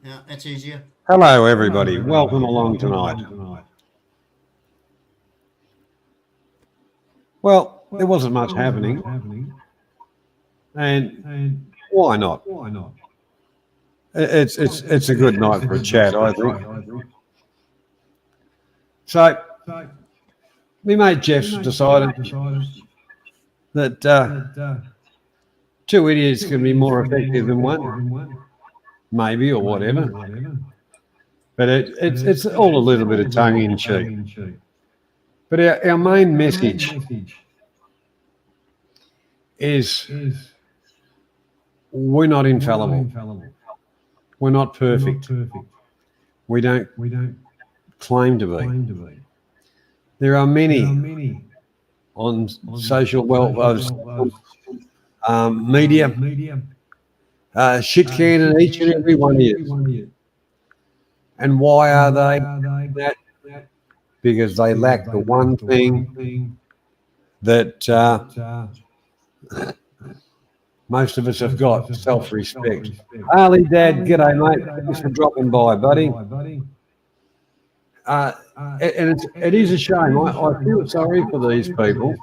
Yeah, that's easier. Hello, everybody. Welcome along tonight. Well, there wasn't much happening, and why not? It's a good night for a chat, I think. So, me mate Jeff's decided that two idiots can be more effective than one, maybe, or whatever. But it's all a little bit of tongue in cheek. But our main message is we're not infallible. We're not perfect. We don't claim to be. There are many on social media shit canning each and every one is. And why are they that? Because they lack the one thing that most of us have got: self-respect. Harley, Dad, g'day, mate. Thanks for dropping by, buddy. And it is a shame. I feel sorry for these people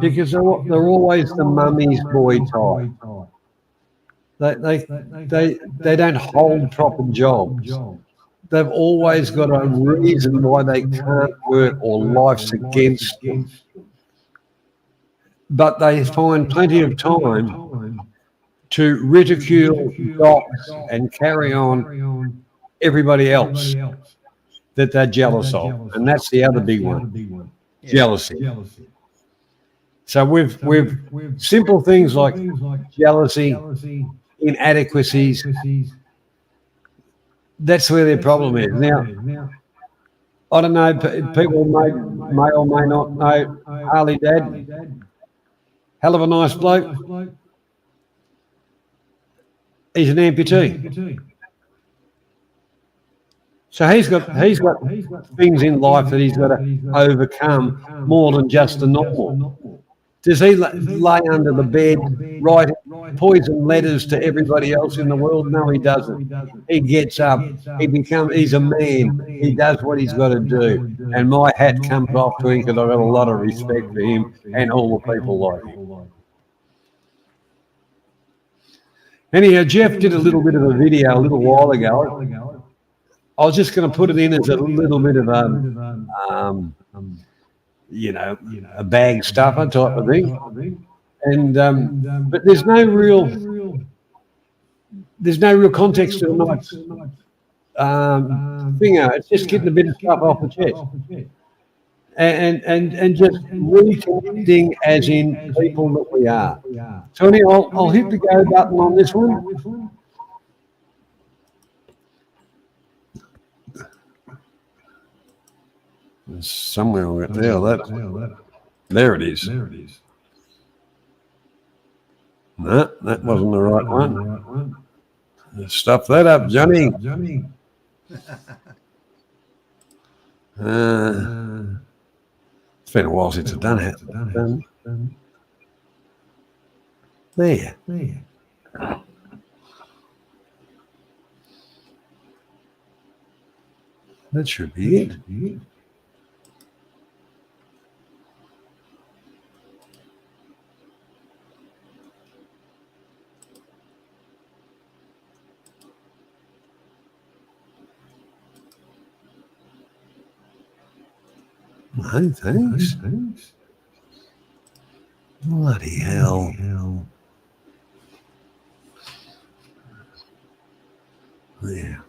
because they're always the mummy's boy type. They don't hold proper jobs. They've always got a reason why they can't work or life's against them. But they find plenty of time to ridicule, dox, and carry on everybody else that they're jealous of. And that's the other big one, jealousy. So we've simple things like jealousy, inadequacies. That's where their problem is. Now, I don't know, people may or may not know Harley Dad. Hell of a nice bloke. He's an amputee. So he's got things in life that he's got to overcome more than just the normal. Does he lay under the bed, write poison letters to everybody else in the world? No, he doesn't. He gets up. He's a man. He does what he's got to do. And my hat comes off to him because I've got a lot of respect for him and all the people like him. Anyhow, Jeff did a little bit of a video a little while ago. I was just going to put it in as a little bit of a bag stuffer type of thing. And but there's no real context to tonight's thing. It's just getting a bit of stuff off the chest. And just reconnecting as in people that we are. So anyway, I'll hit the go button on this one. Somewhere right there. There it is. No, that wasn't the right one. Stuff that up, Johnny. It's been a while since I've done it. There. That should be it. No, thanks. Bloody hell. There.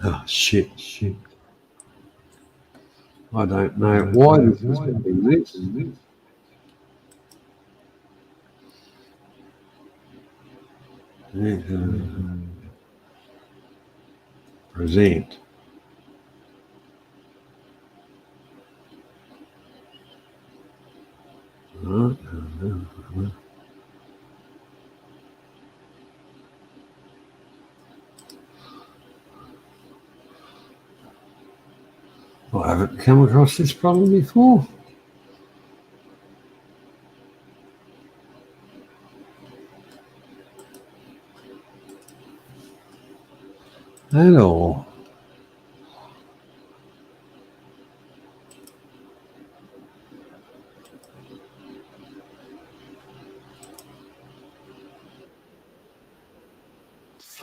Oh, shit. I don't know why this is doing this. Present. I haven't come across this problem before. At all.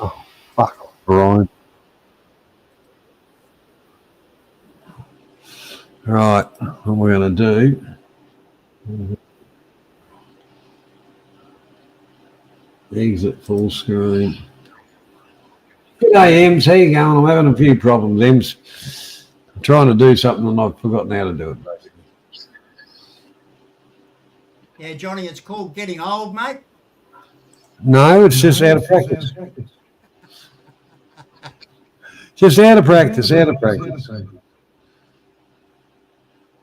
Oh, fuck off, Brian. Right, what we're going to do, exit full screen. G'day, Ems, how you going? I'm having a few problems, Ems. I'm trying to do something and I've forgotten how to do it, basically. Yeah, Johnny, it's called getting old, mate. No, it's just out of practice. Just out of practice, out of practice.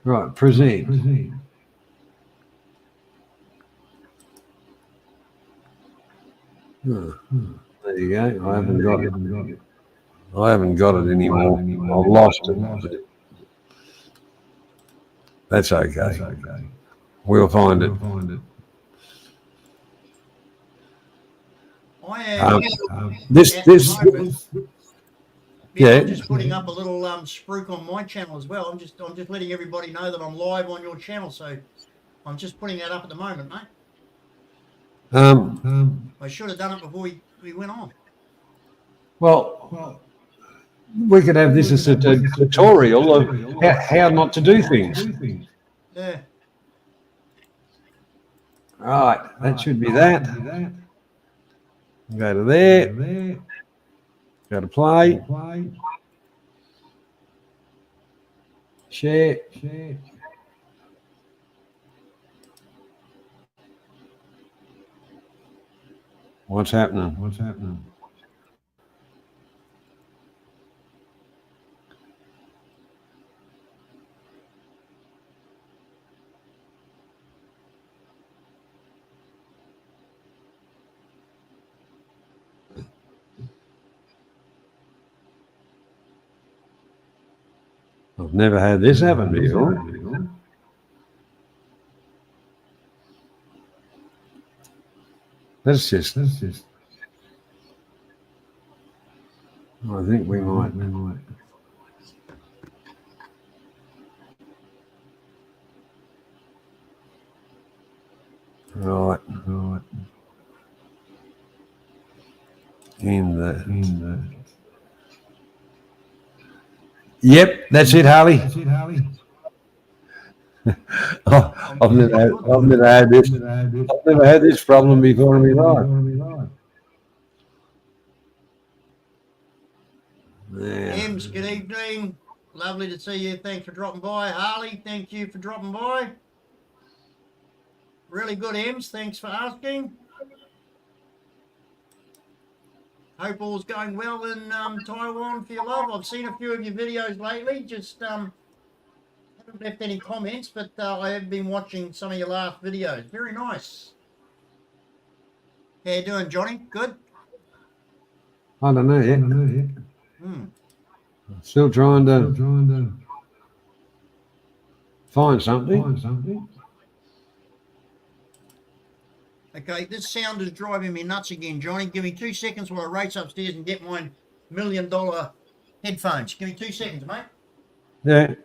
Right, present. There you go. I haven't got it. I haven't got it anymore. I've lost it. That's okay. We'll find it. I am. Yeah. I'm just putting up a little spruik on my channel as well. I'm just letting everybody know that I'm live on your channel. So I'm just putting that up at the moment, mate. I should have done it before we went on. Well, we could have this as a tutorial of how not to do things. Yeah. Right, that should be that. Go to there. Go to play. Share. What's happening? I've never had this happen before. That's just. I think we might. Right. In that. Yep, that's it, Harley. I've never had this. I've never had this problem before in my life. Ems, good evening. Lovely to see you. Thanks for dropping by. Harley, thank you for dropping by. Really good, Ems. Thanks for asking. Hope all's going well in Taiwan for your love. I've seen a few of your videos lately. Just haven't left any comments, but I have been watching some of your last videos. Very nice. How you doing, Johnny? Good? I don't know yet. Still trying to find something. Okay, this sound is driving me nuts again, Johnny. Give me 2 seconds while I race upstairs and get my $1 million headphones. Give me 2 seconds, mate. Yeah.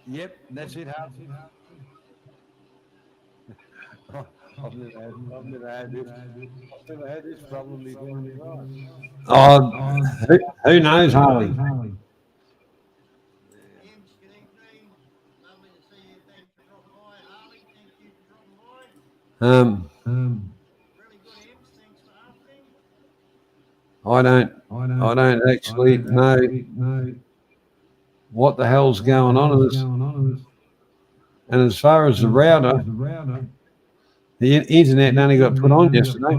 Yep, that's it. I've never had this problem before. Who knows, Harley? James, good evening. Lovely to see you. Thanks for dropping by. Harley, thank you for dropping by. Really good, Ems. Thanks for asking. I don't actually know what the hell's going on in this. And as far as the router, the internet only got put on yesterday.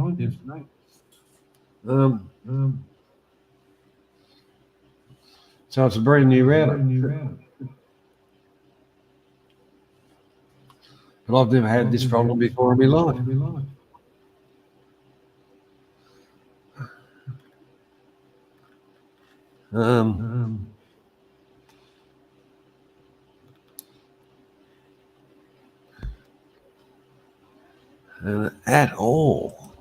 So it's a brand new router. But I've never had this problem before in my life. At all.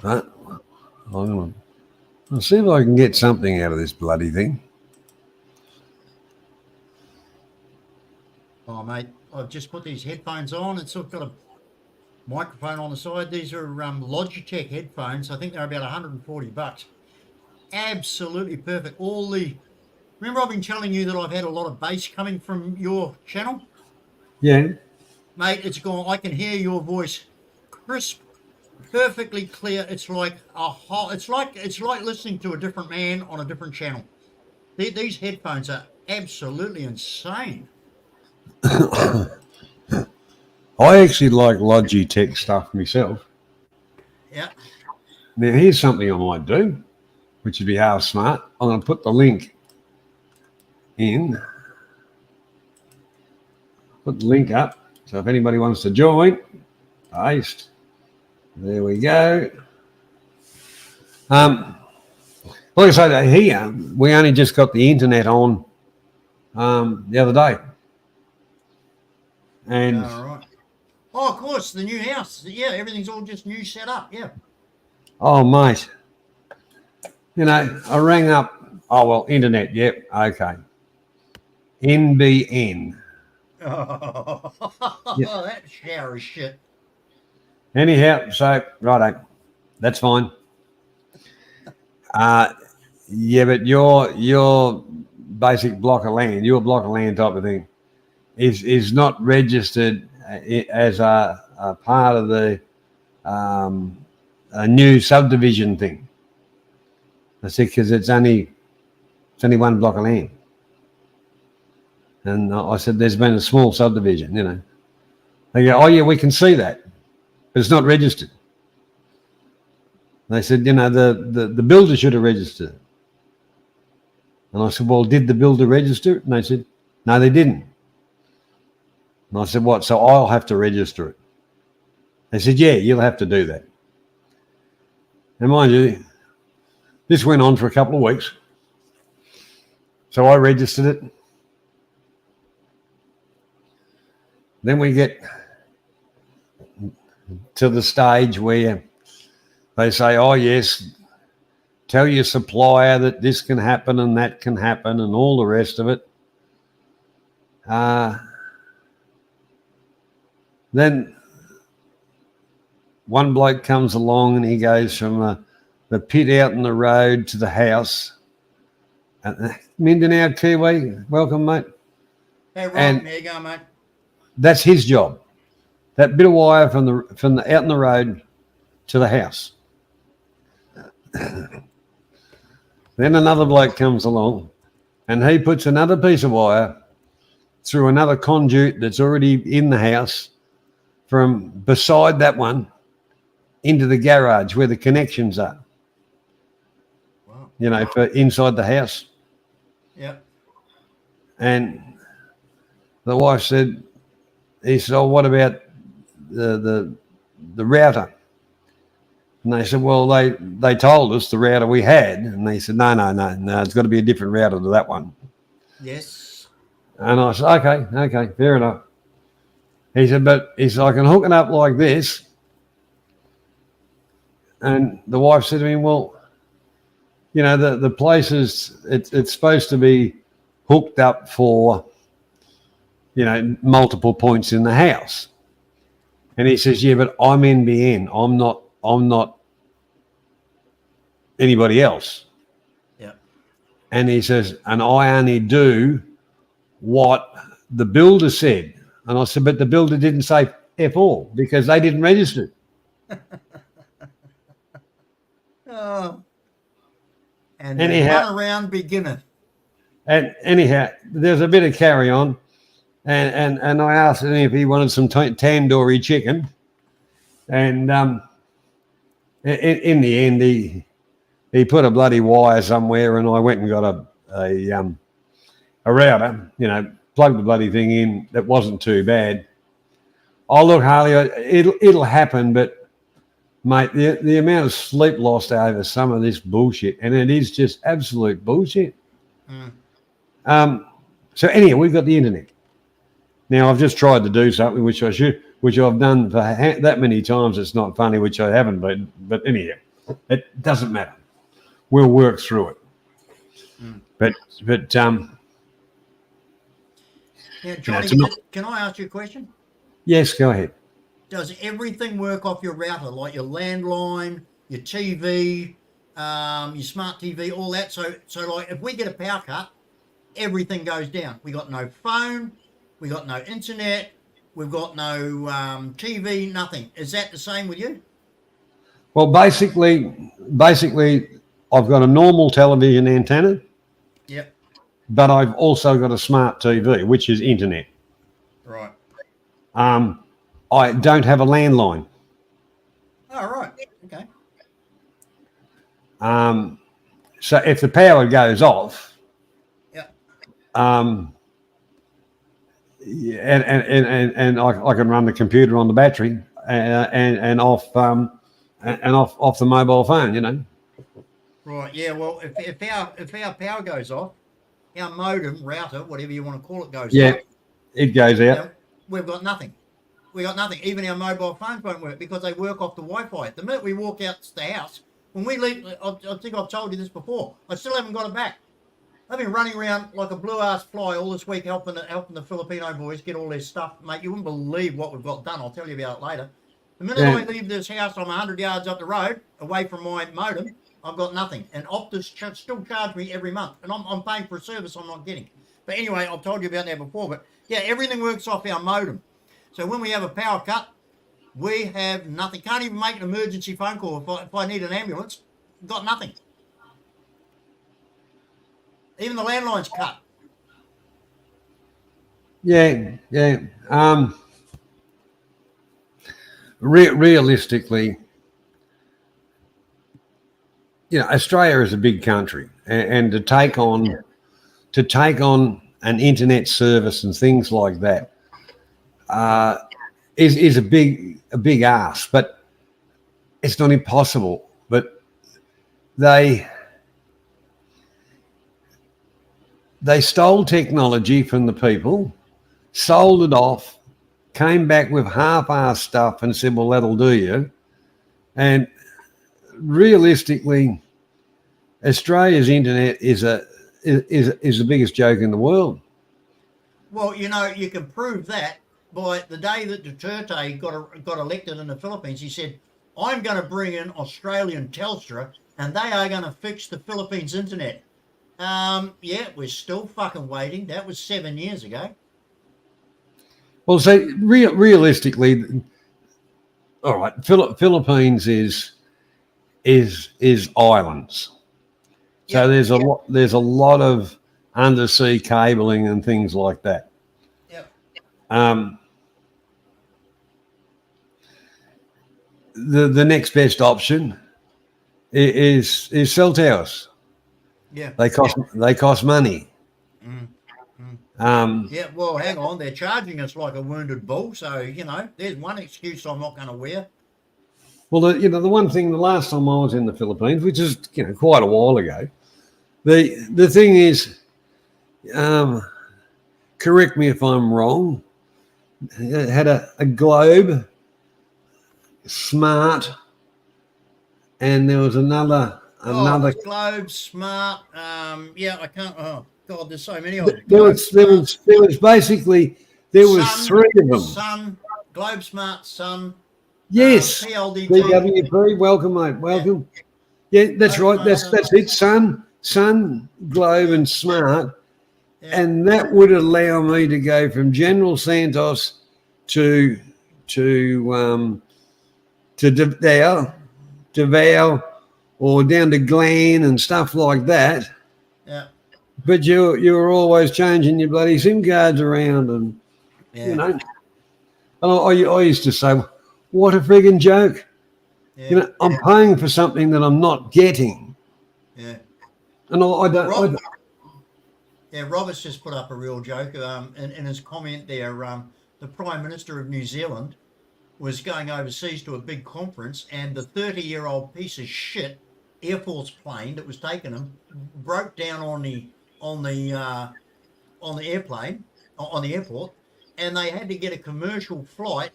But I'll see if I can get something out of this bloody thing. Oh, mate, I've just put these headphones on. It's sort of got a microphone on the side. These are Logitech headphones. I think they're about $140. Absolutely perfect. Remember I've been telling you that I've had a lot of bass coming from your channel? Yeah. Mate, it's gone. I can hear your voice crisp, perfectly clear. It's like it's like listening to a different man on a different channel. These headphones are absolutely insane. I actually like Logitech stuff myself. Yeah. Now, here's something I might do, which would be half smart. I'm going to put the link in. Put the link up. So if anybody wants to join, paste. There we go. Like I say, here, we only just got the internet on the other day. And all right. Oh, of course, the new house. Yeah, everything's all just new set up. Yeah. Oh, mate. You know, I rang up. Oh, well, internet. Yep. Okay. NBN. Oh, Yep. that shower shit. Anyhow, so, righto. That's fine. Yeah, but your basic block of land, your block of land type of thing, is not registered as a part of the a new subdivision thing. I said because it's only one block of land, and I said there's been a small subdivision, you know. They go, oh yeah, we can see that, but it's not registered. They said, you know, the builder should have registered it. And I said, well, did the builder register it? And they said, no, they didn't. And I said, what? So I'll have to register it. They said, yeah, you'll have to do that. And mind you, this went on for a couple of weeks. So I registered it. Then we get to the stage where they say, oh, yes, tell your supplier that this can happen and that can happen and all the rest of it. Then one bloke comes along and he goes from the pit out in the road to the house. Mindanao Kiwi, welcome, mate. Hey, Ron, there you go, mate. That's his job. That bit of wire from the out in the road to the house. Then another bloke comes along and he puts another piece of wire through another conduit that's already in the house from beside that one into the garage where the connections are. Wow. You know, for inside the house. Yep. And the wife said, he said, oh, what about the router? And they said, well, they told us the router we had. And they said, no, it's got to be a different router to that one. Yes. And I said, okay, fair enough. He said, but he said, I can hook it up like this. And the wife said to me, well, you know, the place is, it's supposed to be hooked up for, you know, multiple points in the house. And he says, yeah, but I'm NBN. I'm not anybody else. Yeah. And he says, and I only do what the builder said. And I said, but the builder didn't say F all because they didn't register it. Oh. And anyhow, run around beginner. And anyhow, there's a bit of carry on. And I asked him if he wanted some tandoori chicken. And in the end, he put a bloody wire somewhere, and I went and got a router. You know, plugged the bloody thing in. That wasn't too bad. Oh, look, Harley, it'll happen, but mate, the amount of sleep lost over some of this bullshit, and it is just absolute bullshit. So anyway, we've got the internet. Now, I've just tried to do something which I've done for that many times. It's not funny, which I haven't, but anyhow, it doesn't matter. We'll work through it. But now, Johnny, can I ask you a question? Yes, go ahead. Does everything work off your router, like your landline, your TV, your smart TV, all that? So like, if we get a power cut, everything goes down. We got no phone, we got no internet, we've got no TV, nothing. Is that the same with you? Well, basically, I've got a normal television antenna. Yep. But I've also got a smart TV, which is internet. Right. I don't have a landline. Oh, right. Okay. So if the power goes off, yeah, and I can run the computer on the battery and off off the mobile phone, you know. Right. Yeah. Well, if our power goes off, our modem, router, whatever you want to call it, goes off. It goes out. We've got nothing. We got nothing. Even our mobile phones won't work because they work off the Wi-Fi. The minute we walk out the house, when we leave, I think I've told you this before, I still haven't got it back. I've been running around like a blue-ass fly all this week helping the Filipino boys get all their stuff. Mate, you wouldn't believe what we've got done. I'll tell you about it later. The minute I leave this house, I'm 100 yards up the road, away from my modem, I've got nothing. And Optus still charge me every month. And I'm paying for a service I'm not getting. But anyway, I've told you about that before. But yeah, everything works off our modem. So when we have a power cut, we have nothing. Can't even make an emergency phone call if I need an ambulance. Got nothing. Even the landline's cut. Yeah. Realistically, you know, Australia is a big country, and to take on an internet service and things like that is a big ask, but it's not impossible. But they stole technology from the people, sold it off, came back with half-assed stuff and said, well, that'll do you. And realistically, Australia's internet is the biggest joke in the world. Well, you know, you can prove that by the day that Duterte got elected in the Philippines. He said, I'm going to bring in Australian Telstra and they are going to fix the Philippines internet. Yeah, we're still fucking waiting. That was 7 years ago. Well, so realistically, all right, Philippines is islands. So there's a lot of undersea cabling and things like that. Yeah. The next best option is cell towers. Yeah. They cost money. Yeah, well, hang on. They're charging us like a wounded bull. So, you know, there's one excuse I'm not going to wear. Well, the one thing, the last time I was in the Philippines, which is, quite a while ago, the thing is, correct me if I'm wrong, it had a Globe, Smart, and there was another Globe, Smart. Yeah, I can't. Oh God, there's so many of them. There was basically Sun, three of them. Sun, Globe, Smart, Sun. Yes. PLDT. BWP. Welcome, mate. Welcome. Yeah, that's right. That's it. Sun, Globe, and Smart, and that would allow me to go from General Santos to Davao, or down to Glen and stuff like that. Yeah. But you were always changing your bloody SIM cards around, and And I used to say, what a friggin' joke. Yeah. You know, I'm paying for something that I'm not getting. Yeah. And I don't. Yeah, Robert's just put up a real joke. In his comment there, the Prime Minister of New Zealand was going overseas to a big conference, and the 30-year-old piece of shit Air Force plane that was taking him broke down on the airplane on the airport, and they had to get a commercial flight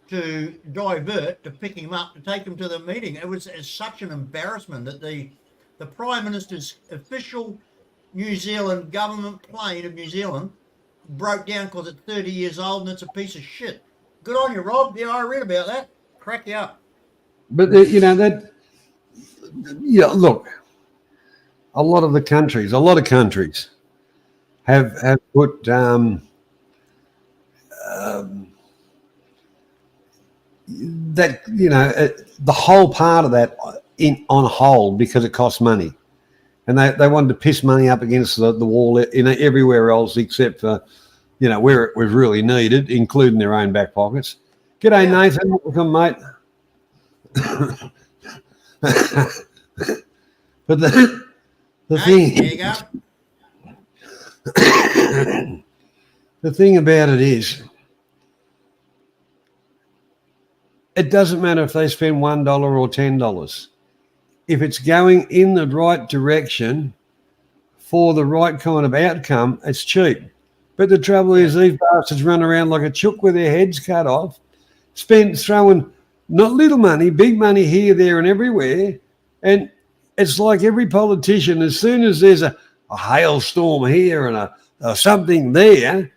to divert to pick him up to take him to the meeting. It was such an embarrassment that the Prime Minister's official New Zealand government plane of New Zealand broke down because it's 30 years old and it's a piece of shit. Good on you, Rob. Yeah, I read about that. Crack you up. But you know that. Yeah, look. A lot of countries have put that, you know, the whole part of that on hold because it costs money, and they wanted to piss money up against the wall, you know, everywhere else except for, you know, where it was really needed, including their own back pockets. G'day, Yeah. Nathan. Welcome, mate. But the Hey, there you go. the thing about it is, it doesn't matter if they spend $1 or $10. If it's going in the right direction for the right kind of outcome, it's cheap. But the trouble is, these bastards run around like a chook with their heads cut off, throwing not little money, big money here, there, and everywhere. And it's like every politician, as soon as there's a hailstorm here and a something there,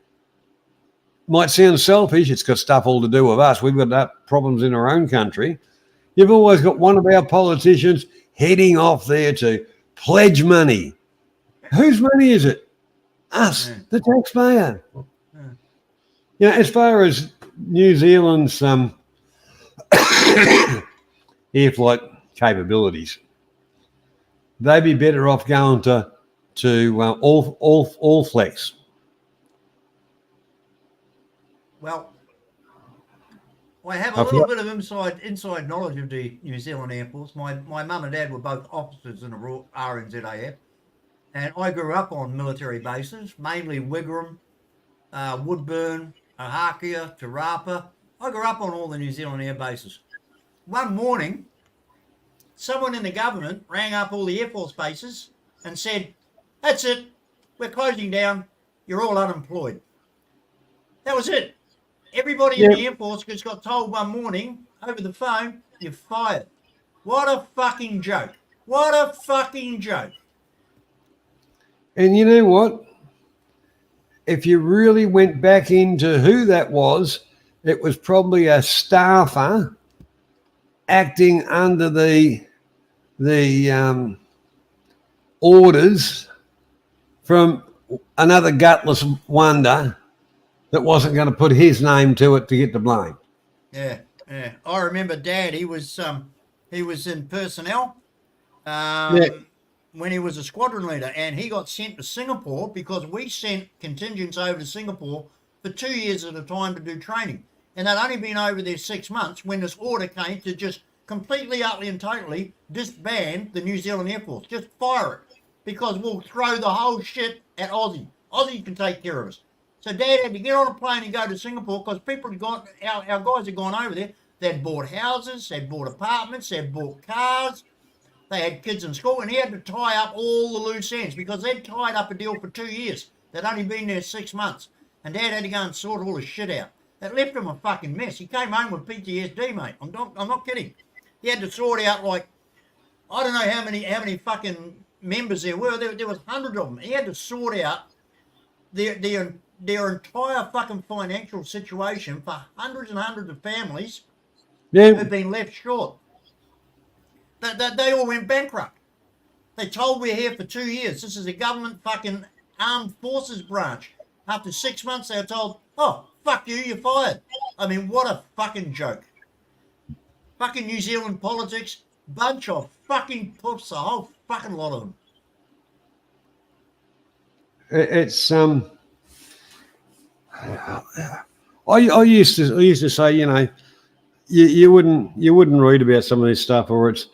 might sound selfish. It's got stuff all to do with us. We've got problems in our own country. You've always got one of our politicians heading off there to pledge money. Whose money is it? Us, the taxpayer. You know, as far as New Zealand's air flight capabilities, they'd be better off going to all flex. Well, I have a little bit of inside knowledge of the New Zealand Air Force. My mum and dad were both officers in the RNZAF, and I grew up on military bases, mainly Wigram, Woodburn, Ohakea, Te Rapa. I grew up on all the New Zealand air bases. One morning, someone in the government rang up all the Air Force bases and said, "That's it, we're closing down, you're all unemployed." That was it. Everybody in the Air Force just got told one morning over the phone, "You're fired." What a fucking joke. What a fucking joke. And you know what? If you really went back into who that was, it was probably a staffer acting under the orders from another gutless wonder that wasn't going to put his name to it to get the blame. Yeah. I remember Dad. He was in personnel when he was a squadron leader, and he got sent to Singapore because we sent contingents over to Singapore for 2 years at a time to do training, and they'd only been over there 6 months when this order came to just completely, utterly, and totally disband the New Zealand Air Force. Just fire it, because we'll throw the whole shit at Aussie. Aussie can take care of us. So Dad had to get on a plane and go to Singapore because people had gone, our guys had gone over there. They'd bought houses, they'd bought apartments, they'd bought cars, they had kids in school, and he had to tie up all the loose ends because they'd tied up a deal for 2 years. They'd only been there 6 months. And Dad had to go and sort all his shit out. That left him a fucking mess. He came home with PTSD, mate. I'm not kidding. He had to sort out, like, I don't know how many fucking members there were. There was hundreds of them. He had to sort out their entire fucking financial situation for hundreds and hundreds of families who've been left short. They all went bankrupt. They told we're here for 2 years. This is a government fucking armed forces branch. After 6 months, they were told, "Oh, fuck you, you're fired." I mean, what a fucking joke. Fucking New Zealand politics, bunch of fucking puffs, a whole fucking lot of them. It's I used to say, you know, you wouldn't read about some of this stuff, or it's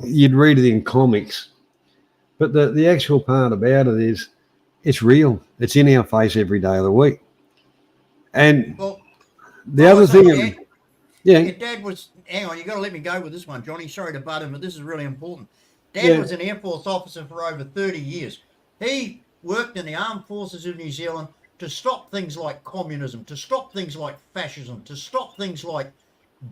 you'd read it in comics. But the actual part about it is it's real. It's in our face every day of the week. And the other thing, Your dad was, hang on, you got to let me go with this one, Johnny. Sorry to butt in, but this is really important. Dad was an Air Force officer for over 30 years. He worked in the armed forces of New Zealand to stop things like communism, to stop things like fascism, to stop things like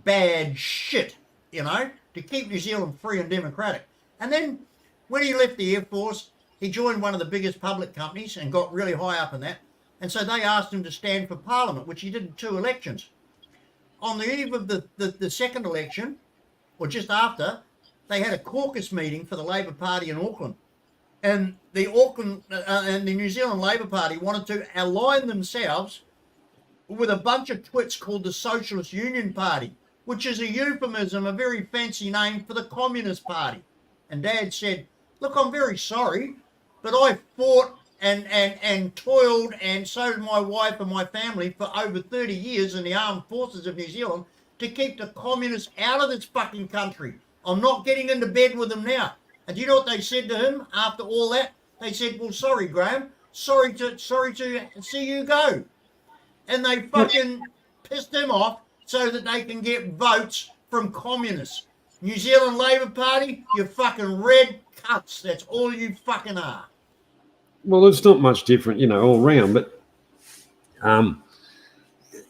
bad shit, to keep New Zealand free and democratic. And then when he left the Air Force, he joined one of the biggest public companies and got really high up in that. And so they asked him to stand for Parliament, which he did in 2 elections. On the eve of the second election, or just after, they had a caucus meeting for the Labor Party in Auckland. And the New Zealand Labor Party wanted to align themselves with a bunch of twits called the Socialist Union Party, which is a euphemism, a very fancy name for the Communist Party. And Dad said, look, I'm very sorry, but I fought and toiled, and so did my wife and my family, for over 30 years in the armed forces of New Zealand to keep the communists out of this fucking country. I'm not getting into bed with them now. And do you know what they said to him after all that? They said, well, sorry, Graham. Sorry to see you go. And they fucking pissed him off so that they can get votes from communists. New Zealand Labor Party, you fucking red cunts. That's all you fucking are. Well, it's not much different, all round. But,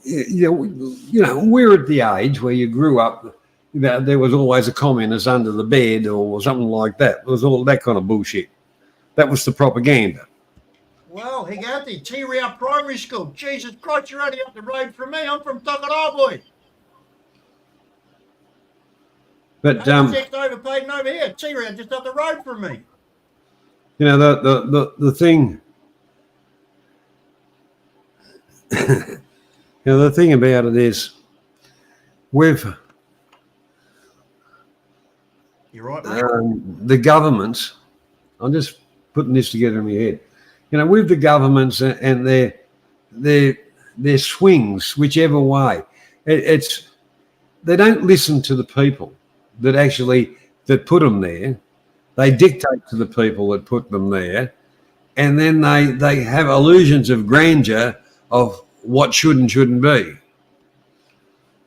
we're at the age where you grew up, there was always a communist under the bed or something like that. It was all that kind of bullshit. That was the propaganda. Well, he got the T-Row Primary School. Jesus Christ, you're only up the road from me. I'm from Tokoroa. But overpaid and over here. T-Row just up the road from me. The thing, the thing about it is, you're right, mate. The governments. I'm just putting this together in my head. With the governments and their swings, whichever way, they don't listen to the people that put them there. They dictate to the people that put them there, and then they have illusions of grandeur of what should and shouldn't be.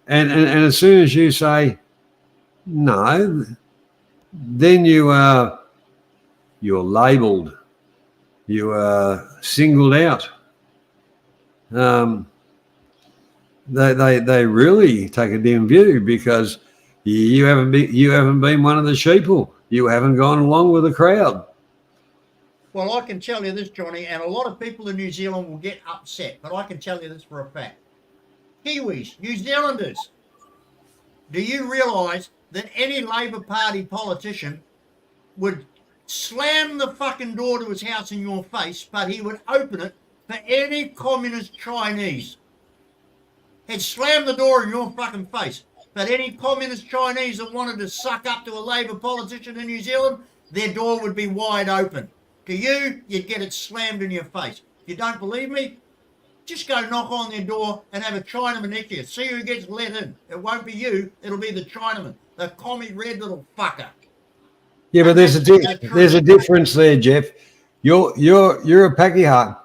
And as soon as you say no, then you're labelled, you are singled out. They really take a dim view because you haven't been one of the sheeple. You haven't gone along with the crowd. Well, I can tell you this, Johnny, and a lot of people in New Zealand will get upset, but I can tell you this for a fact. Kiwis, New Zealanders, do you realise that any Labor Party politician would slam the fucking door to his house in your face, but he would open it for any communist Chinese? He'd slam the door in your fucking face. But any communist Chinese that wanted to suck up to a Labor politician in New Zealand, their door would be wide open. To you, you'd get it slammed in your face. If you don't believe me, just go knock on their door and have a Chinaman next to you. See who gets let in. It won't be you, it'll be the Chinaman, the commie red little fucker. Yeah, but there's a difference there, Jeff. You're a Pakeha.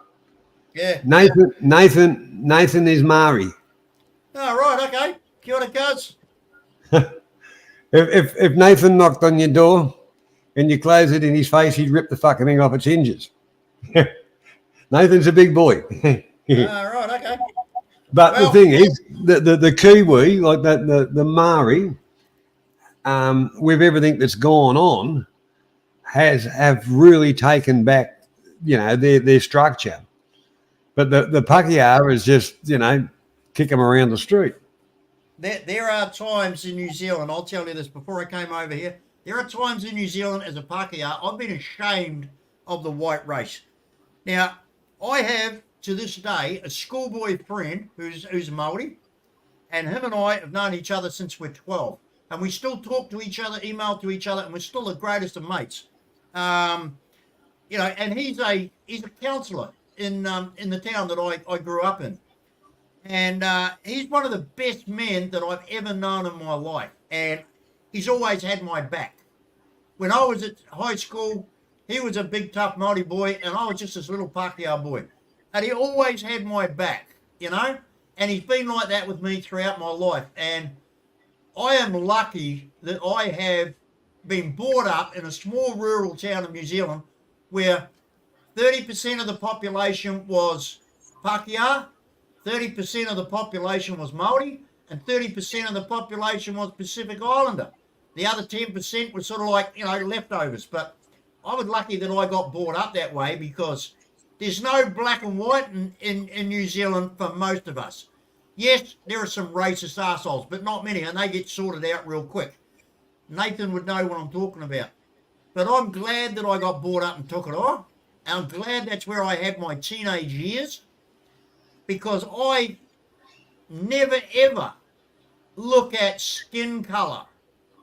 Yeah. Nathan is Maori. Oh, right, okay. Kia ora, cuz. If Nathan knocked on your door and you close it in his face, he'd rip the fucking thing off its hinges. Nathan's a big boy. Right, okay. But the thing is, the Kiwi, like the Maori, with everything that's gone on, have really taken back, their structure. But the Pakeha is just, kick them around the street. There are times in New Zealand, I'll tell you this before I came over here, there are times in New Zealand as a Pakeha, I've been ashamed of the white race. Now, I have, to this day, a schoolboy friend who's Māori, and him and I have known each other since we're 12. And we still talk to each other, email to each other, and we're still the greatest of mates. And he's a counsellor in the town that I grew up in. And he's one of the best men that I've ever known in my life. And he's always had my back. When I was at high school, he was a big, tough Māori boy, and I was just this little Pākehā boy. And he always had my back, you know? And he's been like that with me throughout my life. And I am lucky that I have been brought up in a small rural town in New Zealand where 30% of the population was Pākehā, 30% of the population was Māori, and 30% of the population was Pacific Islander. The other 10% was sort of like, leftovers. But I was lucky that I got brought up that way because there's no black and white in New Zealand for most of us. Yes, there are some racist assholes, but not many, and they get sorted out real quick. Nathan would know what I'm talking about. But I'm glad that I got brought up and took it on. And I'm glad that's where I had my teenage years because I never, ever look at skin colour.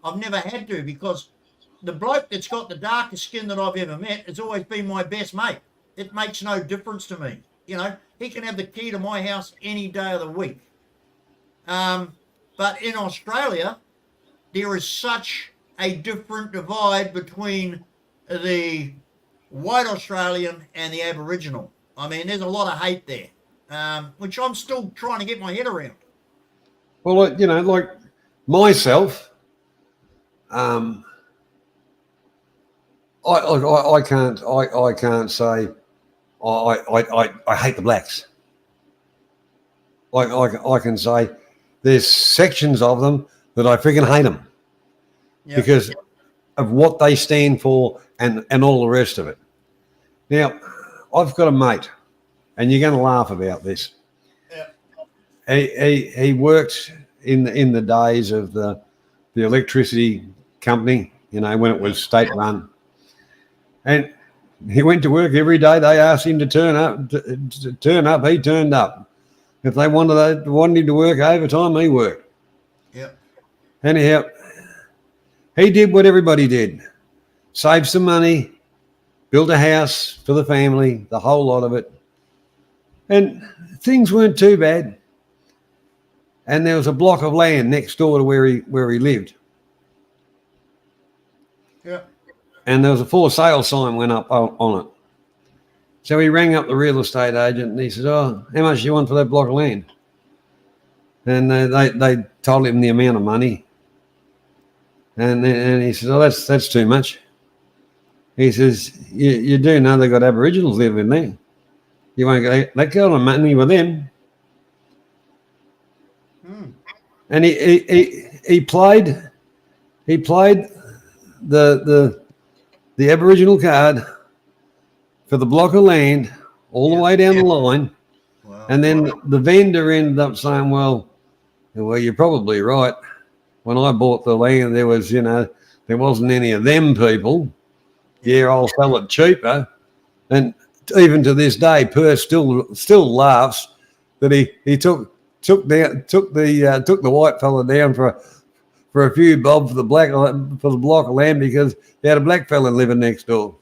I've never had to because the bloke that's got the darkest skin that I've ever met has always been my best mate. It makes no difference to me. He can have the key to my house any day of the week. But in Australia, there is such a different divide between the white Australian and the Aboriginal. I mean, there's a lot of hate there, which I'm still trying to get my head around. Well, like myself, I can't say I hate the blacks. I can say there's sections of them that I freaking hate them because of what they stand for and all the rest of it. Now, I've got a mate, and you're going to laugh about this. Yeah. He worked in the days of the electricity company, when it was state run, and he went to work every day. They asked him to turn up. He turned up. If they wanted him to work overtime, he worked. Yeah. Anyhow, he did what everybody did: saved some money, built a house for the family, the whole lot of it, and things weren't too bad. And there was a block of land next door to where he lived. Yeah. And there was a for sale sign went up on it. So he rang up the real estate agent and he said, "Oh, how much do you want for that block of land?" And they told him the amount of money. And he said, "Oh, that's too much." He says, you do know they've got Aboriginals living there. You won't go let go of money with them. And he played the Aboriginal card for the block of land all the way down the line. Wow. And then the vendor ended up saying, well, you're probably right. When I bought the land, there wasn't any of them people. Yeah, I'll sell it cheaper. And even to this day, Perth still laughs that he took the white fella down for a few bob for the block of land because he had a black fella living next door.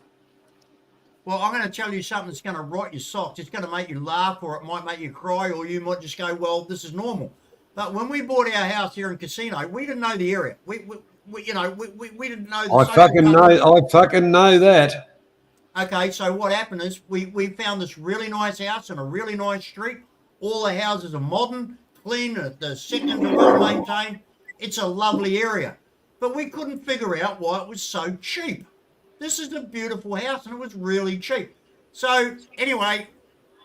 Well, I'm going to tell you something that's going to rot your socks. It's going to make you laugh, or it might make you cry, or you might just go, "Well, this is normal." But when we bought our house here in Casino, we didn't know the area. We didn't know. I fucking know that. Okay, so what happened is we found this really nice house in a really nice street. All the houses are modern, clean, the seconds are well maintained. It's a lovely area. But we couldn't figure out why it was so cheap. This is a beautiful house and it was really cheap. So anyway,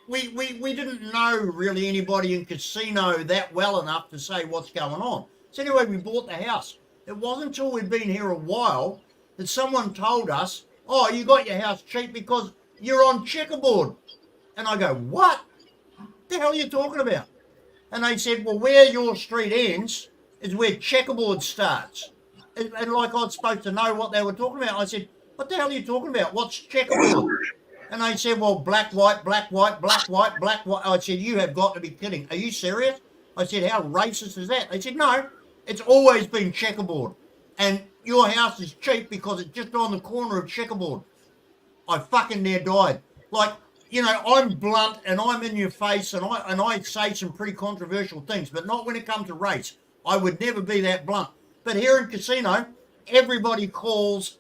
we didn't know really anybody in Casino that well enough to say what's going on. So anyway, we bought the house. It wasn't until we'd been here a while that someone told us, "Oh, you got your house cheap because you're on checkerboard." And I go, "What? The hell are you talking about?" And they said, "Well, where your street ends is where checkerboard starts." And like I was supposed to know what they were talking about. I said, "What the hell are you talking about? What's checkerboard?" And they said, "Well, black, white, black, white, black, white, black, white." I said, "You have got to be kidding. Are you serious?" I said, "How racist is that?" They said, "No, it's always been checkerboard. And your house is cheap because it's just on the corner of checkerboard." I fucking near died. Like, you know, I'm blunt and I'm in your face and I say some pretty controversial things, but not when it comes to race. I would never be that blunt. But here in Casino, everybody calls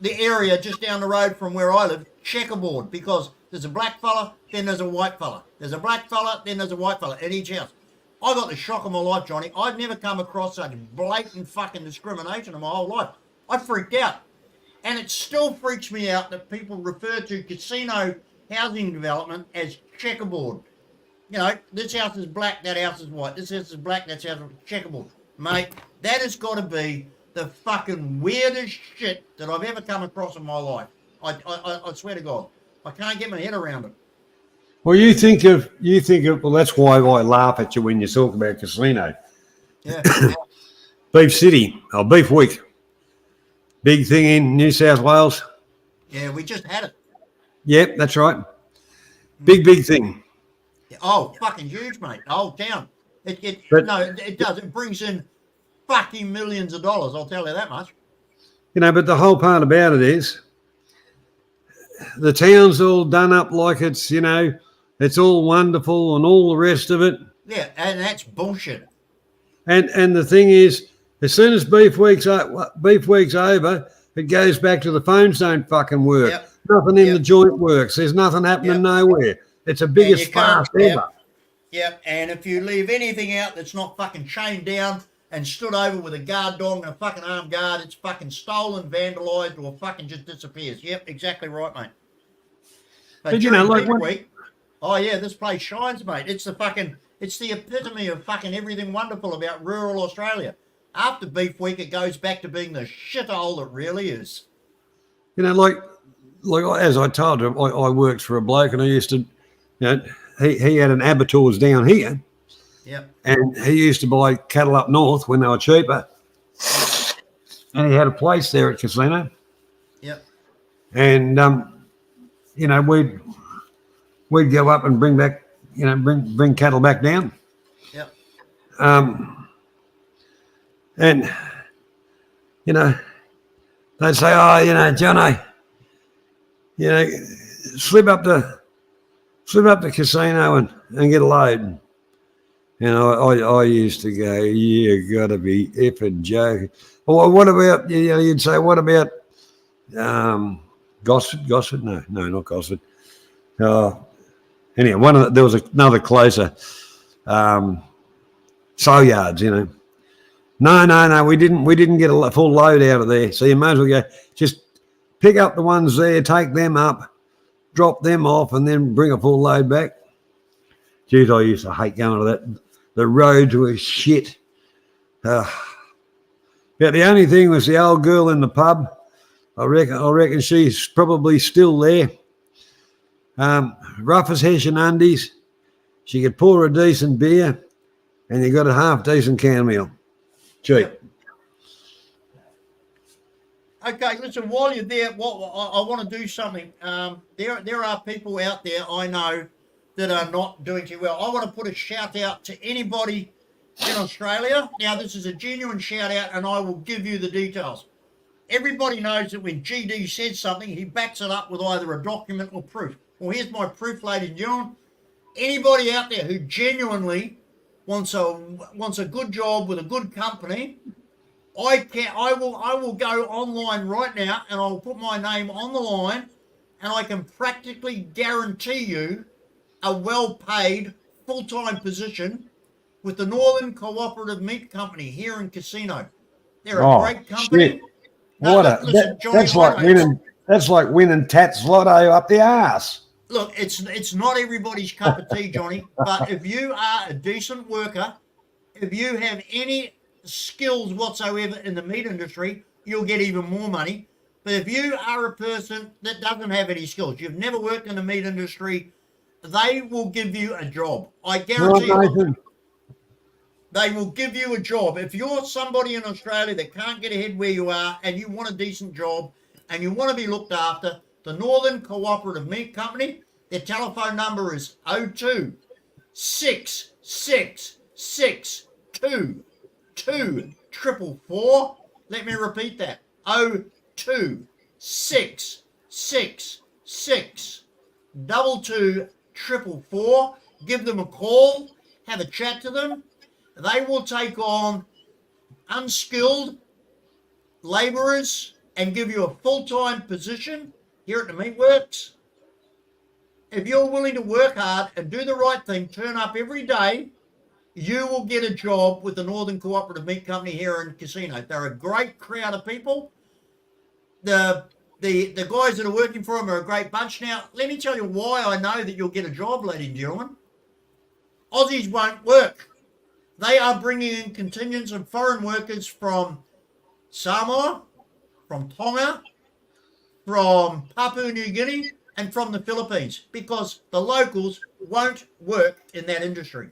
the area just down the road from where I live checkerboard, because there's a black fella, then there's a white fella. There's a black fella, then there's a white fella in each house. I got the shock of my life, Johnny. I've never come across such blatant fucking discrimination in my whole life. I freaked out. And it still freaks me out that people refer to casino housing development as checkerboard. You know, this house is black, that house is white. This house is black, that house is checkerboard. Mate, that has got to be the fucking weirdest shit that I've ever come across in my life. I swear to God. I can't get my head around it. Well, you think of, well, that's why I laugh at you when you talk about casino. Yeah. Beef City, or Beef Week. Big thing in New South Wales. Yeah, we just had it. Yep, that's right. Big thing. Oh, fucking huge, mate. The whole town. It does. It brings in fucking millions of dollars, I'll tell you that much. You know, but the whole part about it is the town's all done up like it's, you know, it's all wonderful and all the rest of it. Yeah, and that's bullshit. And the thing is, as soon as Beef Week's over, it goes back to the phones don't fucking work. Yep. Nothing in the joint works. There's nothing happening nowhere. It's the biggest farce ever. Yep, and if you leave anything out that's not fucking chained down and stood over with a guard dog and a fucking armed guard, it's fucking stolen, vandalised, or fucking just disappears. Yep, exactly right, mate. But you know, like week, oh yeah, this place shines, mate. It's the epitome of fucking everything wonderful about rural Australia. After Beef Week, it goes back to being the shithole it really is. You know, like as I told you, I worked for a bloke and I used to, you know, he had an abattoirs down here. Yep. And he used to buy cattle up north when they were cheaper. And he had a place there at Casino. Yep. And, you know, we'd go up and bring back, you know, bring cattle back down. Yep. And, you know, they'd say, oh, you know, Johnny, you know, slip up to Casino and get a load. And I used to go, you got to be effing joking. Well, what about, you know, you'd say, what about Gosford? No, not Gosford. Anyway, there was another closer, sow yards, you know. No, we didn't get a full load out of there. So you might as well go, just pick up the ones there, take them up, drop them off, and then bring a full load back. Geez, I used to hate going to that. The roads were shit. But the only thing was the old girl in the pub. I reckon she's probably still there. Rough as Hessian undies. She could pour a decent beer, and you got a half decent can meal. Cheap. Yep. Okay, listen, while you're there, I want to do something. There are people out there I know that are not doing too well. I want to put a shout out to anybody in Australia. Now, this is a genuine shout out, and I will give you the details. Everybody knows that when GD says something, he backs it up with either a document or proof. Well, here's my proof, ladies and gentlemen. Anybody out there who genuinely wants a good job with a good company, I will go online right now and I'll put my name on the line, and I can practically guarantee you a well-paid full-time position with the Northern Cooperative Meat Company here in Casino. They're a great company. Shit. That's like winning Tats Lotto up the arse. Look, it's not everybody's cup of tea, Johnny, but if you are a decent worker, if you have any skills whatsoever in the meat industry, you'll get even more money. But if you are a person that doesn't have any skills, you've never worked in the meat industry, they will give you a job. I guarantee you. They will give you a job. If you're somebody in Australia that can't get ahead where you are and you want a decent job and you want to be looked after, the Northern Cooperative Meat Company, their telephone number is 02 666 224. Let me repeat that. 02 666 224. Give them a call, have a chat to them. They will take on unskilled labourers and give you a full-time position here at the Meatworks. If you're willing to work hard and do the right thing, turn up every day, you will get a job with the Northern Cooperative Meat Company here in Casino. They're a great crowd of people. The guys that are working for them are a great bunch. Now, let me tell you why I know that you'll get a job, ladies and gentlemen. Aussies won't work. They are bringing in contingents of foreign workers from Samoa, from Tonga, from Papua New Guinea, and from the Philippines, because the locals won't work in that industry.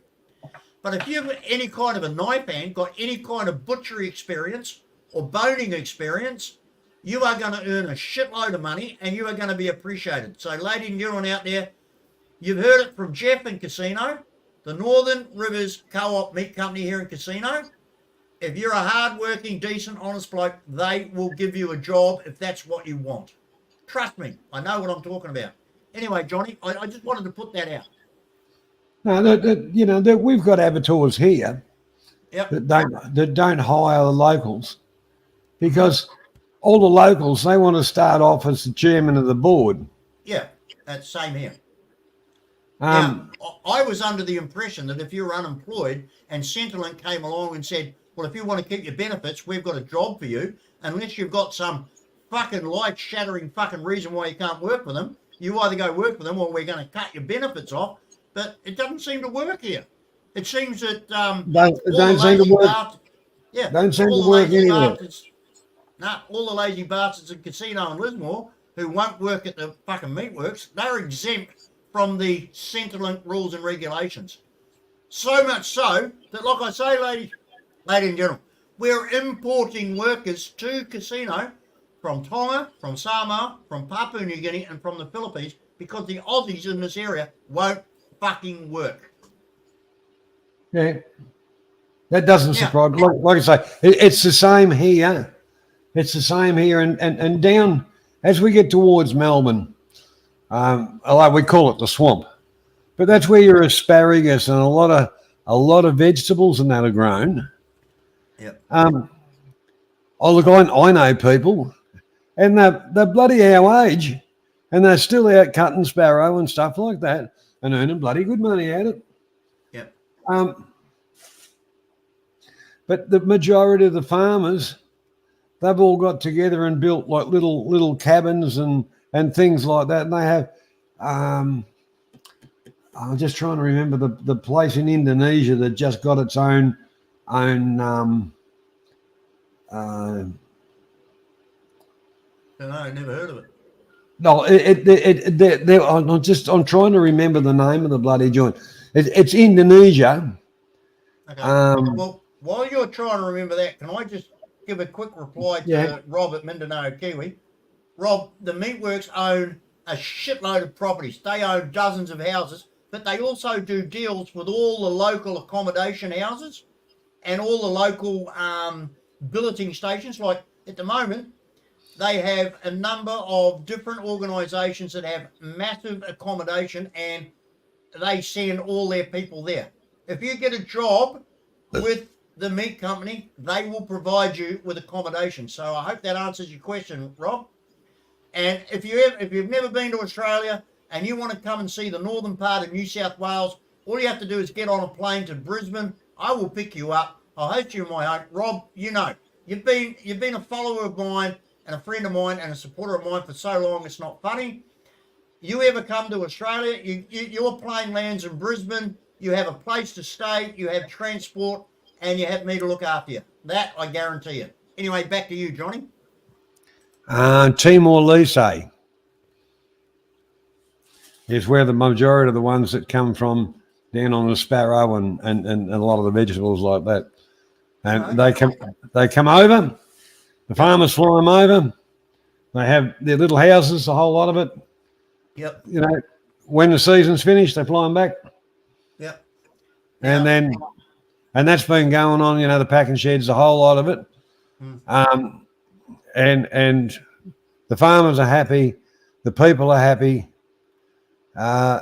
But if you've any kind of a knife hand, got any kind of butchery experience or boning experience, you are going to earn a shitload of money and you are going to be appreciated. So, ladies and gentlemen out there, you've heard it from Jeff in Casino, the Northern Rivers Co-op Meat Company here in Casino. If you're a hard-working, decent, honest bloke, they will give you a job if that's what you want. Trust me, I know what I'm talking about. Anyway, Johnny, I just wanted to put that out. No, we've got abattoirs here that don't hire the locals, because all the locals, they want to start off as the chairman of the board. Yeah, that's same here. Now, I was under the impression that if you're unemployed and Centrelink came along and said, well, if you want to keep your benefits, we've got a job for you, unless you've got some fucking life-shattering fucking reason why you can't work for them, you either go work for them or we're going to cut your benefits off. But it doesn't seem to work here. It seems that don't seem to work. Don't seem to work anywhere. All the lazy bastards in Casino and Lismore who won't work at the fucking meatworks, they're exempt from the Centrelink rules and regulations. So much so that, like I say, ladies and gentlemen, we're importing workers to Casino from Tonga, from Samoa, from Papua New Guinea, and from the Philippines, because the Aussies in this area won't fucking work. Yeah, that doesn't surprise me. Like I say, it's the same here. It's the same here, and down as we get towards Melbourne, although we call it the swamp, but that's where your asparagus and a lot of vegetables and that are grown. Yep. Oh look, I know people, and they're bloody our age, and they're still out cutting sparrow and stuff like that, and earning bloody good money at it. Yep. But the majority of the farmers, they've all got together and built like little cabins and things like that. And they have, I'm just trying to remember the place in Indonesia that just got its own. I never heard of it. No, I'm trying to remember the name of the bloody joint. It's Indonesia. Okay. Well, while you're trying to remember that, can I just give a quick reply to Rob at Mindanao, Kiwi? Rob, the Meatworks own a shitload of properties. They own dozens of houses, but they also do deals with all the local accommodation houses and all the local billeting stations. Like at the moment, they have a number of different organisations that have massive accommodation, and they send all their people there. If you get a job with the meat company, they will provide you with accommodation. So I hope that answers your question, Rob. And if you've never been to Australia and you want to come and see the northern part of New South Wales, all you have to do is get on a plane to Brisbane. I will pick you up. I'll host you in my home. Rob, you know, you've been a follower of mine and a friend of mine and a supporter of mine for so long, it's not funny. You ever come to Australia, your plane lands in Brisbane, you have a place to stay, you have transport, and you have me to look after you. That I guarantee you. Anyway, back to you, Johnny. Timor-Leste is where the majority of the ones that come from down on the sparrow and a lot of the vegetables like that. And they come over, the farmers fly them over, they have their little houses, the whole lot of it. Yep. You know, when the season's finished, they fly them back. Yep. And that's been going on, you know, the packing sheds, the whole lot of it. And the farmers are happy, the people are happy. Uh,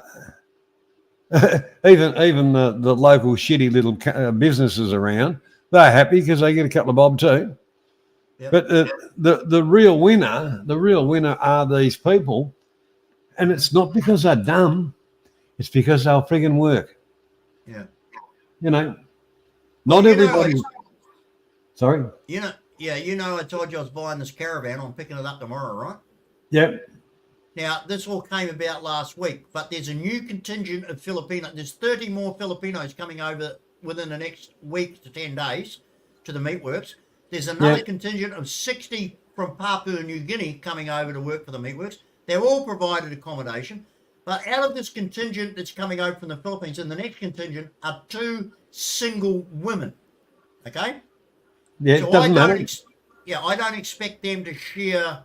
even the local shitty little businesses around, they're happy because they get a couple of bob too. Yep. But the real winner are these people, and it's not because they're dumb, it's because they'll friggin' work. Yeah. You know, Well, not everybody. Sorry. I told you I was buying this caravan. I'm picking it up tomorrow, right? Yep. Now, this all came about last week, but there's a new contingent of Filipinos. There's 30 more Filipinos coming over within the next week to 10 days to the meatworks. There's another contingent of 60 from Papua New Guinea coming over to work for the meatworks. They're all provided accommodation. But out of this contingent that's coming over from the Philippines, and the next contingent are 2 single women. Okay? Yeah, so it doesn't matter. I don't expect them to share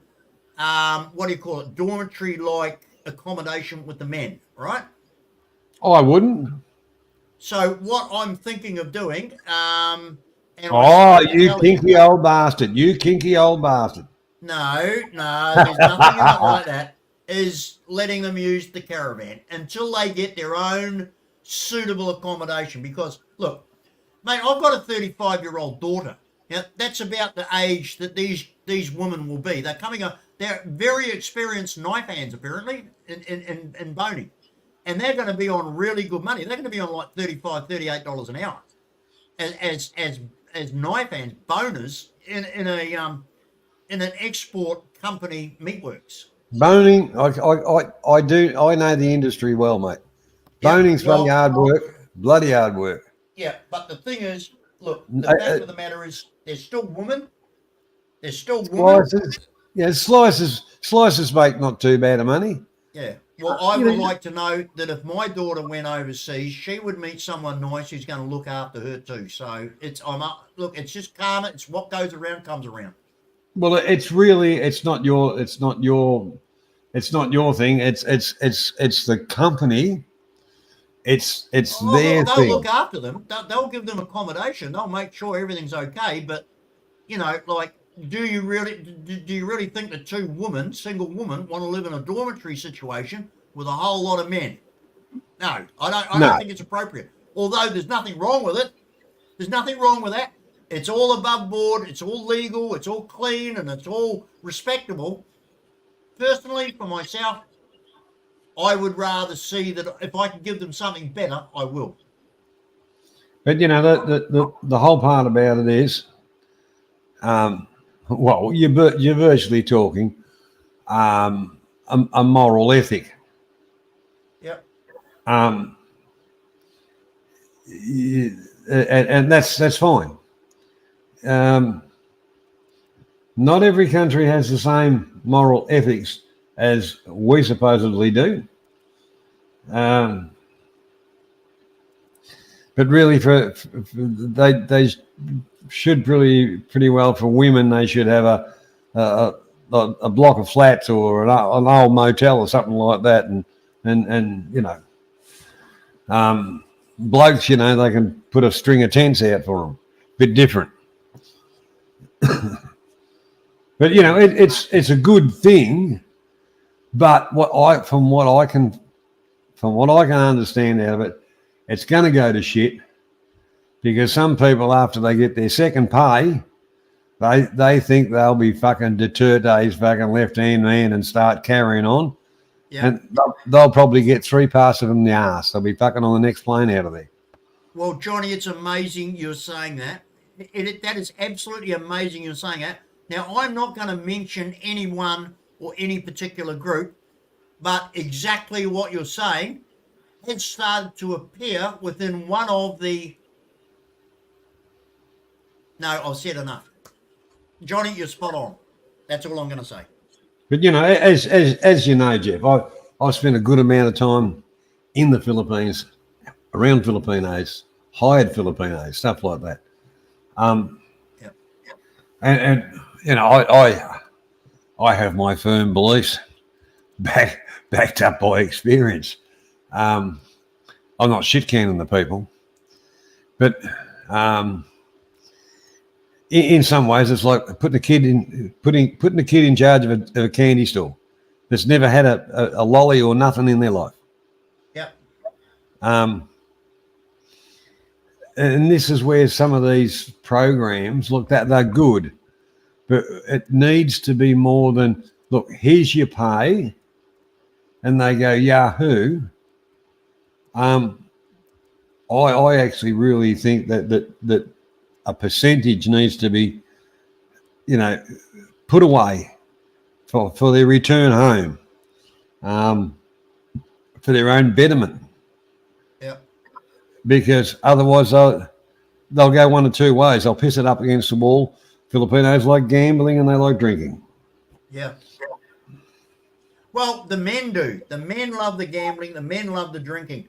dormitory-like accommodation with the men, right? I wouldn't. So what I'm thinking of doing, you kinky old bastard. You kinky old bastard. No, there's nothing in it like that, is letting them use the caravan until they get their own suitable accommodation. Because, look, mate, I've got a 35-year-old daughter. Now, that's about the age that these women will be. They're coming up. They're very experienced knife hands, apparently, in boning. And they're going to be on really good money. They're going to be on like $35, $38 an hour as knife hands, boners in an export company meatworks. Boning, I know the industry well, mate. Boning's bloody hard work. Yeah, but the thing is, look, the fact of the matter is, there's still women. Slices. Yeah, slices make not too bad of money. Yeah. Well, I would like to know that if my daughter went overseas, she would meet someone nice who's going to look after her too. So it's just karma. It's what goes around comes around. Well, it's not your thing. It's the company. It's their thing. They'll look after them. They'll give them accommodation. They'll make sure everything's okay. But do you really think that 2 single women, want to live in a dormitory situation with a whole lot of men? No, I don't think it's appropriate. Although there's nothing wrong with it. There's nothing wrong with that. It's all above board. It's all legal. It's all clean, and it's all respectable. Personally, for myself, I would rather see that if I can give them something better, I will. But the whole part about it is, you're virtually talking a moral ethic. Yep. And that's fine. Not every country has the same moral ethics as we supposedly do. But really, they should pretty well, for women, they should have a block of flats or an old motel or something like that, and blokes, they can put a string of tents out for them. Bit different. But it's a good thing. But from what I can understand out of it, it's going to go to shit, because some people, after they get their second pay, they think they'll be fucking deterred as fucking left-hand man and start carrying on. Yeah. And they'll probably get 3 passes in the arse. They'll be fucking on the next plane out of there. Well, Johnny, it's amazing you're saying that. That is absolutely amazing you're saying that. Now, I'm not going to mention anyone or any particular group, but exactly what you're saying has started to appear within one of the... No, I've said enough. Johnny, you're spot on. That's all I'm going to say. But, as you know, Jeff, I've spent a good amount of time in the Philippines, around Filipinos, hired Filipinos, stuff like that. Yep. And I have my firm beliefs backed up by experience. I'm not shit canning the people, but in some ways it's like putting a kid in charge of a candy store that's never had a lolly or nothing in their life. And this is where some of these programs, look, that they're good, but it needs to be more than, look, here's your pay, and they go Yahoo. I actually really think that a percentage needs to be, put away for their return home, for their own betterment. Yeah. Because otherwise they'll go one of two ways. They'll piss it up against the wall. Filipinos like gambling and they like drinking. Yeah. Well, the men do. The men love the gambling. The men love the drinking.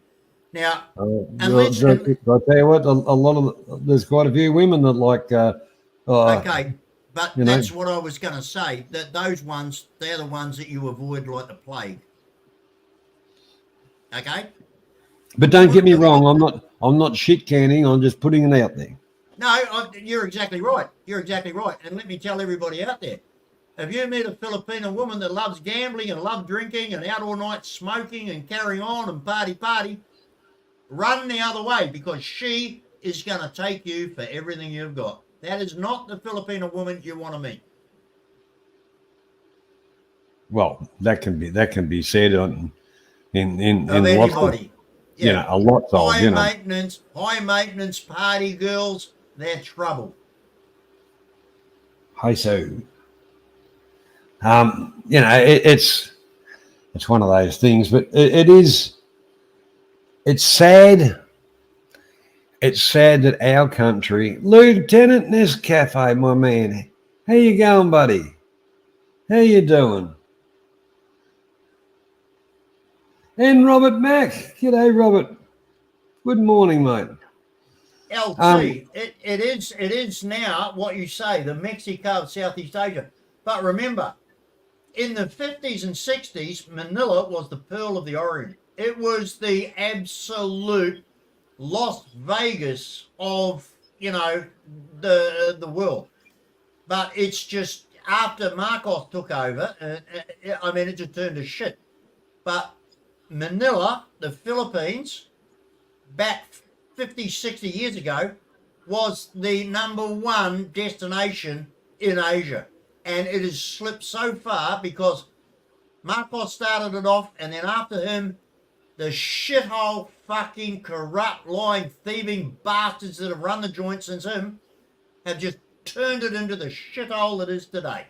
Now, I tell you what, a lot of there's quite a few women that like. Okay, but that's what I was going to say. That those ones, they're the ones that you avoid like the plague. Okay. But don't get me wrong. I'm not shit canning. I'm just putting it out there. No, you're exactly right. You're exactly right. And let me tell everybody out there, if you meet a Filipino woman that loves gambling and loves drinking and out all night smoking and carrying on and party, run the other way, because she is going to take you for everything you've got. That is not the Filipino woman you want to meet. Well, that can be said in anybody. Lots of, yeah. A lot of high maintenance party girls, they're trouble. Hey, so it's one of those things, but it's sad. It's sad that our country, Lieutenant Nescafe, my man, how you going, buddy? How you doing? And Robert Mack, g'day, Robert. Good morning, mate. LT, it is now what you say, the Mexico of Southeast Asia. But remember, in the 50s and 60s, Manila was the Pearl of the Orient. It was the absolute Las Vegas of, the world. But it's just after Marcos took over, it just turned to shit. But Manila, the Philippines, back 50, 60 years ago, was the number one destination in Asia. And it has slipped so far because Marcos started it off, and then after him, the shithole fucking corrupt, lying, thieving bastards that have run the joint since him have just turned it into the shithole it is today.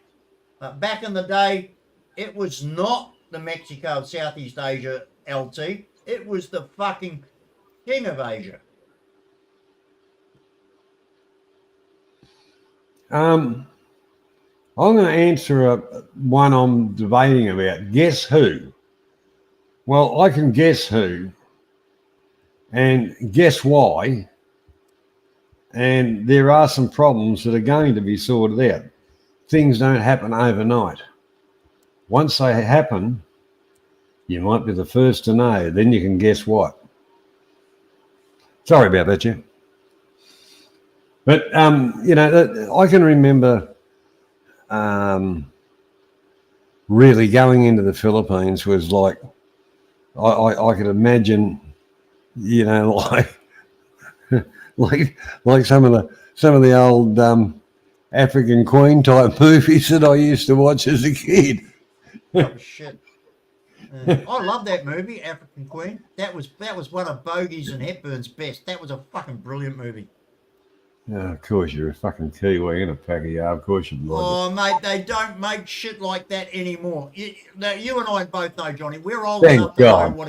But back in the day, it was not the Mexico of Southeast Asia, LT. It was the fucking king of Asia. I'm going to answer one I'm debating about. Guess who? Well, I can guess who and guess why. And there are some problems that are going to be sorted out. Things don't happen overnight. Once they happen, you might be the first to know. Then you can guess what. Sorry about that, Jim. But, I can remember really going into the Philippines was like, I could imagine, like some of the old African Queen type movies that I used to watch as a kid. Oh shit! I love that movie, African Queen. That was one of Bogey's and Hepburn's best. That was a fucking brilliant movie. Yeah, of course, you're a fucking Kiwi and a packy. Of course you'd like it. Oh, mate, they don't make shit like that anymore. You and I both know, Johnny. We're old enough to know what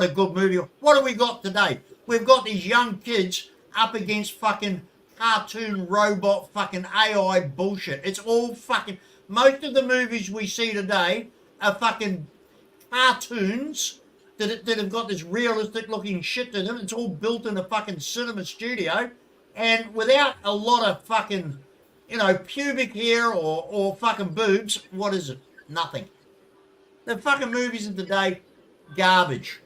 a good movie. What do we got today? We've got these young kids up against fucking cartoon robot fucking AI bullshit. It's all fucking. Most of the movies we see today are fucking cartoons that have got this realistic looking shit to them. It's all built in a fucking cinema studio. And without a lot of fucking, pubic hair or fucking boobs, what is it? Nothing. The fucking movies of today, garbage.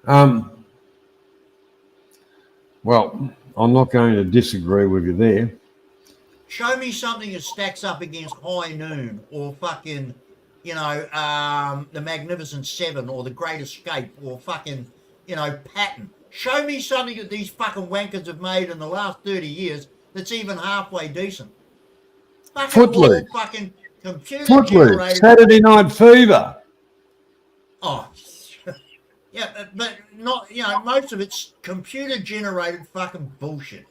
Well, I'm not going to disagree with you there. Show me something that stacks up against High Noon or fucking, The Magnificent Seven or The Great Escape or fucking, Patton. Show me something that these fucking wankers have made in the last 30 years that's even halfway decent. Fucking Footloose. all fucking computer Footloose. generated. Saturday Night Fever. Oh, yeah, but not, most of it's computer generated fucking bullshit.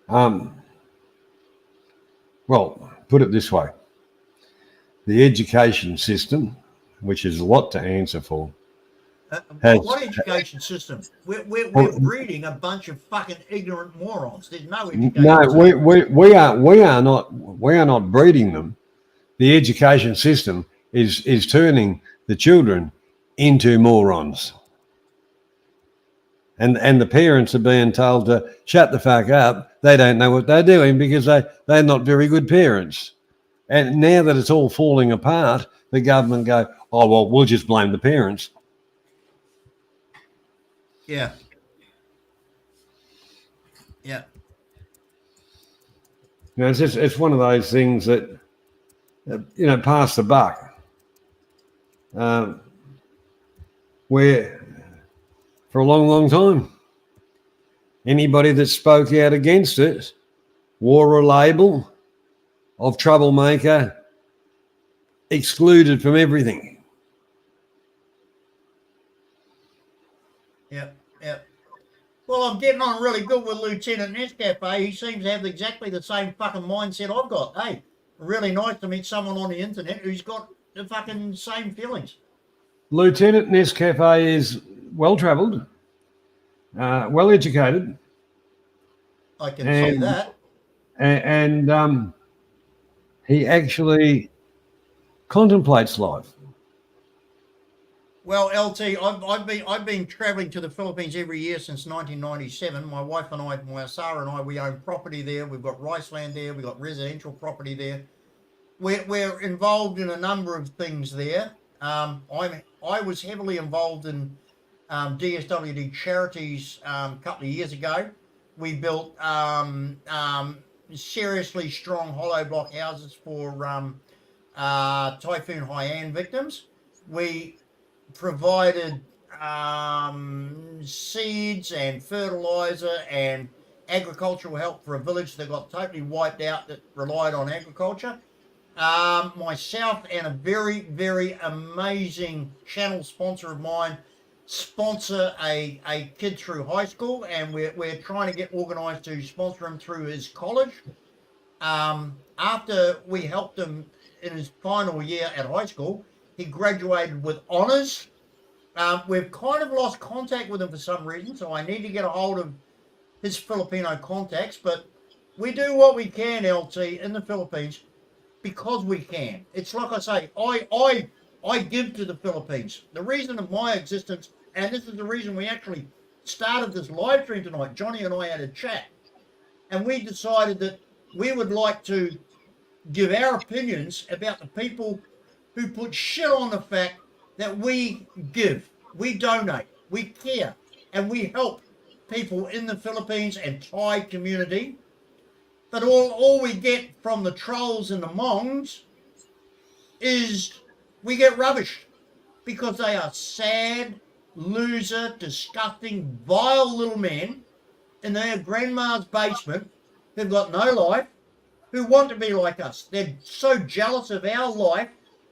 Well, put it this way. The education system, which is a lot to answer for. What education system? We're breeding a bunch of fucking ignorant morons. There's no education. No, we are not breeding them. The education system is turning the children into morons. And the parents are being told to shut the fuck up. They don't know what they're doing because they're not very good parents. And now that it's all falling apart, the government go, oh, well, we'll just blame the parents. Yeah. Yeah. It's one of those things that, pass the buck. Where for a long, long time, anybody that spoke out against it wore a label of troublemaker, excluded from everything. Yep. Well, I'm getting on really good with Lieutenant Nescafe. He seems to have exactly the same fucking mindset I've got. Hey, really nice to meet someone on the internet who's got the fucking same feelings. Lieutenant Nescafe is well-travelled, well-educated. I can see that. And he actually contemplates life. Well, LT, I've been travelling to the Philippines every year since 1997. My wife and I, Sarah and I, we own property there. We've got rice land there. We've got residential property there. We're involved in a number of things there. I was heavily involved in DSWD charities a couple of years ago. We built seriously strong hollow block houses for Typhoon Haiyan victims. We provided seeds and fertilizer and agricultural help for a village that got totally wiped out that relied on agriculture. Myself and a very, very amazing channel sponsor of mine sponsor a kid through high school, and we're trying to get organised to sponsor him through his college. After we helped him in his final year at high school, he graduated with honours. We've kind of lost contact with him for some reason, so I need to get a hold of his Filipino contacts, but we do what we can, LT, in the Philippines because we can. It's like I say, I give to the Philippines. The reason of my existence, and this is the reason we actually started this live stream tonight, Johnny and I had a chat, and we decided that we would like to give our opinions about the people who put shit on the fact that we give, we donate, we care, and we help people in the Philippines and Thai community. But all we get from the trolls and the mongs is we get rubbish because they are sad, loser, disgusting, vile little men in their grandma's basement who've got no life, who want to be like us. They're so jealous of our life.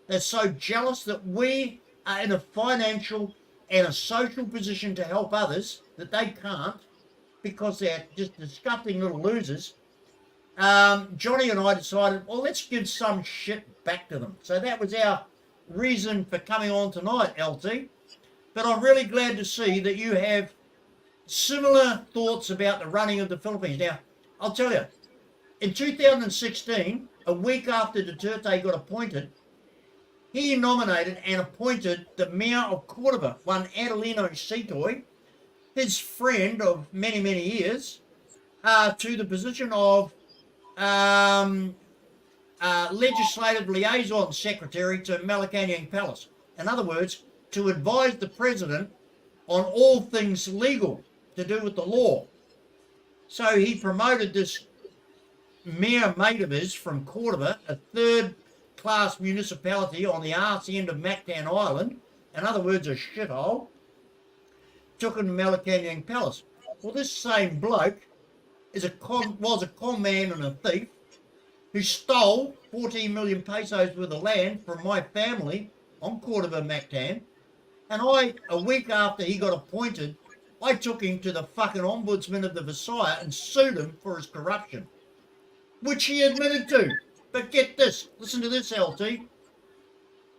They're so jealous that we are in a financial and a social position to help others that they can't because they're just disgusting little losers. Johnny and I decided, well, let's give some shit back to them. So that was our reason for coming on tonight, LT. But I'm really glad to see that you have similar thoughts about the running of the Philippines. Now, I'll tell you, in 2016, a week after Duterte got appointed, he nominated and appointed the mayor of Cordoba, one Adelino Sitoy, his friend of many, many years, to the position of legislative liaison secretary to Malacanang Palace. In other words, to advise the president on all things legal to do with the law. So he promoted this mayor mate of his from Cordoba, a third class municipality on the arse end of Mactan Island, in other words, a shithole, took him to Malacanang Palace. Well, this same bloke was a con man and a thief who stole 14 million pesos worth of land from my family on Cordova Mactan. And a week after he got appointed, I took him to the fucking ombudsman of the Versailles and sued him for his corruption, which he admitted to. But get this, listen to this, LT.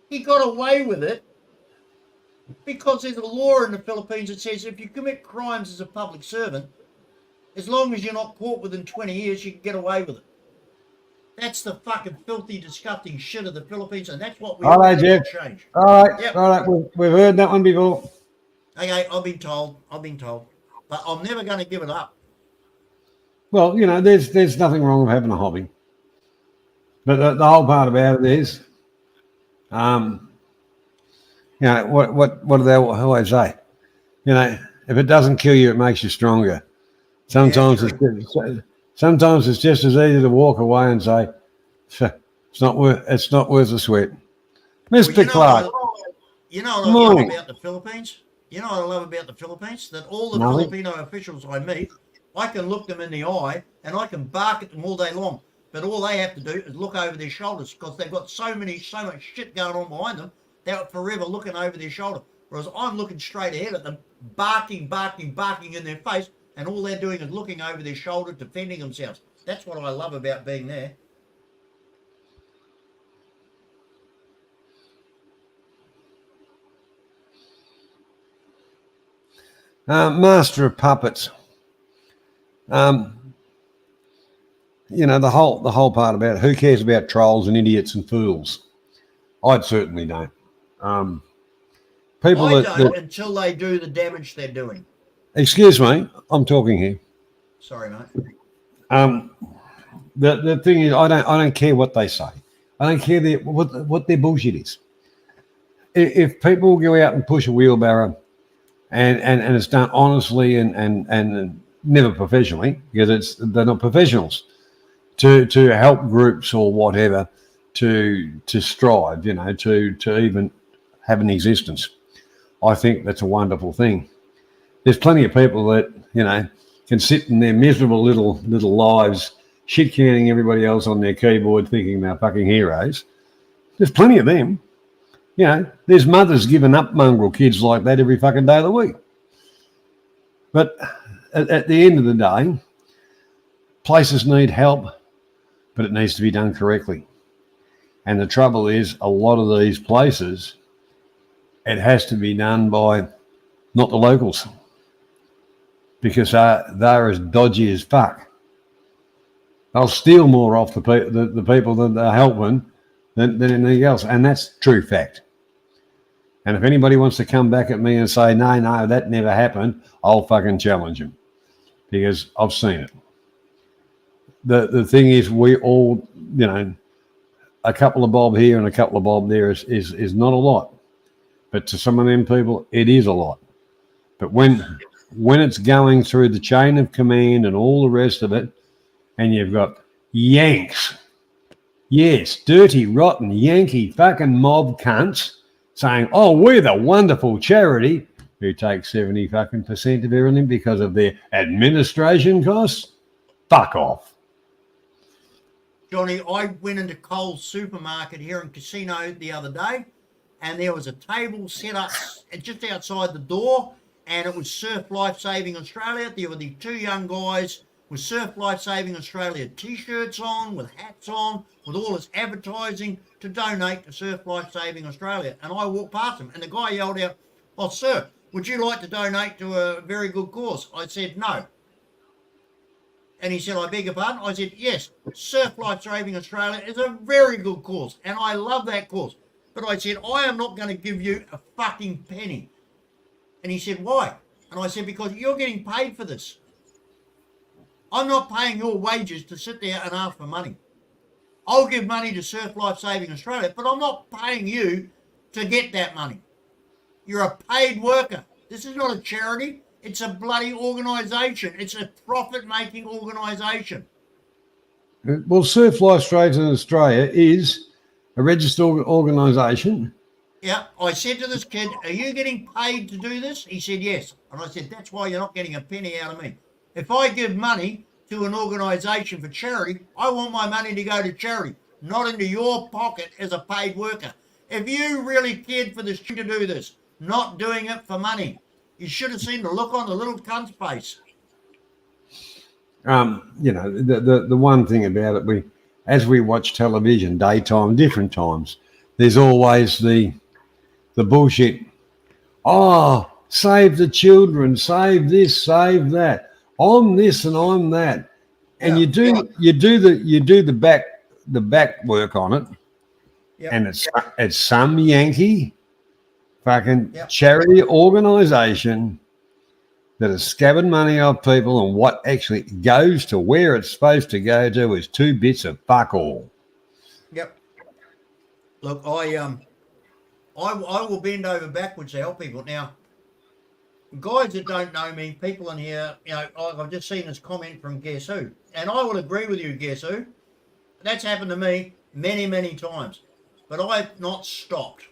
He got away with it because there's a law in the Philippines that says if you commit crimes as a public servant, as long as you're not caught within 20 years, you can get away with it. That's the fucking filthy, disgusting shit of the Philippines, and that's what we all need to change. All right, yep. All right, we've heard that one before. Okay, I've been told, but I'm never going to give it up. Well, you know, there's nothing wrong with having a hobby, but the whole part about it is, you know, what do they always say? You know, if it doesn't kill you, it makes you stronger. Sometimes it's just as easy to walk away and say, it's not worth a sweat. Mr. Clark. You know what I love about the Philippines? You know what I love about the Philippines? That all the Filipino officials I meet, I can look them in the eye and I can bark at them all day long. But all they have to do is look over their shoulders because they've got so much shit going on behind them, they're forever looking over their shoulder. Whereas I'm looking straight ahead at them, barking in their face, and all they're doing is looking over their shoulder, defending themselves. That's what I love about being there. Master of Puppets. You know, the whole part about who cares about trolls and idiots and fools. I certainly don't. People I don't until they do the damage they're doing. Excuse me, I'm talking here. Sorry, mate. The thing is, I don't care what they say. I don't care what their bullshit is. If people go out and push a wheelbarrow, and it's done honestly and never professionally, because they're not professionals, to help groups or whatever to strive, you know, to even have an existence. I think that's a wonderful thing. There's plenty of people that, you know, can sit in their miserable little lives, shit canning everybody else on their keyboard, thinking they're fucking heroes. There's plenty of them. You know, there's mothers giving up mongrel kids like that every fucking day of the week. But at the end of the day, places need help, but it needs to be done correctly. And the trouble is, a lot of these places, it has to be done by not the locals, because they're as dodgy as fuck. They'll steal more off the people that they're helping than anything else, and that's true fact. And if anybody wants to come back at me and say, no, that never happened, I'll fucking challenge them, because I've seen it. The thing is, we all, you know, a couple of bob here and a couple of bob there is not a lot. But to some of them people, it is a lot. But when it's going through the chain of command and all the rest of it, and you've got Yanks, yes, dirty, rotten, Yankee fucking mob cunts saying, oh, we're the wonderful charity who take 70 fucking % of everything because of their administration costs, fuck off. Johnny, I went into Coles supermarket here in Casino the other day, and there was a table set up just outside the door, and it was Surf Life Saving Australia. There were the two young guys with Surf Life Saving Australia t-shirts on, with hats on, with all this advertising to donate to Surf Life Saving Australia. And I walked past them, and the guy yelled out, oh, sir, would you like to donate to a very good cause? I said, no. And he said, I beg your pardon? I said, yes, Surf Life Saving Australia is a very good cause, and I love that cause. But I said, I am not going to give you a fucking penny. And he said, why? And I said, because you're getting paid for this. I'm not paying your wages to sit there and ask for money. I'll give money to Surf Life Saving Australia, but I'm not paying you to get that money. You're a paid worker. This is not a charity. It's a bloody organisation. It's a profit-making organisation. Well, Surf Life Saving Australia is a registered organisation. Yeah, I said to this kid, are you getting paid to do this? He said, yes. And I said, that's why you're not getting a penny out of me. If I give money to an organisation for charity, I want my money to go to charity, not into your pocket as a paid worker. If you really cared for this to do this, not doing it for money, you should have seen the look on the little cunt's face. The one thing about it, as we watch television, daytime, different times, there's always the bullshit. Oh, save the children, save this, save that. I'm this and I'm that, and you do the back work on it, and it's some Yankee fucking charity organisation that is scabbing money off people, and what actually goes to where it's supposed to go to is 2 bits of fuck all. Yep. Look, I will bend over backwards to help people. Now, guys that don't know me, people in here, I've just seen this comment from Guess Who, and I will agree with you, Guess Who. That's happened to me many, many times, but I've not stopped.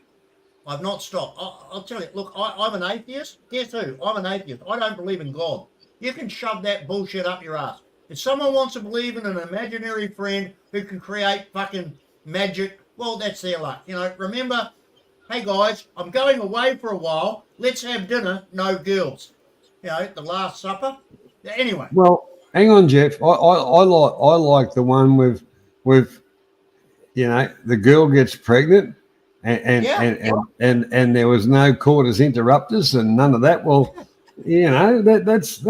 I've not stopped. I'll tell you, look, I'm an atheist. Guess who? I'm an atheist. I don't believe in God. You can shove that bullshit up your ass. If someone wants to believe in an imaginary friend who can create fucking magic, well, that's their luck. Remember, hey guys, I'm going away for a while. Let's have dinner, no girls. The Last Supper. Anyway. Well, hang on, Jeff. I like the one with the girl gets pregnant and there was no quarters interrupters and none of that. Well, that's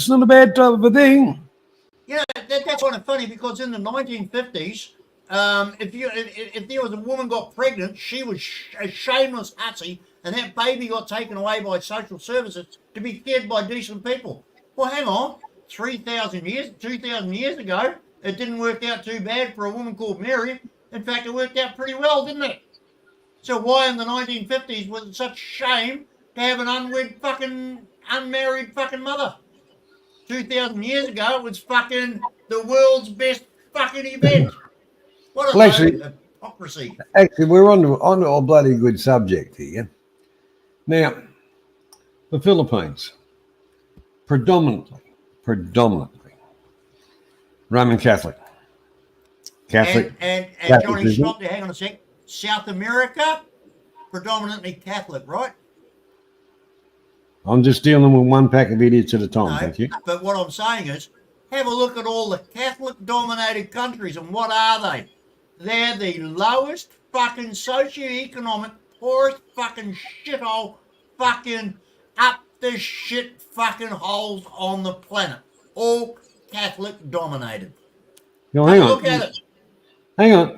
not a bad type of a thing. That's kind of funny, because in the 1950s, if there was a woman got pregnant, she was a shameless hussy, and that baby got taken away by social services to be cared by decent people. Well, hang on, 2,000 years ago, it didn't work out too bad for a woman called Mary. In fact, it worked out pretty well, didn't it? So why in the 1950s was it such shame to have an unmarried fucking mother? 2,000 years ago, it was fucking the world's best fucking event. What a hypocrisy. Actually, we're on a bloody good subject here. Now, the Philippines, predominantly Roman Catholic. And Johnny, stop there, hang on a sec. South America, predominantly Catholic, right? I'm just dealing with one pack of idiots at a time, thank you. But what I'm saying is, have a look at all the Catholic-dominated countries, and what are they? They're the lowest fucking socioeconomic, poorest fucking shithole, fucking up the shit fucking holes on the planet. All Catholic-dominated. Hang on. Look at it. Hang on.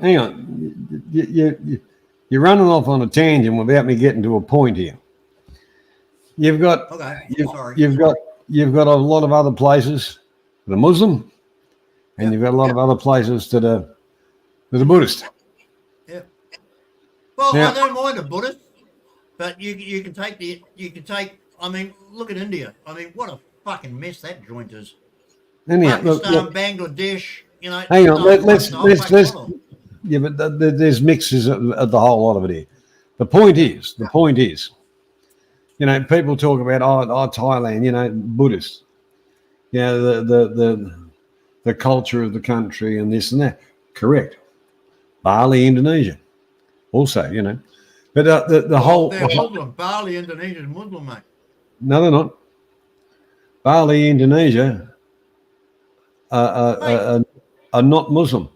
You're running off on a tangent without me getting to a point here. You've got you've got a lot of other places that are Muslim, and you've got a lot of other places that are Buddhist. Yeah. Well, I don't mind a Buddhist, but you can take. I mean, look at India. I mean, what a fucking mess that joint is. Anyhow, Pakistan, Bangladesh. Hang on, let's yeah, but there's mixes of the whole lot of it here. The point is, people talk about Thailand, Buddhist, the culture of the country and this and that. Correct. Bali, Indonesia, also, but the whole. They're Muslim. Bali, Indonesia is Muslim, mate. No, they're not. Bali, Indonesia are not Muslim.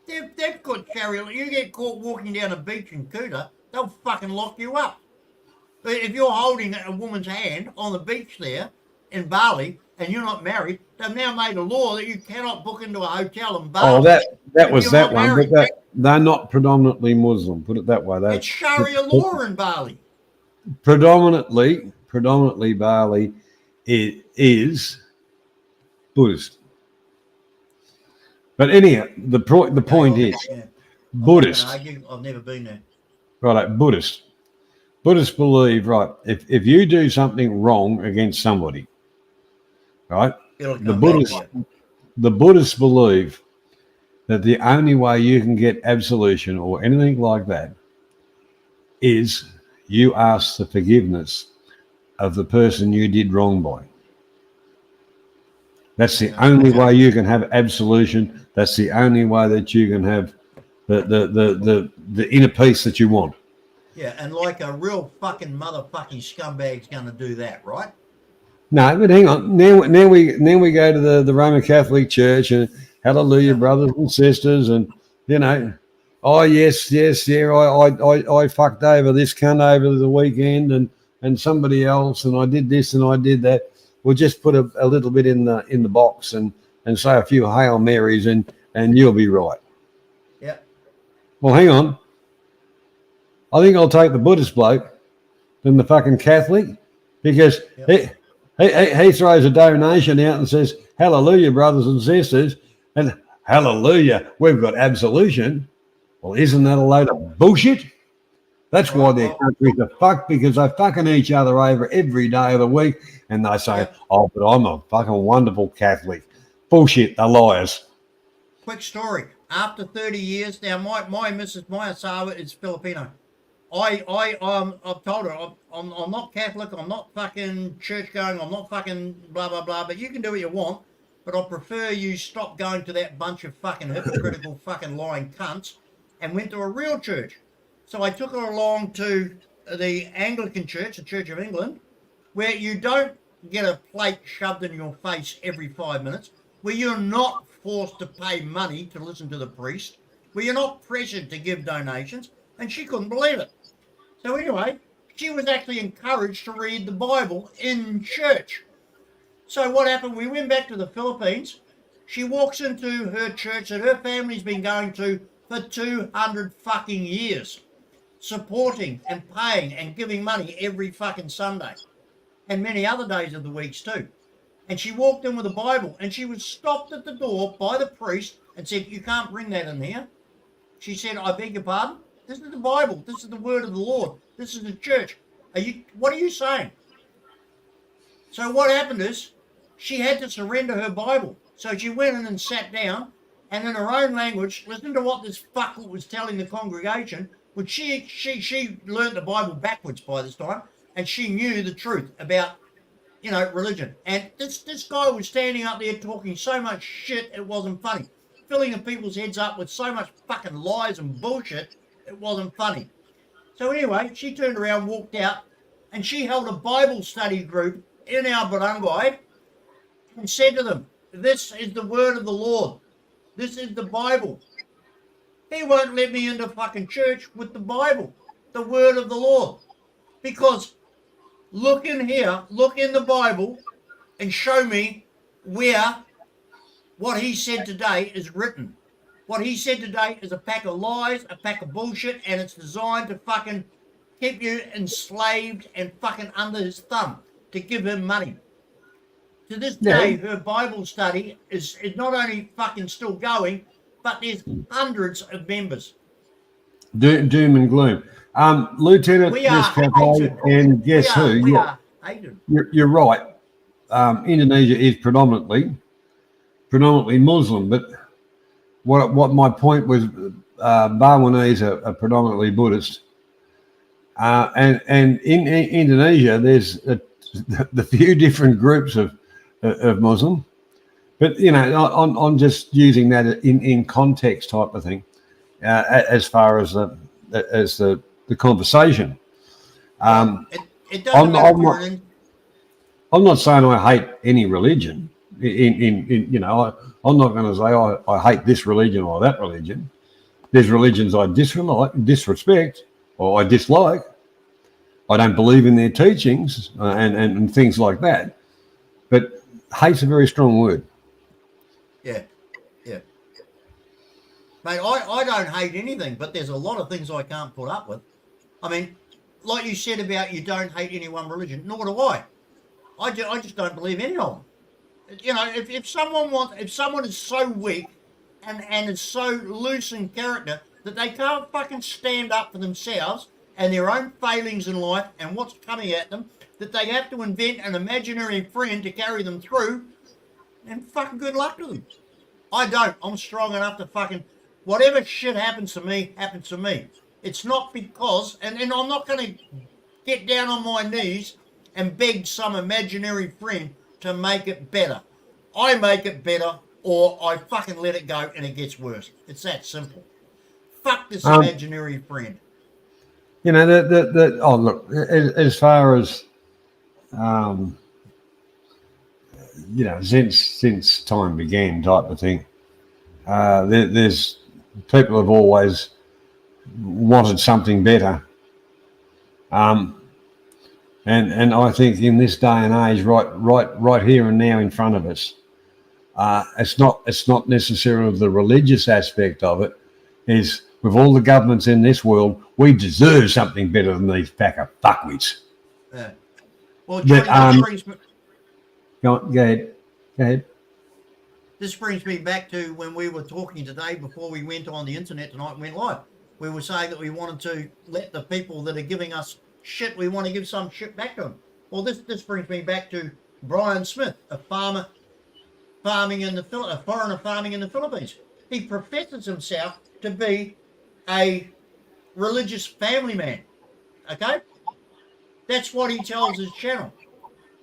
They've got Sharia. You get caught walking down a beach in Kuta, they'll fucking lock you up. But if you're holding a woman's hand on the beach there in Bali and you're not married, they've now made a law that you cannot book into a hotel in Bali. Oh, that was that one. Married. But they're not predominantly Muslim. Put it that way. It's Sharia law in Bali. Predominantly Bali is Buddhist. But anyhow, the point is, Buddhist. I've never been there. Right, Buddhists believe, right, if you do something wrong against somebody, right, the Buddhists believe that the only way you can get absolution or anything like that is you ask the forgiveness of the person you did wrong by. That's the only way you can have absolution. That's the only way that you can have the inner peace that you want. Yeah, and like a real fucking motherfucking scumbag's going to do that, right? No, but hang on. Now we go to the Roman Catholic Church and hallelujah, brothers and sisters, and oh yes, yeah. I fucked over this cunt over the weekend, and somebody else, and I did this and I did that. We'll just put a little bit in the box and say a few Hail Marys and you'll be right. Yeah. Well, hang on. I think I'll take the Buddhist bloke than the fucking Catholic, because he throws a donation out and says, hallelujah, brothers and sisters, and hallelujah, we've got absolution. Well, isn't that a load of bullshit? That's why their countries are fucked, because they're fucking each other over every day of the week, and they say, oh, but I'm a fucking wonderful Catholic. Bullshit, they're liars. Quick story. After 30 years, now my Mrs. Maya Sawa is Filipino. I've told her I'm not Catholic, I'm not fucking church going, I'm not fucking blah blah blah, but you can do what you want, but I prefer you stop going to that bunch of fucking hypocritical fucking lying cunts and went to a real church. So I took her along to the Anglican Church, the Church of England, where you don't get a plate shoved in your face every 5 minutes, where you're not forced to pay money to listen to the priest, where you're not pressured to give donations, and she couldn't believe it. So anyway, she was actually encouraged to read the Bible in church. So what happened, we went back to the Philippines. She walks into her church that her family's been going to for 200 fucking years, supporting and paying and giving money every fucking Sunday, and many other days of the weeks too. And she walked in with a Bible, and she was stopped at the door by the priest and said, you can't bring that in here. She said, I beg your pardon? This is the Bible. This is the word of the Lord. This is the church. What are you saying? So what happened is she had to surrender her Bible. So she went in and sat down, and in her own language, listen to what this fucker was telling the congregation, which she learned the Bible backwards by this time, and she knew the truth about, religion. And this guy was standing up there talking so much shit it wasn't funny, filling the people's heads up with so much fucking lies and bullshit. It wasn't funny. So anyway, she turned around, walked out, and she held a Bible study group in our barangay and said to them, this is the word of the Lord. This is the Bible. He won't let me into fucking church with the Bible, the word of the Lord. Because look in here, look in the Bible and show me where what he said today is written. What he said today is a pack of lies, a pack of bullshit, and it's designed to fucking keep you enslaved and fucking under his thumb to give him money. To this day, her Bible study is not only fucking still going, but there's hundreds of members. Doom and gloom. Lieutenant Nescafe, and guess who? We are hated. You're right. Indonesia is predominantly Muslim, but what my point was, Balinese are predominantly Buddhist, and in Indonesia there's the few different groups of Muslim, but I'm just using that in context type of thing, as far as the conversation. It doesn't matter. I'm not saying I hate any religion. I'm not going to say I hate this religion or that religion. There's religions I disrespect, or I dislike. I don't believe in their teachings and things like that. But hate's a very strong word. Yeah. Mate, I don't hate anything, but there's a lot of things I can't put up with. I mean, like you said about you don't hate any one religion, nor do I. I just don't believe any of them. If someone is so weak and is so loose in character that they can't fucking stand up for themselves and their own failings in life and what's coming at them, that they have to invent an imaginary friend to carry them through, and fucking good luck to them. I don't. I'm strong enough to fucking whatever shit happens to me, happens to me. It's not because, and I'm not going to get down on my knees and beg some imaginary friend to make it better. I make it better, or I fucking let it go and it gets worse. It's that simple. Fuck this Um, imaginary friend. you know, oh, look, as far as, um, you know, since time began type of thing, there's people have always wanted something better. And I think in this day and age, right here and now in front of us, it's not necessarily the religious aspect of it. Is with all the governments in this world, we deserve something better than these pack of fuckwits. Yeah. Well, But Johnny, go ahead. Go ahead. this brings me back to when we were talking today before we went on the internet tonight and went live. We were saying that we wanted to let the people that are giving us shit, we want to give some shit back to them. Well, this brings me back to Brian Smith, a foreigner farming in the Philippines. He professes himself to be a religious family man. Okay? That's what he tells his channel.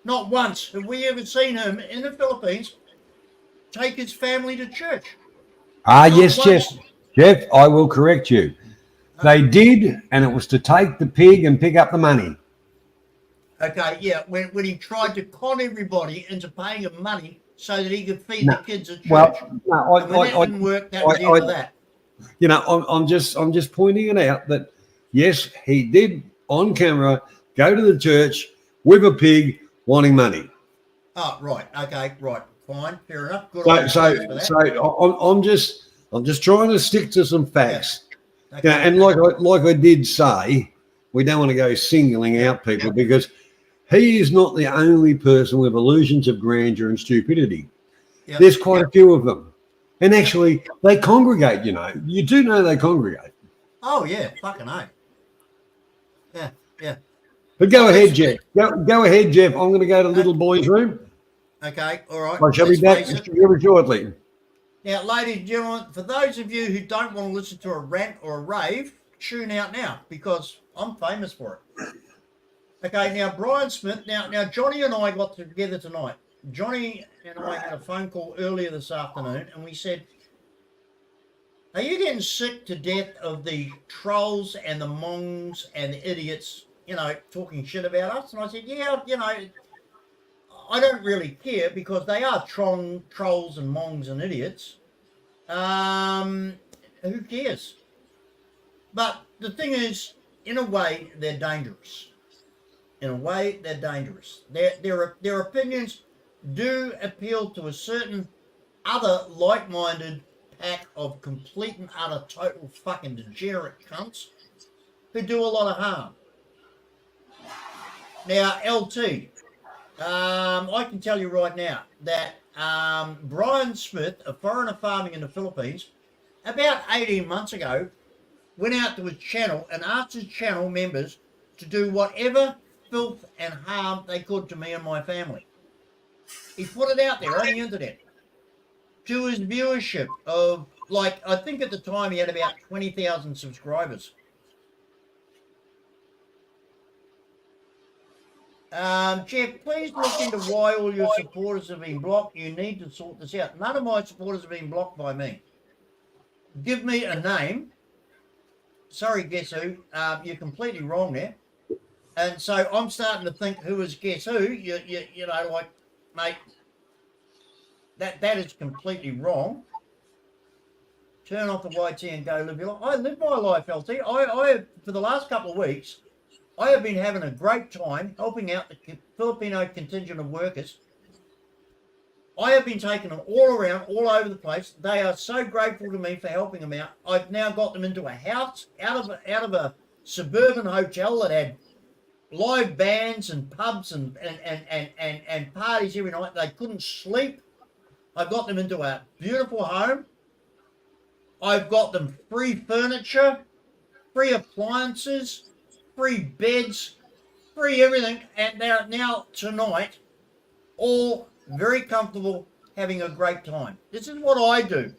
Not once have we ever seen him in the Philippines take his family to church. Yes, Jeff. Jeff, I will correct you. They did, and it was to take the pig and pick up the money. Okay, yeah, when he tried to con everybody into paying him money so that he could feed the kids at church. Well, no, and when that didn't work, that was the end of that. You know, I'm just pointing it out that yes, he did on camera go to the church with a pig wanting money. Oh, right. Okay, right. Fine. Fair enough. Good I'm just trying to stick to some facts. Yeah. Okay. Yeah, and like I did say, we don't want to go singling out people because he is not the only person with illusions of grandeur and stupidity. Yep. There's quite a few of them. And actually, they congregate, you know. You do know they congregate. Oh, yeah. Fucking A. Yeah, yeah. But go ahead, Jeff. Go ahead, Jeff. I'm going to go to little boy's room. Okay, all right. I shall be back very shortly. Now, ladies and gentlemen, for those of you who don't want to listen to a rant or a rave, tune out now because I'm famous for it. Okay, now, Brian Smith. Now, Johnny and I got together tonight. Johnny and I had a phone call earlier this afternoon, and we said, are you getting sick to death of the trolls and the mongs and the idiots, you know, talking shit about us? And I said, yeah, you know, I don't really care because they are trolls and mongs and idiots. Who cares? But the thing is, in a way, they're dangerous. In a way, they're dangerous. Their opinions do appeal to a certain other like-minded pack of complete and utter total fucking degenerate cunts who do a lot of harm. Now, LT, I can tell you right now that Brian Smith, a foreigner farming in the Philippines, about 18 months ago, went out to his channel and asked his channel members to do whatever filth and harm they could to me and my family. He put it out there on the internet to his viewership of, like, I think at the time he had about 20,000 subscribers. Jeff, please look into why all your supporters have been blocked. You need to sort this out. None of my supporters have been blocked by me. Give me a name. Sorry, guess who? You're completely wrong there. And so I'm starting to think, who is guess who? You know, like, mate, that is completely wrong. Turn off the YT and go live your life. I live my life, LT. I for the last couple of weeks, I have been having a great time helping out the Filipino contingent of workers. I have been taking them all around, all over the place. They are so grateful to me for helping them out. I've now got them into a house out of a suburban hotel that had live bands and pubs and parties every night. They couldn't sleep. I've got them into a beautiful home. I've got them free furniture, free appliances, free beds, free everything. And they're now tonight all very comfortable having a great time. This is what I do.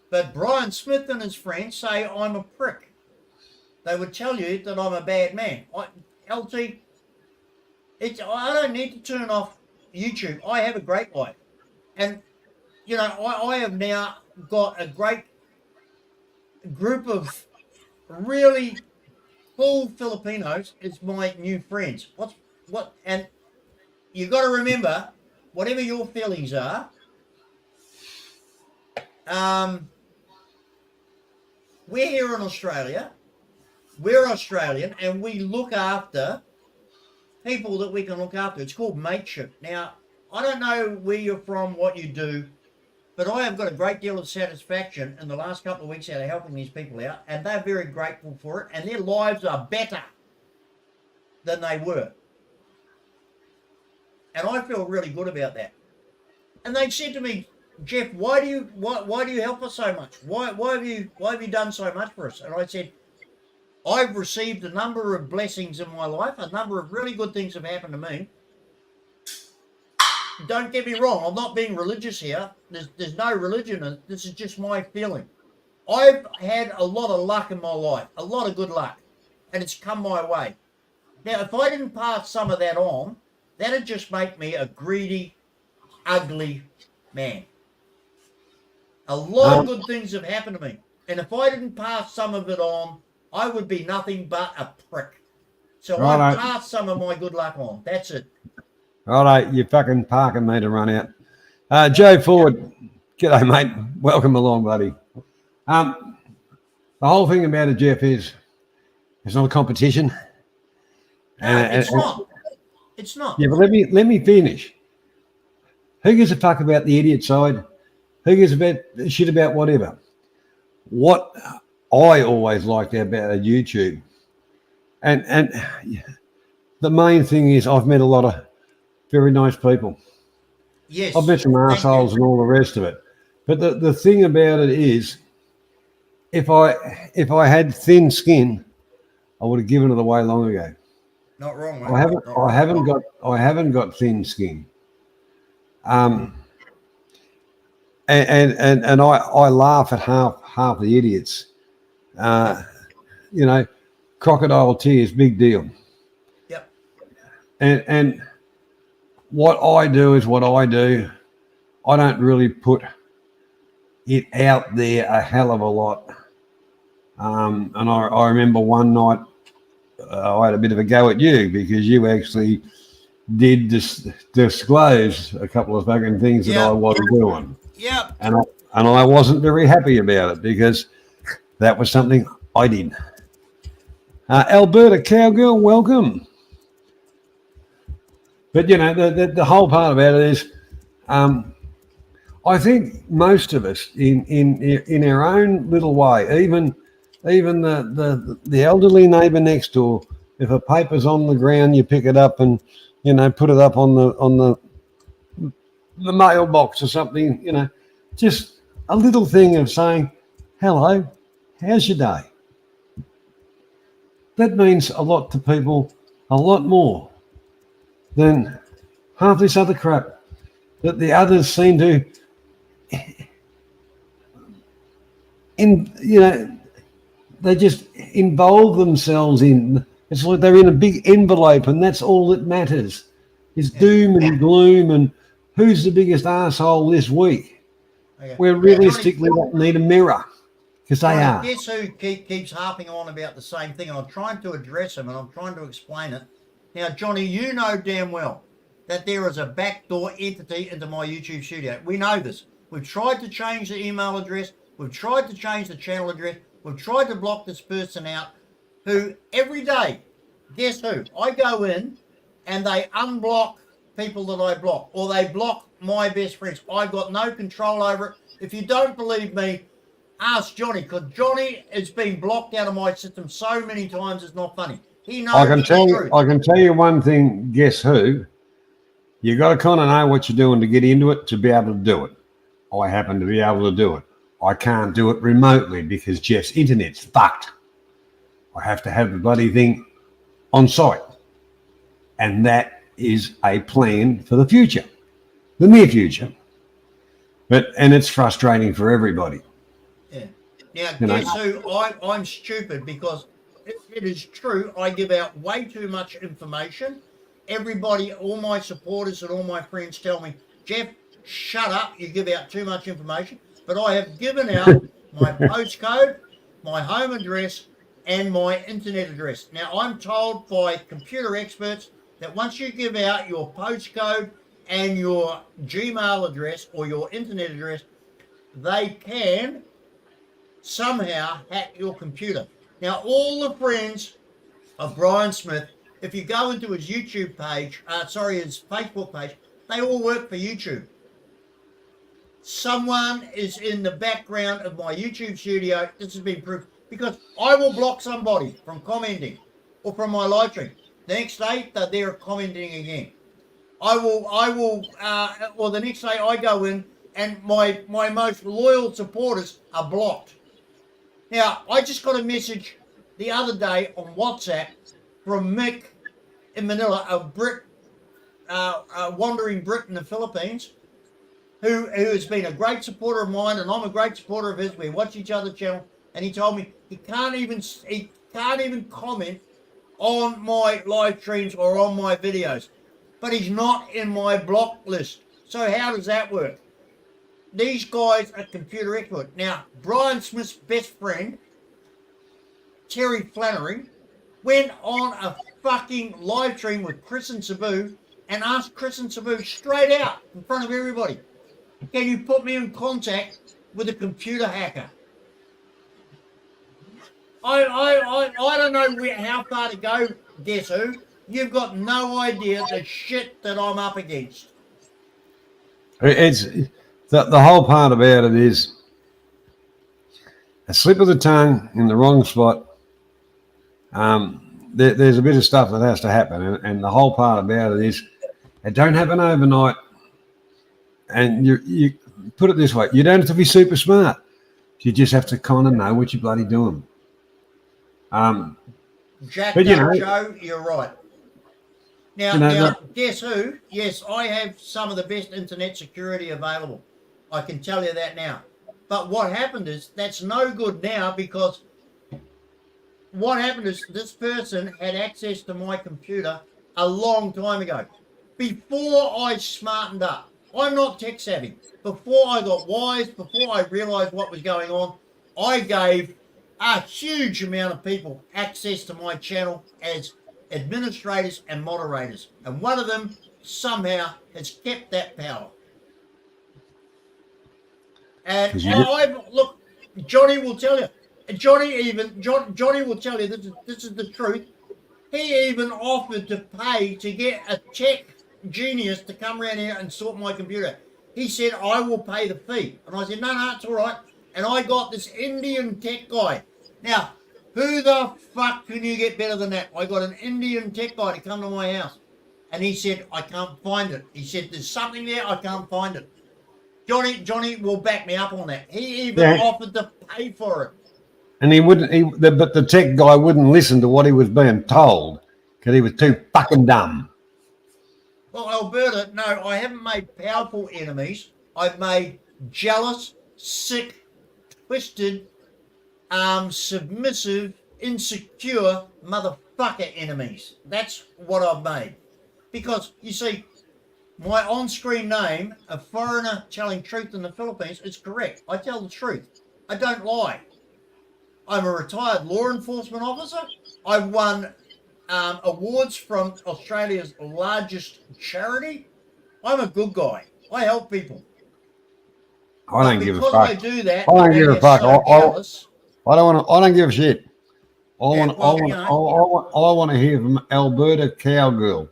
But Brian Smith and his friends say I'm a prick. They would tell you that I'm a bad man. LT, I don't need to turn off YouTube. I have a great life. And, you know, I have now got a great group of really cool Filipinos as my new friends. And you got to remember, whatever your feelings are, we're here in Australia. We're Australian, and we look after people that we can look after. It's called mateship. Now, I don't know where you're from, what you do, but I have got a great deal of satisfaction in the last couple of weeks out of helping these people out, and they're very grateful for it, and their lives are better than they were. And I feel really good about that. And they said to me, Jeff, why do you help us so much? Why have you done so much for us? And I said, I've received a number of blessings in my life. A number of really good things have happened to me. Don't get me wrong. I'm not being religious here. There's no religion. This is just my feeling. I've had a lot of luck in my life, a lot of good luck, and it's come my way. Now, if I didn't pass some of that on, that'd just make me a greedy, ugly man. A lot of good things have happened to me, and if I didn't pass some of it on, I would be nothing but a prick. So I passed some of my good luck on. That's it. All right, you fucking parking me to run out. Joe Ford, g'day, mate. Welcome along, buddy. The whole thing about it, Jeff, is it's not a competition. It's not. It's not. Yeah, but let me finish. Who gives a fuck about the idiot side? Who gives a shit about whatever? What I always liked about YouTube, and the main thing is I've met a lot of very nice people. Yes. I've met some assholes and all the rest of it. But the thing about it is, if I had thin skin, I would have given it away long ago. Not wrong. Mate. I haven't got thin skin. And I laugh at half the idiots. You know, crocodile tears, big deal. Yep. And what I do is what I do. I don't really put it out there a hell of a lot. And I remember one night I had a bit of a go at you because you actually did disclose a couple of fucking things that I wasn't doing. Yeah. And I wasn't very happy about it because that was something I did. Alberta Cowgirl, welcome. But, you know, the whole part about it is I think most of us in our own little way, even the elderly neighbour next door, if a paper's on the ground, you pick it up and, you know, put it up on the mailbox or something, you know, just a little thing of saying, hello, how's your day? That means a lot to people, a lot more than half this other crap that the others seem to, they just involve themselves in. It's like they're in a big envelope and that's all that matters is doom and gloom and who's the biggest asshole this week. Okay. Where realistically they need a mirror because they are. Guess who keeps harping on about the same thing, and I'm trying to address him and I'm trying to explain it. Now, Johnny, you know damn well that there is a backdoor entity into my YouTube studio. We know this. We've tried to change the email address. We've tried to change the channel address. We've tried to block this person out who every day, guess who? I go in and they unblock people that I block, or they block my best friends. I've got no control over it. If you don't believe me, ask Johnny, because Johnny has been blocked out of my system so many times it's not funny. He knows I can tell you one thing, guess who? You got to kind of know what you're doing to get into it to be able to do it. I happen to be able to do it. I can't do it remotely because Jeff's internet's fucked. I have to have the bloody thing on site. And that is a plan for the future, the near future. and it's frustrating for everybody. Yeah. Now, You know. guess who? I'm stupid because it is true. I give out way too much information. Everybody, all my supporters and all my friends tell me, Jeff, shut up. You give out too much information. But I have given out my postcode, my home address, and my internet address. Now, I'm told by computer experts that once you give out your postcode and your Gmail address or your internet address, they can somehow hack your computer. Now, all the friends of Brian Smith, if you go into his YouTube page, his Facebook page, they all work for YouTube. Someone is in the background of my YouTube studio. This has been proved because I will block somebody from commenting or from my live stream. The next day, they're there commenting again. Or the next day I go in and my most loyal supporters are blocked. Now, I just got a message the other day on WhatsApp from Mick in Manila, a wandering Brit in the Philippines, who has been a great supporter of mine, and I'm a great supporter of his. We watch each other's channel, and he told me he can't even comment on my live streams or on my videos, but he's not in my block list. So how does that work? These guys are computer experts. Now, Brian Smith's best friend, Terry Flannery, went on a fucking live stream with Chris and Sabu and asked Chris and Sabu straight out in front of everybody, can you put me in contact with a computer hacker? I don't know how far to go, guess who? You've got no idea the shit that I'm up against. It's the whole part about it is a slip of the tongue in the wrong spot. There's a bit of stuff that has to happen, and the whole part about it is it don't happen overnight. And you put it this way, you don't have to be super smart. You just have to kind of know what you're bloody doing. Jack, but, Joe, you're right. Now, guess who? Yes, I have some of the best internet security available. I can tell you that now. But what happened is that's no good now because what happened is this person had access to my computer a long time ago. Before I smartened up. I'm not tech savvy. Before I got wise, before I realized what was going on, I gave a huge amount of people access to my channel as administrators and moderators. And one of them somehow has kept that power. And look, Johnny will tell you. Johnny will tell you this is the truth. He even offered to pay to get a tech genius to come around here and sort my computer. He said, I will pay the fee. And I said, no, it's all right. And I got this Indian tech guy. Now, who the fuck can you get better than that? I got an Indian tech guy to come to my house. And he said, I can't find it. He said, there's something there, I can't find it. Johnny will back me up on that. He even offered to pay for it. And but the tech guy wouldn't listen to what he was being told because he was too fucking dumb. Well, Alberta, no, I haven't made powerful enemies. I've made jealous, sick, twisted, submissive, insecure motherfucker enemies. That's what I've made. Because, you see, my on-screen name, a foreigner telling truth in the Philippines, is correct. I tell the truth. I don't lie. I'm a retired law enforcement officer. I've won awards from Australia's largest charity. I'm a good guy. I help people. I don't give a fuck. I do that, I don't give a fuck. I don't give a shit. I want to hear from Alberta Cowgirl.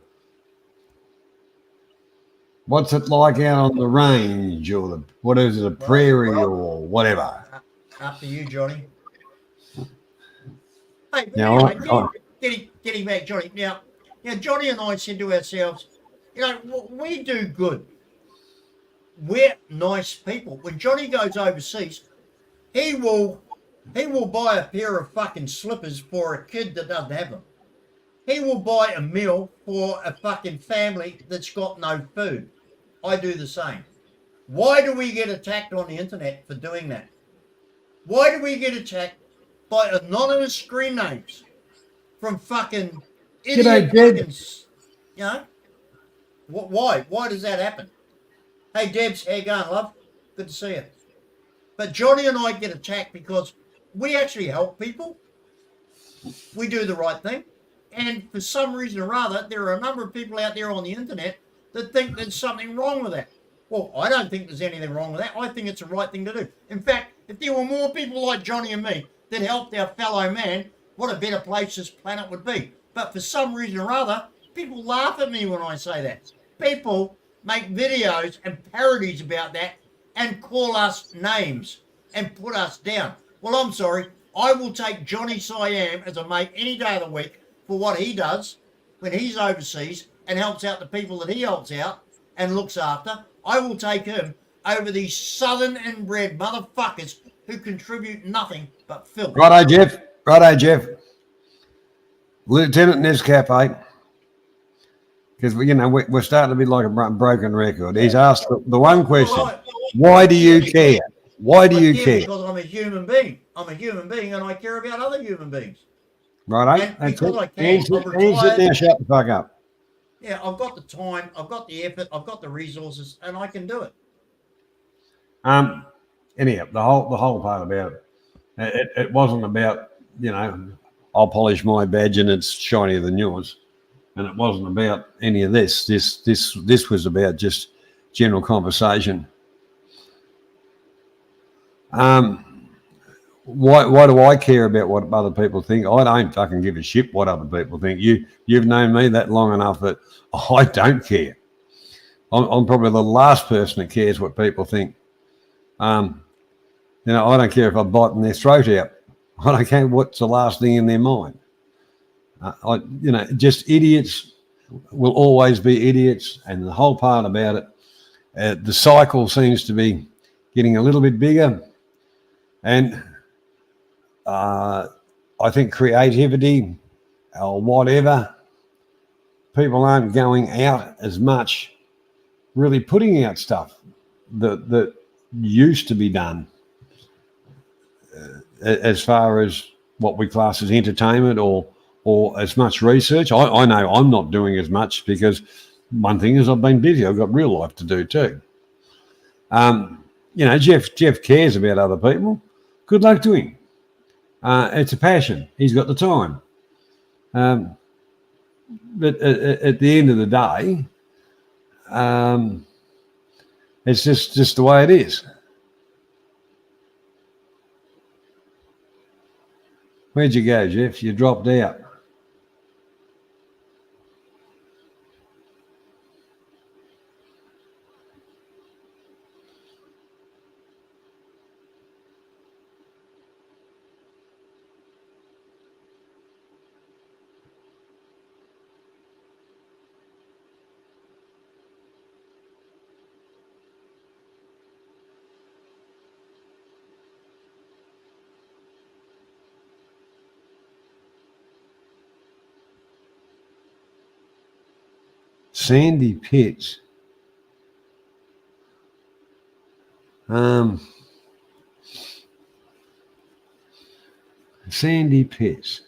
What's it like out on the range, or what is it, a prairie or whatever? Up to you, Johnny. Hey, now, getting back, Johnny. Now, Johnny and I said to ourselves, we do good. We're nice people. When Johnny goes overseas, he will buy a pair of fucking slippers for a kid that doesn't have them. He will buy a meal for a fucking family that's got no food. I do the same. Why do we get attacked on the internet for doing that? Why do we get attacked by anonymous screen names from fucking idiot fucking, you know? Why? Why does that happen? Hey, Debs, how you going, love? Good to see you. But Johnny and I get attacked because we actually help people. We do the right thing. And for some reason or other, there are a number of people out there on the internet that think there's something wrong with that. Well, I don't think there's anything wrong with that. I think it's the right thing to do. In fact, if there were more people like Johnny and me that helped our fellow man, what a better place this planet would be. But for some reason or other, people laugh at me when I say that. People make videos and parodies about that and call us names and put us down. Well, I'm sorry. I will take Johnny Siam as a mate any day of the week for what he does when he's overseas and helps out the people that he helps out and looks after. I will take him over these southern inbred motherfuckers who contribute nothing but filth. Righto, Jeff. Righto, Jeff. Lieutenant Nescafe, because we're starting to be like a broken record. He's asked the one question: why do you care? Why do you care? Because I'm a human being. I'm a human being, and I care about other human beings. Righto. That's it. Now shut the fuck up. Yeah, I've got the time, I've got the effort, I've got the resources, and I can do it. Anyhow, the whole part about it wasn't about, I'll polish my badge and it's shinier than yours, and it wasn't about any of this. This was about just general conversation. Why do I care about what other people think? I don't fucking give a shit what other people think. You've known me that long enough that I don't care. I'm probably the last person that cares what people think. I don't care if I'm biting their throat out. I don't care what's the last thing in their mind. Just idiots will always be idiots, and the whole part about it, the cycle seems to be getting a little bit bigger, and I think creativity or whatever, people aren't going out as much, really putting out stuff that used to be done as far as what we class as entertainment or as much research. I know I'm not doing as much because one thing is I've been busy. I've got real life to do too. Jeff cares about other people. Good luck to him. It's a passion. He's got the time. But at the end of the day, it's just the way it is. Where'd you go, Jeff? You dropped out. Sandy pits. Sandy pits.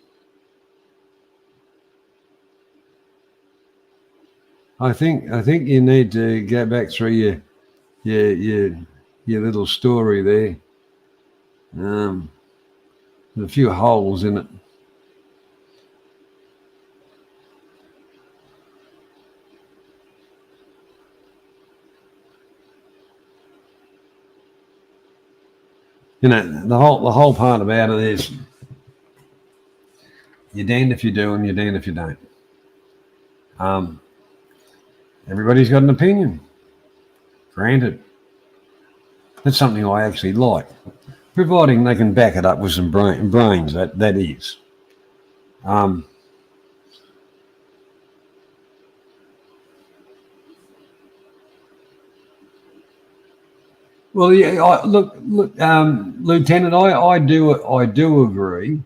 I think you need to go back through your little story there. There's a few holes in it. The whole part about it is you're damned if you do and you're damned if you don't. Everybody's got an opinion. Granted. That's something I actually like, providing they can back it up with some brains. That is. Well, yeah. Look, Lieutenant. I do agree.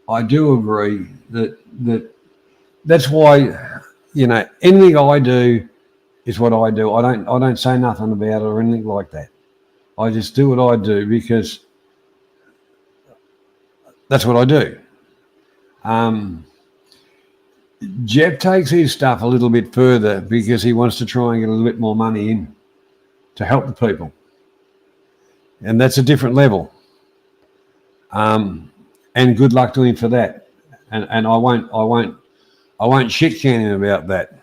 I do agree that that's why anything I do is what I do. I don't say nothing about it or anything like that. I just do what I do because that's what I do. Jeff takes his stuff a little bit further because he wants to try and get a little bit more money in to help the people, and that's a different level. And good luck to him for that. And I won't shit can him about that.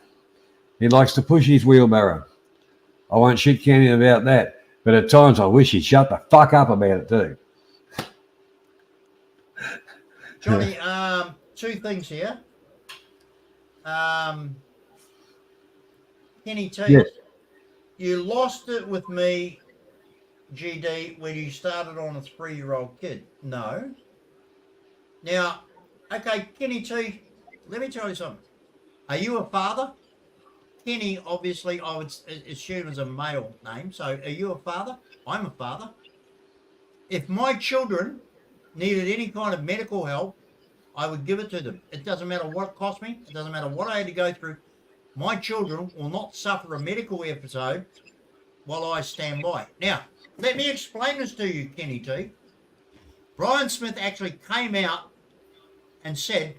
He likes to push his wheelbarrow. I won't shit can him about that. But at times I wish he'd shut the fuck up about it too. Johnny, two things here. Kenny T, Yes. you lost it with me, GD, when you started on a 3-year-old kid. No. Now, okay, Kenny T, let me tell you something. Are you a father? Kenny, obviously, I would assume is a male name. So are you a father? I'm a father. If my children needed any kind of medical help, I would give it to them. It doesn't matter what it cost me. It doesn't matter what I had to go through. My children will not suffer a medical episode while I stand by. Now, let me explain this to you, Kenny T. Brian Smith actually came out and said,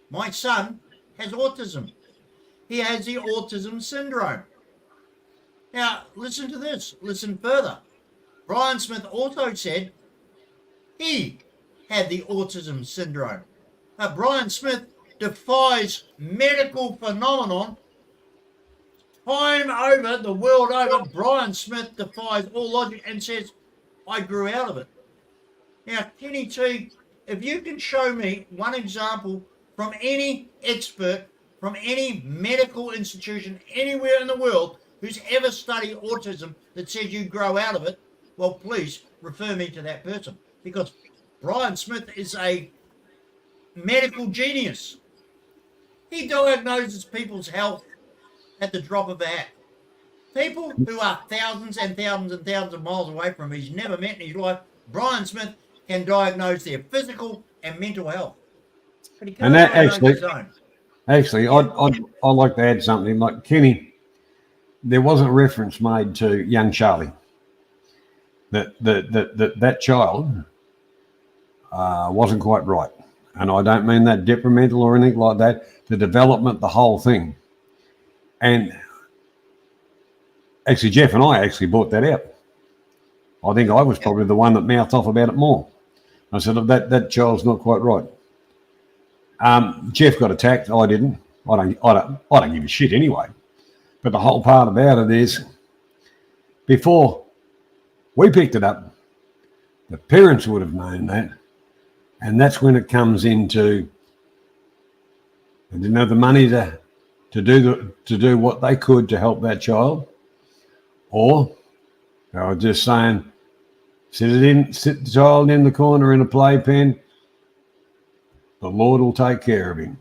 my son has autism. He has the autism syndrome. Now, listen to this. Listen further. Brian Smith also said he had the autism syndrome. Now, Brian Smith defies medical phenomenon time over, the world over. Brian Smith defies all logic and says, I grew out of it. Now, Kenny T, if you can show me one example from any expert, from any medical institution anywhere in the world who's ever studied autism that says you grow out of it, well, please refer me to that person, because Brian Smith is a medical genius. He diagnoses people's health at the drop of a hat. People who are thousands and thousands and thousands of miles away from him, he's never met in his life, Brian Smith can diagnose their physical and mental health. But he can't diagnose his own. Actually, I'd like to add something. Like Kenny, there wasn't reference made to young Charlie. That child wasn't quite right, and I don't mean that detrimental or anything like that. The development, the whole thing, and actually, Jeff and I actually brought that out. I think I was probably the one that mouthed off about it more. I said that child's not quite right. Jeff got attacked. I didn't. I don't give a shit anyway. But the whole part about it is, before we picked it up, the parents would have known that, and that's when it comes into they didn't have the money to do what they could to help that child, or they were just saying, sit the child in the corner in a playpen. The Lord will take care of him.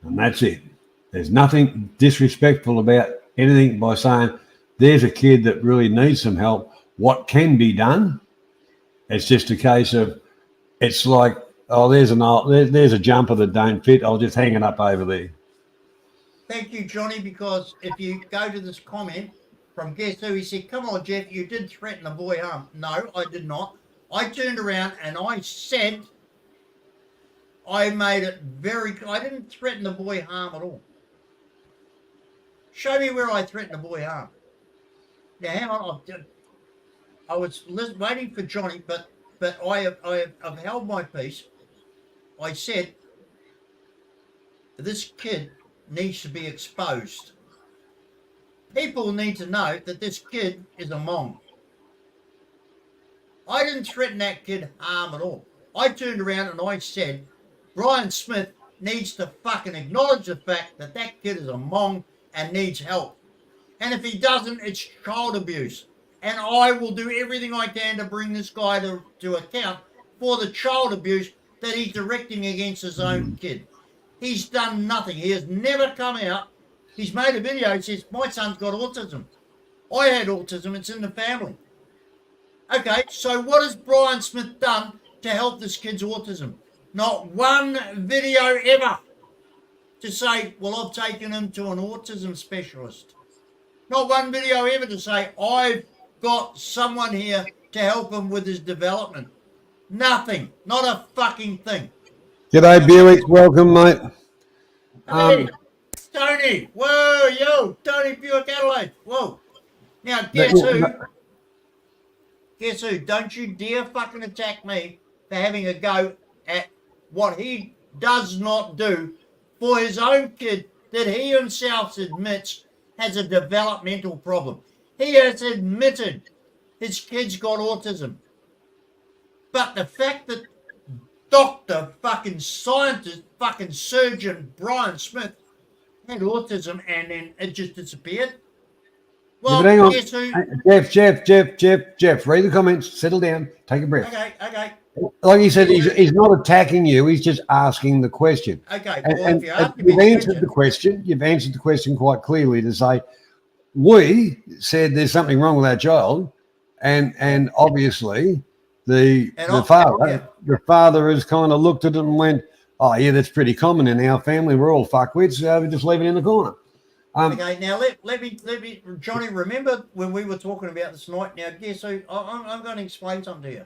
And that's it. There's nothing disrespectful about anything by saying there's a kid that really needs some help. What can be done? It's just a case of, it's like, oh, there's a jumper that don't fit. I'll just hang it up over there. Thank you, Johnny, because if you go to this comment from Guess Who, he said, come on, Jeff, you did threaten a boy harm. No, I did not. I turned around and I said, I made it I didn't threaten the boy harm at all. Show me where I threatened the boy harm. Now, hang on. I was waiting for Johnny, but I've held my peace. I said, this kid needs to be exposed. People need to know that this kid is a mong. I didn't threaten that kid harm at all. I turned around and I said, Brian Smith needs to fucking acknowledge the fact that that kid is a mong and needs help. And if he doesn't, it's child abuse. And I will do everything I can to bring this guy to account for the child abuse that he's directing against his own kid. He's done nothing. He has never come out. He's made a video. He says, my son's got autism. I had autism. It's in the family. Okay, so what has Brian Smith done to help this kid's autism? Not one video ever to say, well, I've taken him to an autism specialist. Not one video ever to say, I've got someone here to help him with his development. Nothing. Not a fucking thing. G'day, Buick. Welcome, mate. Hey, Tony. Whoa, yo. Tony Buick Adelaide. Whoa. Now, guess who? Guess who? Don't you dare fucking attack me for having a go at what he does not do for his own kid that he himself admits has a developmental problem. He has admitted his kid's got autism. But the fact that doctor, fucking scientist, fucking surgeon Brian Smith had autism and then it just disappeared. Well, hang on. guess who? Jeff, read the comments, settle down, take a breath. Okay. Like he said, he's not attacking you, he's just asking the question. Okay, well, and if you're asking me you've answered the question quite clearly to say, we said there's something wrong with our child, and obviously the father has kind of looked at it and went, oh yeah, that's pretty common in our family, we're all fuckwits, we just leave it in the corner. Okay, now let me, Johnny, remember when we were talking about this tonight? Now, guess who? I'm going to explain something to you.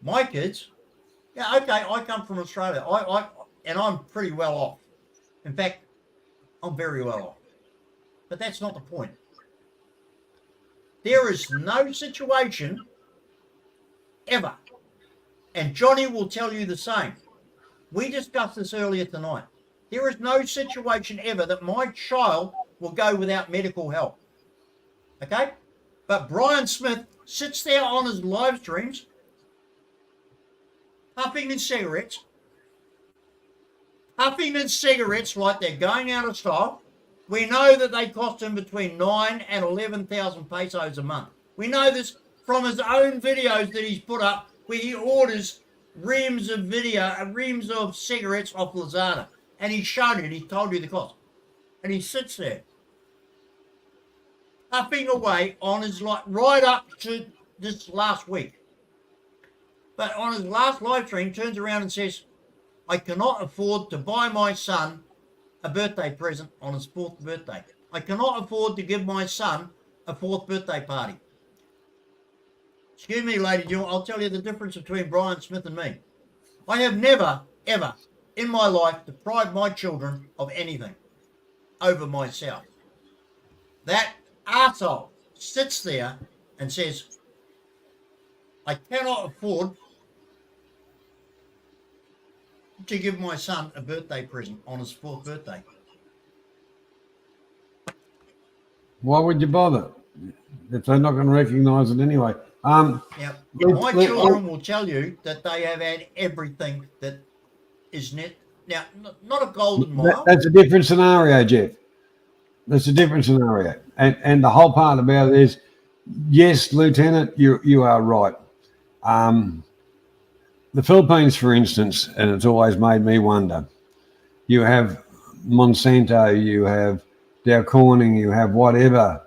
My kids, yeah, okay, I come from Australia. And I'm pretty well off. In fact, I'm very well off. But that's not the point. There is no situation ever, and Johnny will tell you the same. We discussed this earlier tonight. There is no situation ever that my child will go without medical help. Okay? But Brian Smith sits there on his live streams, puffing his cigarettes like they're going out of style. We know that they cost him between 9,000 and 11,000 pesos a month. We know this from his own videos that he's put up where he orders reams of cigarettes off Lazada. And he's shown it, he told you the cost. And he sits there, puffing away on his life, right up to this last week. But on his last live stream, turns around and says, I cannot afford to buy my son a birthday present on his 4th birthday. I cannot afford to give my son a 4th birthday party. Excuse me, ladies and gentlemen, I'll tell you the difference between Brian Smith and me. I have never, ever in my life deprived my children of anything over myself. That arsehole sits there and says, I cannot afford to give my son a birthday present on his 4th birthday. Why would you bother if they're not going to recognise it anyway? Now, my children will tell you that they have had everything that is now not a golden mile. That's a different scenario, Jeff. That's a different scenario. And the whole part about it is, yes, Lieutenant, you are right. The Philippines, for instance, and it's always made me wonder, you have Monsanto, you have Dow Corning, you have whatever,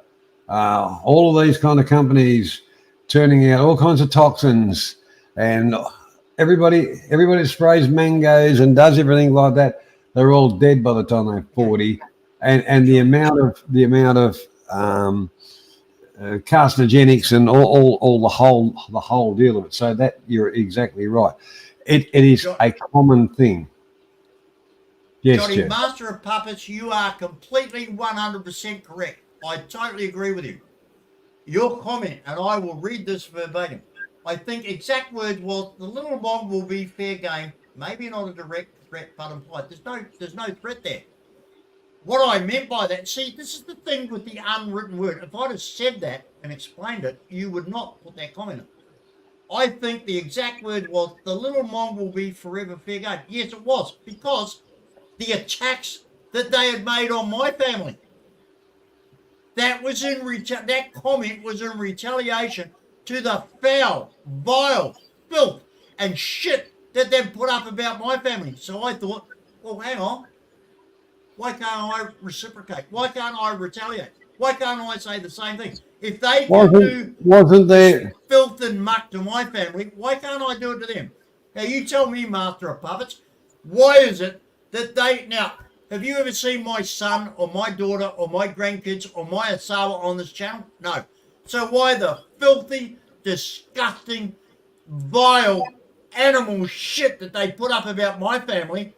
all of these kind of companies turning out all kinds of toxins, and everybody that sprays mangoes and does everything like that, they're all dead by the time they're 40. And the amount of carcinogenics and all the whole deal of it. So that you're exactly right. It is a common thing. Yes, Johnny, Jeff. Master of Puppets, you are completely 100% correct. I totally agree with you. Your comment, and I will read this verbatim. I think exact words was, the little mob will be fair game. Maybe not a direct threat, but implied. There's no threat there. What I meant by that, see, this is the thing with the unwritten word. If I'd have said that and explained it, you would not put that comment in. I think the exact word was, the little mong will be forever fair game. Yes, it was, because the attacks that they had made on my family. That comment was in retaliation to the foul, vile, filth, and shit that they've put up about my family. So I thought, well, hang on. Why can't I reciprocate? Why can't I retaliate? Why can't I say the same thing? If they can do filth and muck to my family, why can't I do it to them? Now, you tell me, Master of Puppets, why is it that they... Now, Have you ever seen my son or my daughter or my grandkids or my Asawa on this channel? No. So why the filthy, disgusting, vile animal shit that they put up about my family?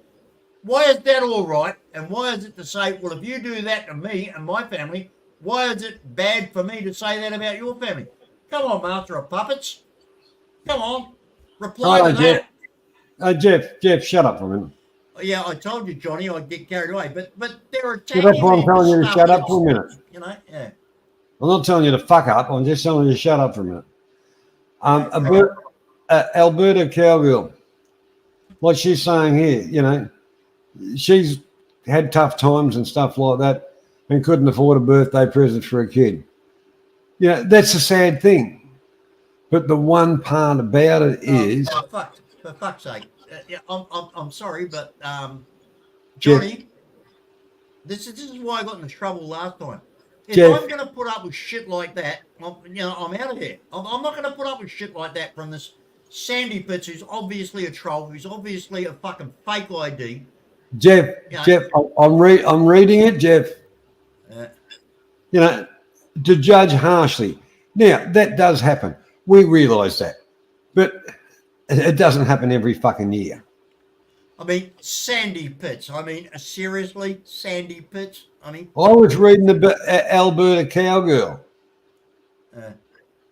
Why is that all right? And why is it to say, well, if you do that to me and my family, why is it bad for me to say that about your family? Come on, Master of Puppets. Come on. Reply Hello, to Jeff. that. Jeff, shut up for a minute. Yeah, I told you, Johnny, I'd get carried away. But they're So attacking that's why me I'm telling you to shut up for a minute. You know, yeah. I'm not telling you to fuck up. I'm just telling you to shut up for a minute. Alberta Cowgirl, what she's saying here, you know, she's had tough times and stuff like that and couldn't afford a birthday present for a kid. You know, that's a sad thing. But the one part about it is... For fuck's sake. Yeah, I'm sorry, but Johnny, this is why I got into trouble last time. If I'm going to put up with shit like that, I'm out of here. I'm not going to put up with shit like that from this Sandy Pitts, who's obviously a troll, who's obviously a fucking fake ID. Jeff, I'm reading it, Jeff. You know, to judge harshly. Now, that does happen. We realise that. But it doesn't happen every fucking year. I mean, Sandy Pitts. I mean, seriously, Sandy Pitts. I mean, I was reading about Alberta Cowgirl.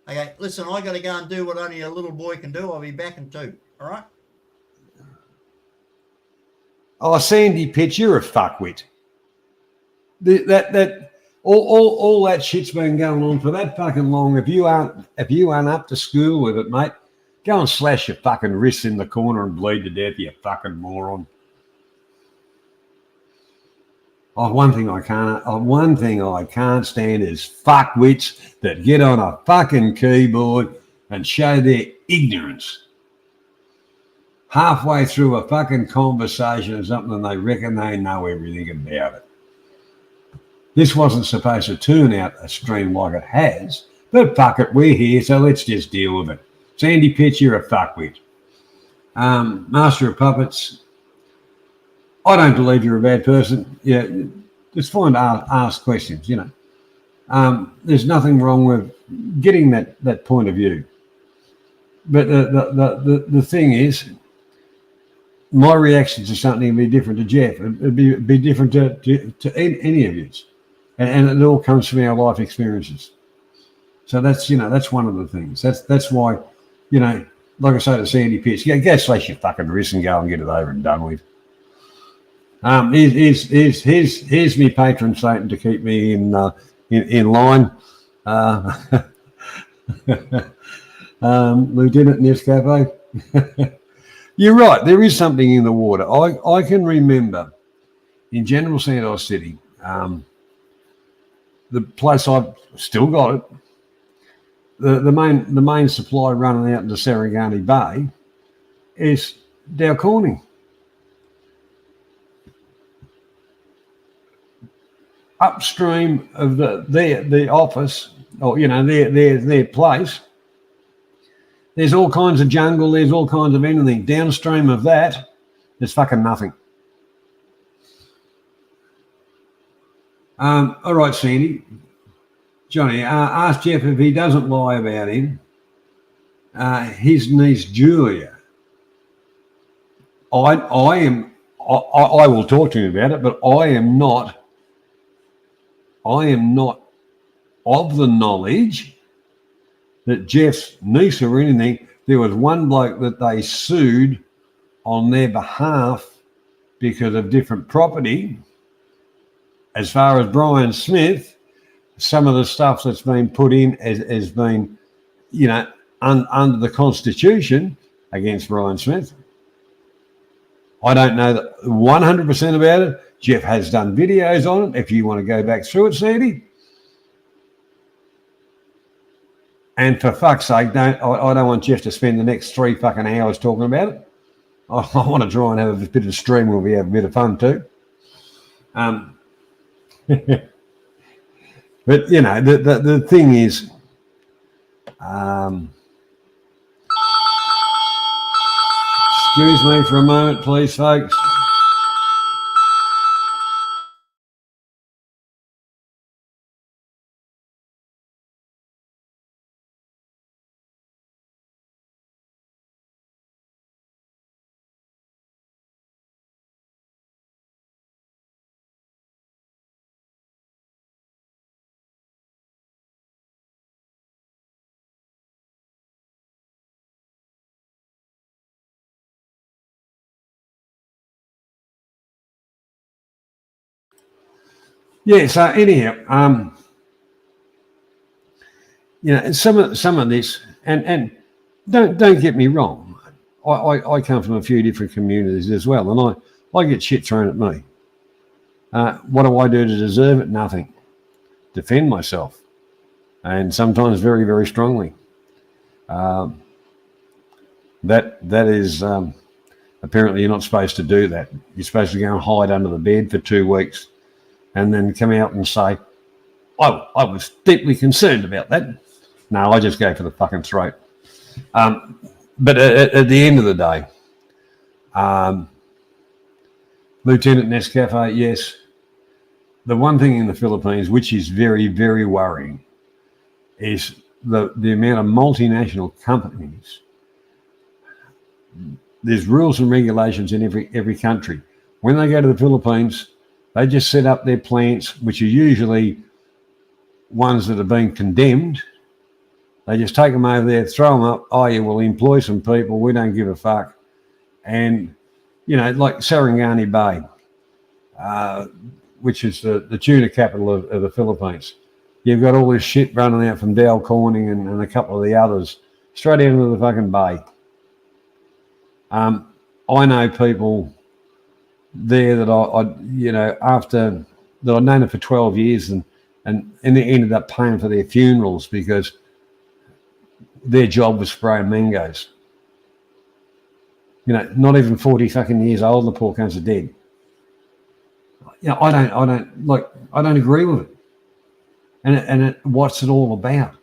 Okay, listen, I got to go and do what only a little boy can do. I'll be back in 2. All right? Oh, Sandy Pitts, you're a fuckwit. All that shit's been going on for that fucking long. If you aren't up to school with it, mate, go and slash your fucking wrists in the corner and bleed to death, you fucking moron. One thing I can't stand is fuckwits that get on a fucking keyboard and show their ignorance. Halfway through a fucking conversation or something, and they reckon they know everything about it. This wasn't supposed to turn out a stream like it has, but fuck it, we're here, so let's just deal with it. Sandy Pitts, you're a fuckwit. Master of Puppets, I don't believe you're a bad person. Yeah, it's fine to ask questions, you know. There's nothing wrong with getting that point of view. But the thing is, my reaction to something would be different to Jeff. It'd be different to any of you. And it all comes from our life experiences. So that's one of the things. That's why, you know, like I say to Sandy Pitts, go slash your fucking wrist and go and get it over and done with. Here's me patron saint to keep me in line. Lieutenant Nescafe. You're right. There is something in the water. I can remember in General Santos City, the place I've still got it. The main supply running out into Sarangani Bay is Dow Corning. Upstream of the office, or you know, their place, there's all kinds of jungle, there's all kinds of anything. Downstream of that, there's fucking nothing. All right, Sandy. Johnny, ask Jeff if he doesn't lie about him. His niece Julia. I will talk to him about it, but I am not of the knowledge that Jeff's niece or anything. There was one bloke that they sued on their behalf because of different property. As far as Brian Smith, some of the stuff that's been put in has been, you know, under the Constitution against Brian Smith. I don't know that 100% about it. Jeff has done videos on it. If you want to go back through it, Sandy. And for fuck's sake, I don't want Jeff to spend the next 3 fucking hours talking about it. I want to try and have a bit of stream where we have a bit of fun too. But you know, the thing is, excuse me for a moment, please, folks. Yeah. So anyhow, some of this, and don't get me wrong, I come from a few different communities as well, and I get shit thrown at me. What do I do to deserve it? Nothing. Defend myself, and sometimes very, very strongly. That is apparently you're not supposed to do that. You're supposed to go and hide under the bed for 2 weeks, and then come out and say, "Oh, I was deeply concerned about that." No, I just go for the fucking throat. But at the end of the day, Lieutenant Nescafe, yes. The one thing in the Philippines, which is very, very worrying, is the amount of multinational companies. There's rules and regulations in every country. When they go to the Philippines, they just set up their plants, which are usually ones that have been condemned. They just take them over there, throw them up. Oh, yeah, we'll employ some people. We don't give a fuck. And, like Sarangani Bay, which is the tuna capital of the Philippines. You've got all this shit running out from Dow Corning and a couple of the others straight into the fucking bay. I know people there that after that I've known them for 12 years and they ended up paying for their funerals because their job was spraying mangoes. Not even 40 fucking years old, the poor cunts are dead. I don't agree with it. And what's it all about?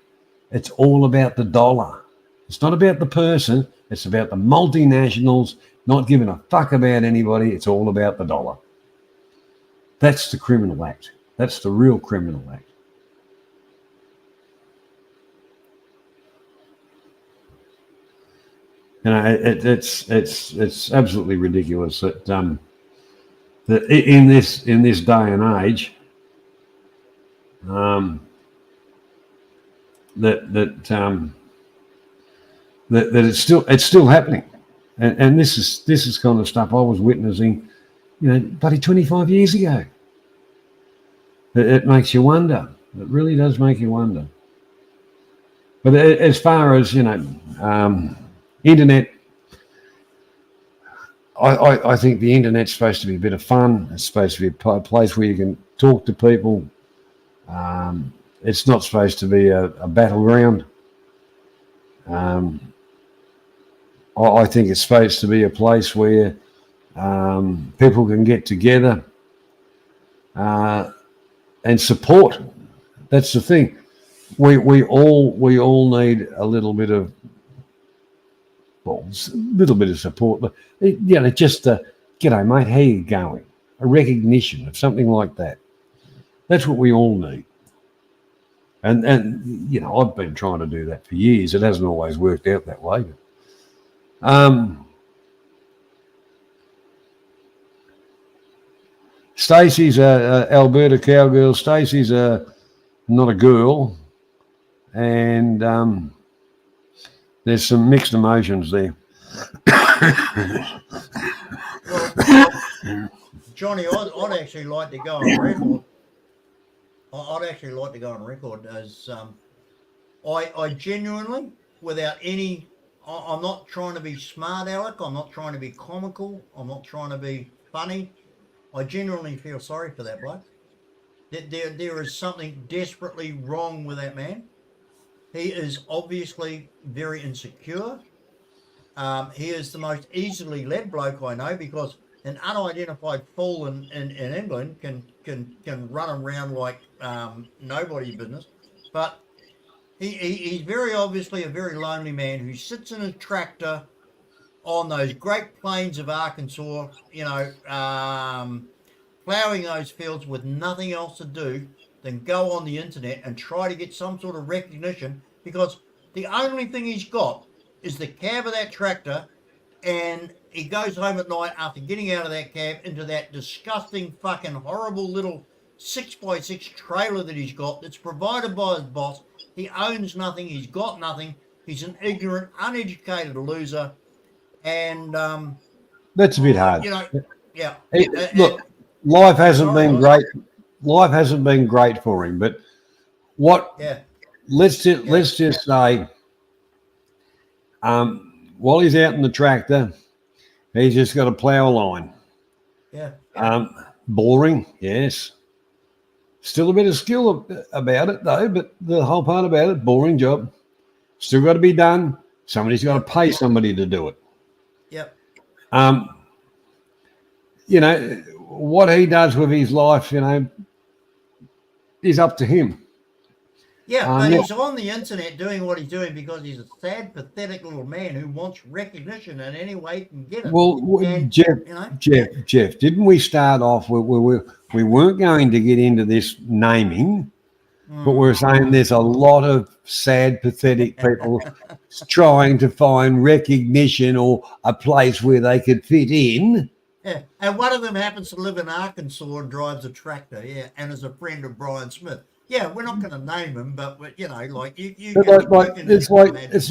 It's all about the dollar. It's not about the person. It's about the multinationals not giving a fuck about anybody. It's all about the dollar. That's the criminal act. That's the real criminal act. It's absolutely ridiculous that that in this day and age, that it's still happening, and this is kind of stuff I was witnessing, bloody 25 years ago. It makes you wonder. It really does make you wonder. But as far as internet, I think the internet's supposed to be a bit of fun. It's supposed to be a place where you can talk to people. It's not supposed to be a battleground. I think it's supposed to be a place where people can get together and support. That's the thing. We all need a little bit of support, but just g'day mate, how you going? A recognition of something like that. That's what we all need. And I've been trying to do that for years. It hasn't always worked out that way. But, Stacey's Alberta cowgirl. Stacey's not a girl, and there's some mixed emotions there. Well, Johnny, I'd actually like to go on record. I'd actually like to go on record as I genuinely, without any, I'm not trying to be smart aleck, I'm not trying to be comical, I'm not trying to be funny. I genuinely feel sorry for that bloke. There is something desperately wrong with that man. He is obviously very insecure. He is the most easily led bloke I know, because an unidentified fool in England can run around like nobody business. But he's very obviously a very lonely man who sits in a tractor on those great plains of Arkansas, ploughing those fields with nothing else to do than go on the internet and try to get some sort of recognition, because the only thing he's got is the cab of that tractor, and he goes home at night after getting out of that cab into that disgusting fucking horrible little 6x6 trailer that he's got that's provided by his boss. He owns nothing, he's got nothing, he's an ignorant, uneducated loser, and that's a bit hard. yeah. Look, life hasn't been great. life hasn't been great for him. But what? Yeah. Let's just say, while he's out in the tractor, he's just got a plough line. Yeah. Boring, yes. Still a bit of skill about it though, but the whole part about it, boring job. Still got to be done. Somebody's got to pay somebody to do it. Yep. You know, what he does with his life, you know, is up to him. Yeah, but he's on the internet doing what he's doing because he's a sad, pathetic little man who wants recognition in any way he can get it. Well, and, Jeff, you know, Jeff, didn't we start off with we weren't going to get into this naming, but we're saying there's a lot of sad, pathetic people trying to find recognition or a place where they could fit in. Yeah, and one of them happens to live in Arkansas and drives a tractor, yeah, and is a friend of Brian Smith. Yeah, we're not going to name him, but you know, like you it's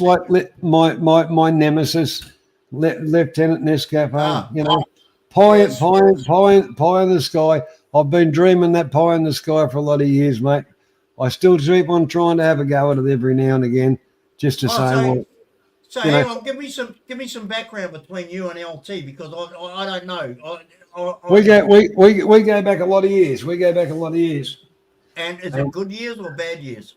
like my nemesis, Lieutenant Nescafe. You know, pie in the sky. I've been dreaming that pie in the sky for a lot of years, mate. I still keep on trying to have a go at it every now and again, just to say. So hang on, give me some background between you and LT because I don't know. We go back a lot of years. And is it good years or bad years?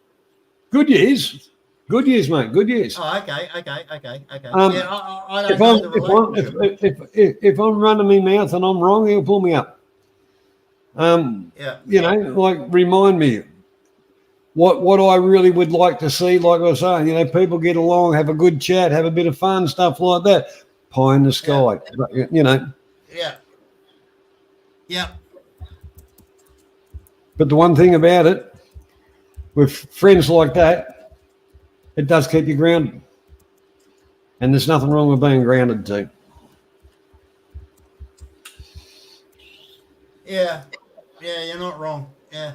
Good years. Good years, mate. Good years. Oh, okay. Yeah, I don't know the relationship. If I'm running my mouth and I'm wrong, he'll pull me up. Yeah. You know, like remind me what I really would like to see. Like I was saying, you know, people get along, have a good chat, have a bit of fun, stuff like that. Pie in the sky. Yeah. You know. Yeah. Yeah. But the one thing about it, with friends like that, it does keep you grounded. And there's nothing wrong with being grounded too. Yeah, you're not wrong. Yeah.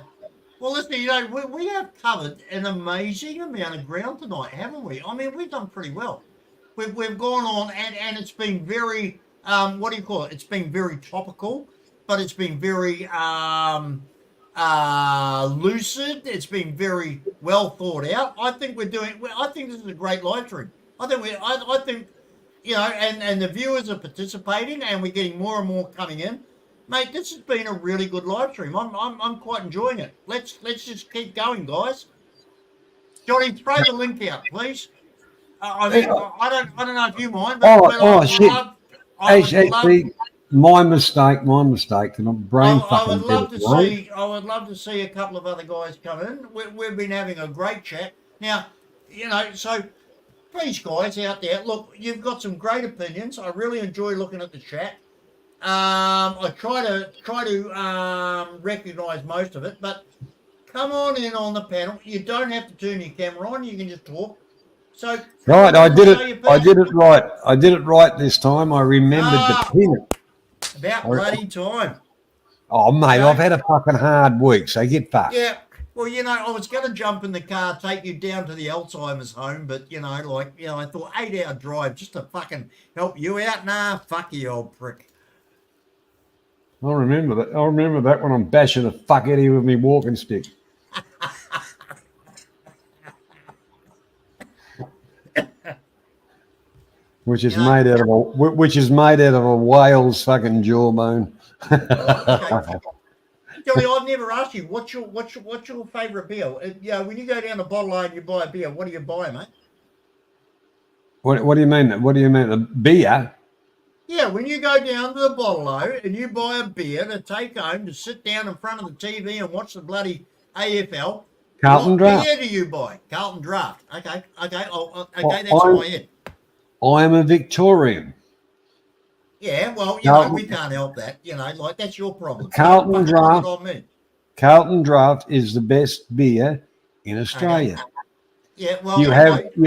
Well, listen, you know, we have covered an amazing amount of ground tonight, haven't we? I mean, we've done pretty well. We've gone on, and it's been very, what do you call it? It's been very topical, but it's been very lucid. It's been very well thought out. I think this is a great live stream. I think you know, and the viewers are participating, and we're getting more and more coming in. Mate, this has been a really good live stream. I'm quite enjoying it. Let's just keep going, guys. Johnny, throw the link out, please. I don't know if you mind, but shit. Actually, my mistake, and I'm brain fucking. I would love to see a couple of other guys come in. We've been having a great chat. Now, you know, so please, guys out there, look, you've got some great opinions. I really enjoy looking at the chat. I try to recognise most of it, but come on in on the panel. You don't have to turn your camera on. You can just talk. So right, I did it right. I did it right this time. I remembered the pin. About bloody time. Oh, mate, I've had a fucking hard week, so get fucked. Yeah. Well, you know, I was going to jump in the car, take you down to the Alzheimer's home, but, you know, like, you know, I thought 8-hour drive just to fucking help you out. Nah, fuck you, old prick. I remember that. I remember that when I'm bashing the fuck out of you with me walking stick. Which is made out of a whale's fucking jawbone. Okay. Johnny, I've never asked you what's your favourite beer. You know, when you go down to Bottle and you buy a beer, what do you buy, mate? What do you mean? What do you mean? A beer? Yeah, when you go down to the Bottle and you buy a beer to take home to sit down in front of the TV and watch the bloody AFL. Carlton Draft. What beer do you buy? Carlton Draft. Okay. That's my head. I am a Victorian. Yeah, well, you know, we can't help that. You know, like that's your problem. Carlton Draft is the best beer in Australia. Okay. Yeah, well, you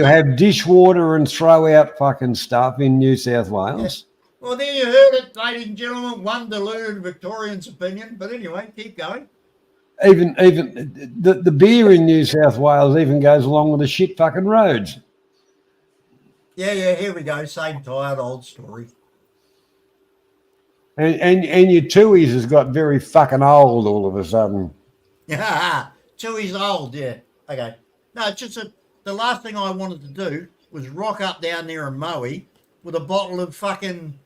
have dishwater and throw out fucking stuff in New South Wales. Yeah. Well, there you heard it, ladies and gentlemen. One deluded Victorian's opinion, but anyway, keep going. Even the beer in New South Wales even goes along with the shit fucking roads. Yeah, here we go. Same tired old story. And your Tuies has got very fucking old all of a sudden. Yeah, 2 years old, yeah. Okay. No, it's just the last thing I wanted to do was rock up down there in Maui with a bottle of fucking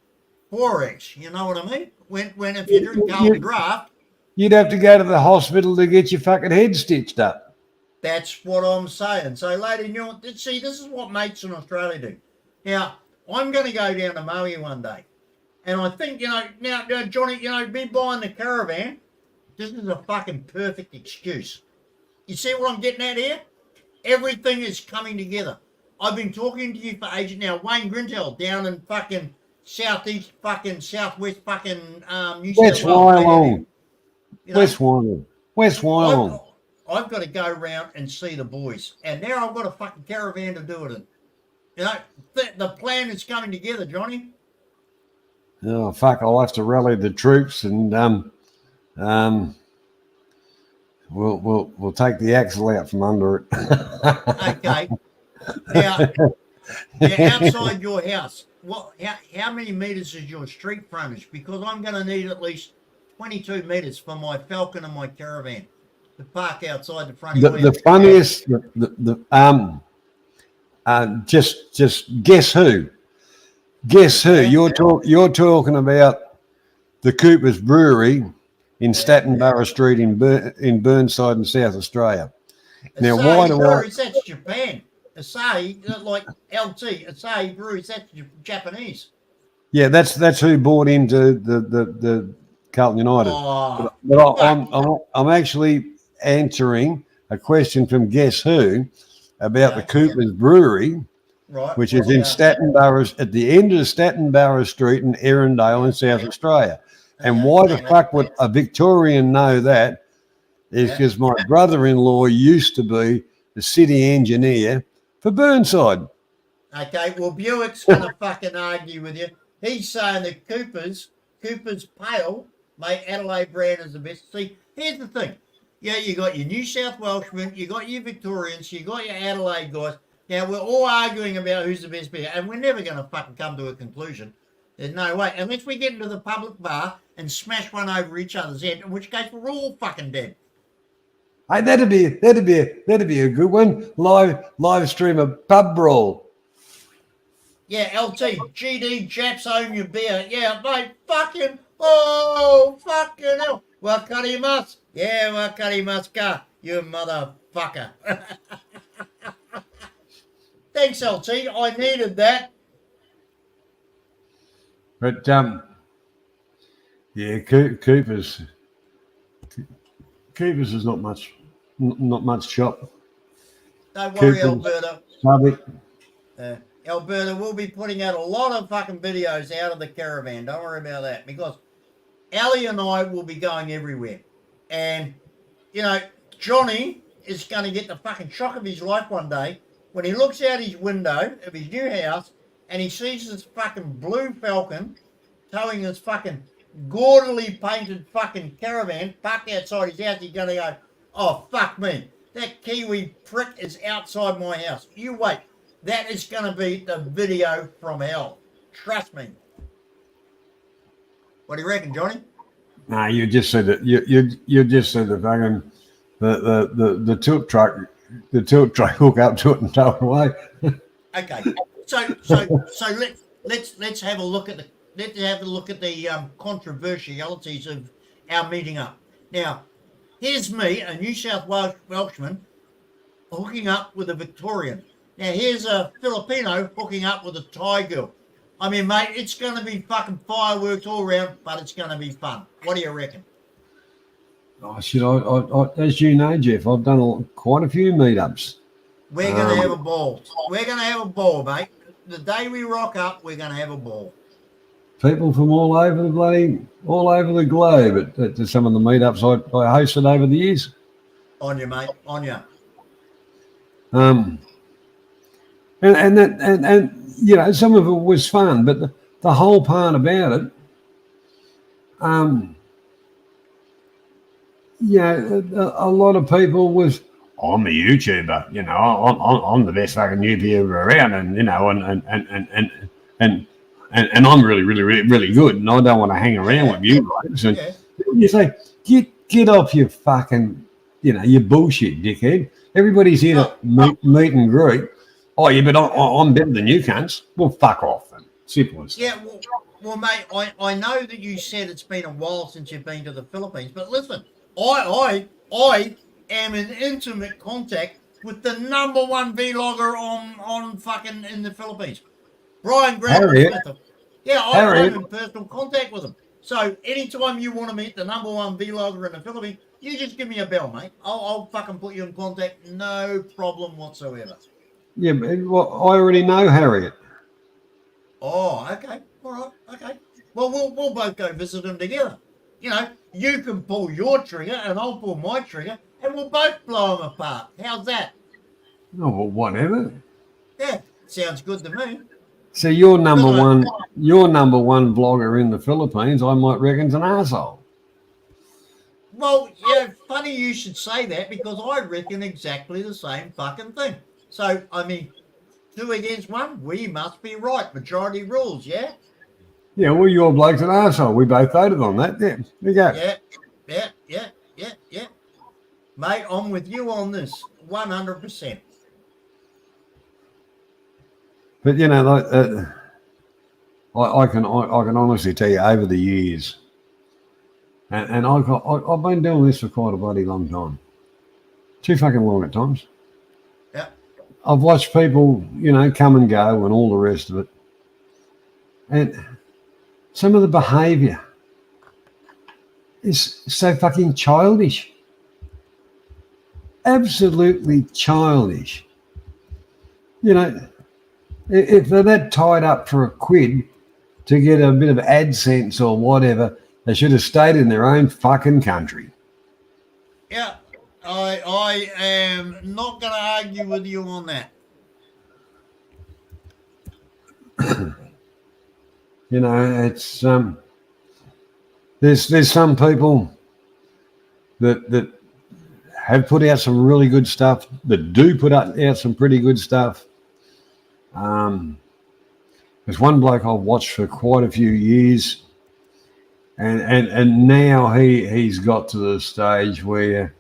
Forex. You know what I mean? When if you drink Carlton You, Draft, you'd have to go to the hospital to get your fucking head stitched up. that's what I'm saying. So, lady, see, this is what mates in Australia do. Now, I'm going to go down to Maui one day. And I think, now, Johnny, me buying the caravan, this is a fucking perfect excuse. You see what I'm getting at here? Everything is coming together. I've been talking to you for ages now. Wayne Grintel down in fucking southwest fucking New South West Wales. Wyalong. You know, West Wyalong. West Wyalong. I've got to go around and see the boys. And now I've got a fucking caravan to do it in. The plan is coming together, Johnny. Oh fuck! I'll have to rally the troops and we'll take the axle out from under it. Okay. Now, outside your house, how many meters is your street frontage? Because I'm going to need at least 22 meters for my Falcon and my caravan to park outside the front of The funniest, just guess who? Guess who? You're talking about the Cooper's Brewery in Staten Barrow Street in Burnside in South Australia. Now, why do I? That's Japan. Asahi, like LT, Asahi Breweries, that's Japanese. Yeah, that's who bought into the Carlton United. Oh, but I'm actually answering a question from Guess Who about the Cooper's Brewery, which is in Staten Barrow, at the end of Staten Barrow Street in Erindale in South Australia. And why the fuck would a Victorian know that? Is because my brother-in-law used to be the city engineer for Burnside. Okay, well, Buick's going to fucking argue with you. He's saying that Cooper's Pale, mate, Adelaide brand is the best. See, here's the thing. Yeah, you got your New South Welshmen, you got your Victorians, you got your Adelaide guys. Now, we're all arguing about who's the best beer, and we're never going to fucking come to a conclusion. There's no way. Unless we get into the public bar and smash one over each other's head, in which case we're all fucking dead. Hey, that'd be a good one. Live stream a pub brawl. Yeah, LT, GD, Japs own your beer. Yeah, mate, fucking hell. Wakarimasu. Yeah, wakarimasu ka, you motherfucker. Thanks, LT. I needed that. But Cooper's is not much shop. Don't worry, Cooper's, Alberta. Alberta will be putting out a lot of fucking videos out of the caravan. Don't worry about that, because Ali and I will be going everywhere. And, Johnny is going to get the fucking shock of his life one day when he looks out his window of his new house and he sees this fucking blue Falcon towing this fucking gaudily painted fucking caravan parked outside his house. He's going to go, oh, fuck me. That Kiwi prick is outside my house. You wait. That is going to be the video from hell. Trust me. What do you reckon, Johnny? No, you just said that. You just said the fucking the tilt truck hook up to it and tow it away. Okay, so let's have a look at the controversialities of our meeting up. Now, here's me, a New South Welshman, hooking up with a Victorian. Now, here's a Filipino hooking up with a Thai girl. I mean, mate, it's going to be fucking fireworks all around, but it's going to be fun. What do you reckon? Oh, shit, I as you know, Jeff, I've done quite a few meetups. We're going to have a ball. We're going to have a ball, mate. The day we rock up, we're going to have a ball. People from all over the globe at some of the meetups I hosted over the years. On you, mate. On you. And some of it was fun, but the whole part about it, a lot of people was, I'm a YouTuber, I'm the best fucking YouTuber around, and I'm really, really, really, really good, and I don't want to hang around with you guys. And you say, get off your fucking you bullshit, dickhead. Everybody's here to meet and greet. Oh, yeah, but I'm better than you cunts. Well, fuck off then. Simple as that. Yeah, well, mate, I know that you said it's been a while since you've been to the Philippines, but listen, I am in intimate contact with the #1 vlogger on fucking in the Philippines, Brian Harriet. Smith. Yeah, I'm in personal contact with him. So anytime you want to meet the #1 vlogger in the Philippines, you just give me a bell, mate. I'll fucking put you in contact, no problem whatsoever. Yeah, but I already know Harriet. Oh, okay. All right. Okay. Well, we'll both go visit him together. You know, you can pull your trigger and I'll pull my trigger and we'll both blow him apart. How's that? Oh, well, whatever. Yeah, sounds good to me. So your number one vlogger in the Philippines, I might reckon's an asshole. Well, yeah, funny you should say that because I reckon exactly the same fucking thing. So, I mean, 2 against 1, we must be right. Majority rules, yeah? Yeah, well, your bloke's an asshole. We both voted on that. Yeah, there you go. Yeah. Mate, I'm with you on this, 100%. But I can honestly tell you over the years, and I've been doing this for quite a bloody long time, too fucking long at times. Yeah. I've watched people, come and go and all the rest of it, and some of the behaviour is so fucking childish, absolutely childish. If they're that tied up for a quid to get a bit of AdSense or whatever, they should have stayed in their own fucking country. Yeah, I am not going to argue with you on that. It's there's some people that have put out some really good stuff, that do put out some pretty good stuff. There's one bloke I've watched for quite a few years, and now he's got to the stage where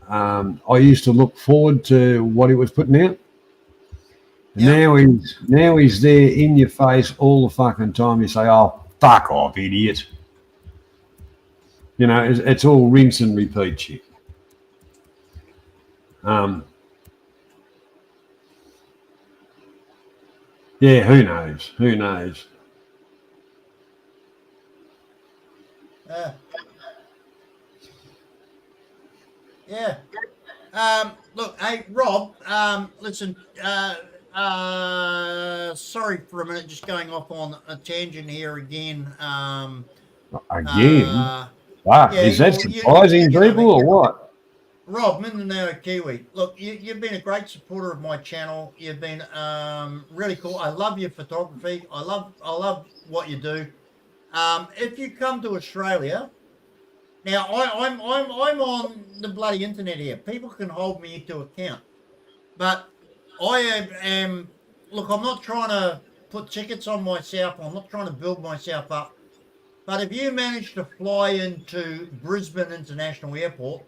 I used to look forward to what he was putting out. Yep. Now he's there in your face all the fucking time. You say, "Oh, fuck off, idiot!" It's all rinse and repeat shit. Yeah, who knows? Who knows? Yeah. Look, hey, Rob, listen, sorry for a minute, just going off on a tangent here again. Again? Is that surprising people or what? Rob, Mindanao Kiwi. Look, you've been a great supporter of my channel. You've been really cool. I love your photography. I love what you do. If you come to Australia, now I'm on the bloody internet here. People can hold me to account, but I am. Look, I'm not trying to put tickets on myself. I'm not trying to build myself up. But if you manage to fly into Brisbane International Airport,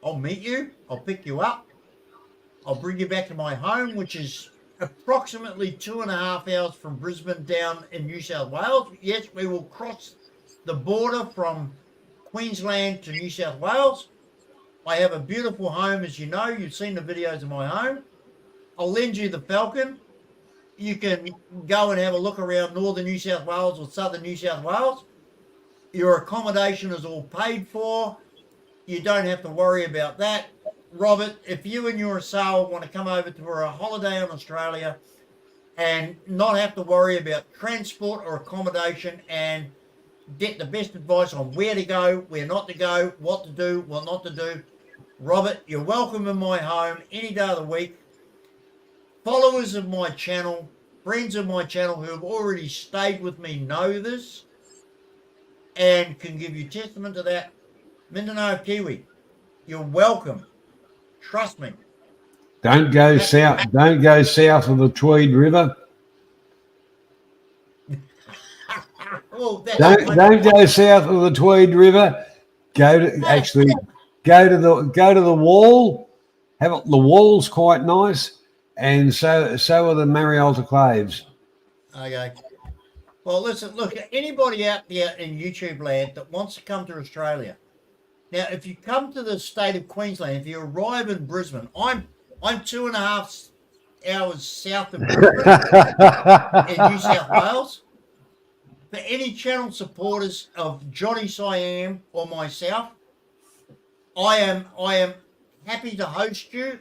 I'll meet you, I'll pick you up, I'll bring you back to my home, which is approximately 2.5 hours from Brisbane down in New South Wales. Yes, we will cross the border from Queensland to New South Wales. I have a beautiful home, as you know. You've seen the videos of my home. I'll lend you the Falcon. You can go and have a look around northern New South Wales or southern New South Wales. Your accommodation is all paid for. You don't have to worry about that. Robert, if you and your Asal want to come over to a holiday in Australia and not have to worry about transport or accommodation and get the best advice on where to go, where not to go, what to do, what not to do, Robert, you're welcome in my home any day of the week. Followers of my channel, friends of my channel who have already stayed with me know this and can give you testament to that. Mindanao Kiwi, you're welcome. Trust me. Don't go south. Don't go south of the Tweed River. Well, don't go south of the Tweed River. Go to Go to the wall. The wall's quite nice, and so are the Marialta Claves. Okay. Well, listen, look, anybody out there in YouTube land that wants to come to Australia. Now, if you come to the state of Queensland, if you arrive in Brisbane, I'm 2.5 hours south of Brisbane in New South Wales. For any channel supporters of Johnny Siam or myself, I am happy to host you.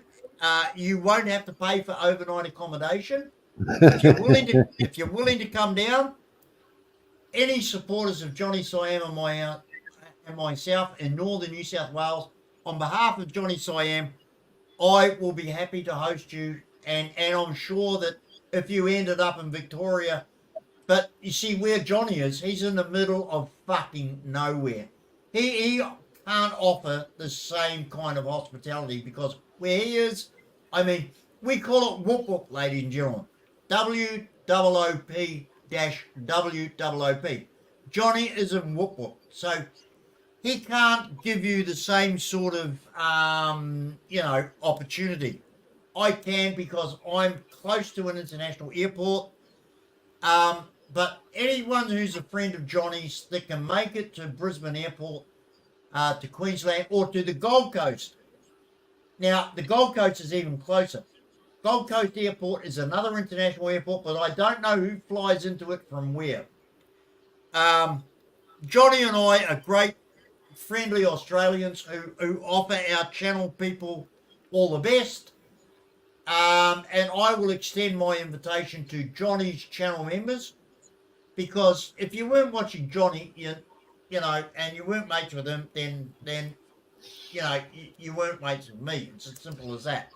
You won't have to pay for overnight accommodation. If you're willing to come down, any supporters of Johnny Siam and myself in northern New South Wales, on behalf of Johnny Siam, I will be happy to host you. And I'm sure that if you ended up in Victoria, but you see where Johnny is, he's in the middle of fucking nowhere. He can't offer the same kind of hospitality because where he is, I mean, we call it whoop whoop, ladies and gentlemen. WOOP-WOOP. Johnny is in whoop whoop. So he can't give you the same sort of, opportunity. I can because I'm close to an international airport. But anyone who's a friend of Johnny's that can make it to Brisbane Airport, to Queensland, or to the Gold Coast. Now, the Gold Coast is even closer. Gold Coast Airport is another international airport, but I don't know who flies into it from where. Johnny and I are great, friendly Australians who offer our channel people all the best. And I will extend my invitation to Johnny's channel members, because if you weren't watching Johnny, and you weren't mates with him, then you weren't mates with me. It's as simple as that.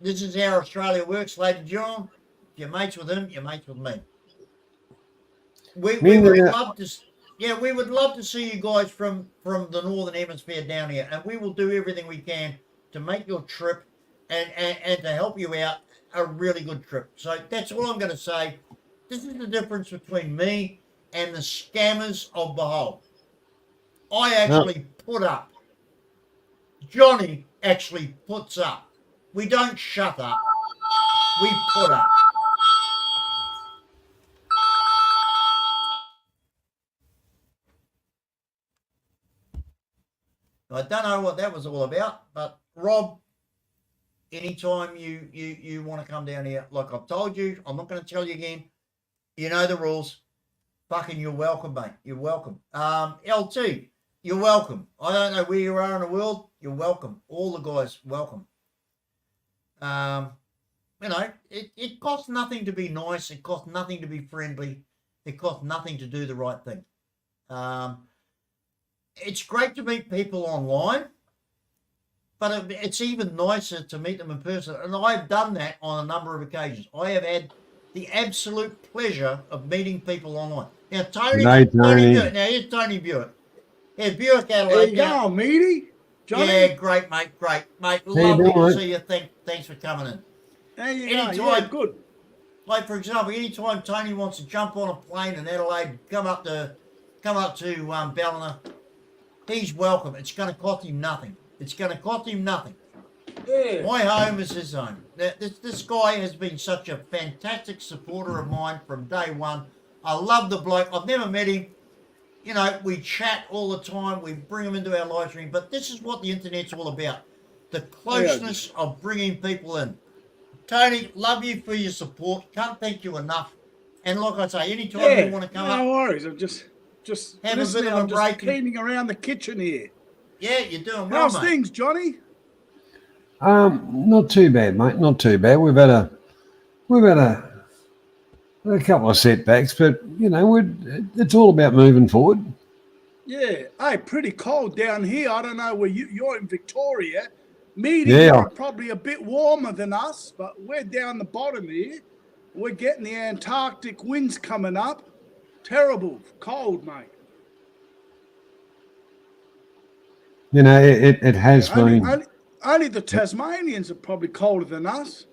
This is how Australia works, ladies and gentlemen. If you're mates with him, you're mates with me. We would love to see you guys from the Northern Hemisphere down here, and we will do everything we can to make your trip and to help you out a really good trip. So that's all I'm going to say. This is the difference between me and the scammers of Behold. I actually put up. Johnny actually puts up. We don't shut up. We put up. I don't know what that was all about, but Rob, anytime you want to come down here, like I've told you, I'm not going to tell you again. You know the rules. Fucking you're welcome, mate. You're welcome. LT, you're welcome. I don't know where you are in the world. You're welcome. All the guys, welcome. It costs nothing to be nice. It costs nothing to be friendly. It costs nothing to do the right thing. It's great to meet people online, but it's even nicer to meet them in person. And I've done that on a number of occasions. I have had the absolute pleasure of meeting people online. Now, Tony Buick. Now, here's Tony Buick. Yeah, Buick Adelaide. There you go, Meaty. Johnny? Yeah, great, mate. Great, mate. Lovely to see you. Thanks for coming in. There you go. Yeah, good. Like, for example, anytime Tony wants to jump on a plane in Adelaide, come up to Ballina, he's welcome. It's going to cost him nothing. Yeah. My home is his home. This guy has been such a fantastic supporter of mine from day one. I love the bloke. I've never met him. We chat all the time. We bring him into our live stream. But this is what the internet's all about. The closeness of bringing people in. Tony, love you for your support. Can't thank you enough. And like I say, anytime you want to come up. No worries. I'm just have a bit of a break. Cleaning around the kitchen here. Yeah, you're doing well, How's things, Johnny? Not too bad, mate. Not too bad. We've had a couple of setbacks, but it's all about moving forward. Yeah. Hey, pretty cold down here. I don't know where you're in Victoria. You're probably a bit warmer than us, but we're down the bottom here. We're getting the Antarctic winds coming up. Terrible cold, mate. It has been. Only the Tasmanians are probably colder than us.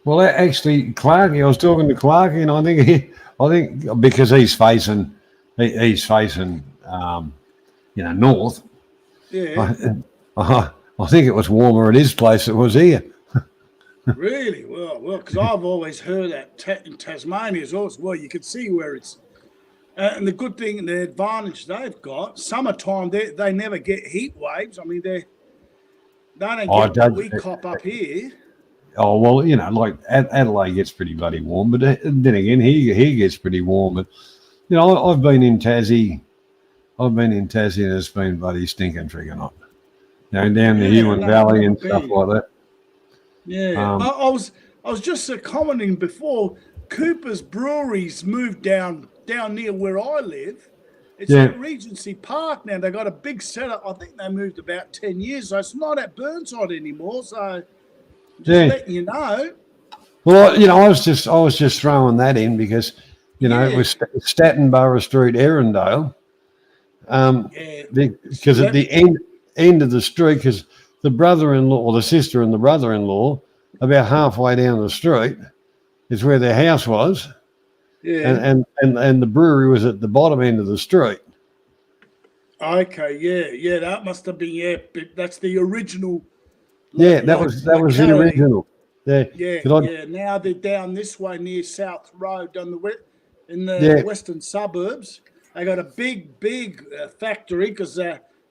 Well, actually, Clarky, I was talking to Clarky, and I think because he's facing north. Yeah. I think it was warmer at his place than it was here. Really? Well, because I've always heard that in Tasmania is also, well, you can see where it's. And the good thing, the advantage they've got, summertime, they never get heat waves. I mean, they don't get what we cop up here. Oh, well, you know, like Adelaide gets pretty bloody warm, but then again, he gets pretty warm. But, you know, I've been in Tassie. And it's been bloody stinking friggin' hot. You know, down the Huon Valley and stuff like that. Yeah. I was just commenting before, Cooper's Brewery's moved down near where I live. It's at Regency Park now. They got a big setup. I think they moved about 10 years, so it's not at Burnside anymore. So just letting you know. Well, you know, I was just throwing that in because, you know, it was Stattenborough Street, Erindale. Because at the end of the street, because the brother-in-law or the sister and the brother-in-law, about halfway down the street, is where their house was. Yeah. And the brewery was at the bottom end of the street. Okay, yeah, that must have been that's the original. That was the original. Yeah. Now they're down this way near South Road, in the western suburbs. They got a big factory because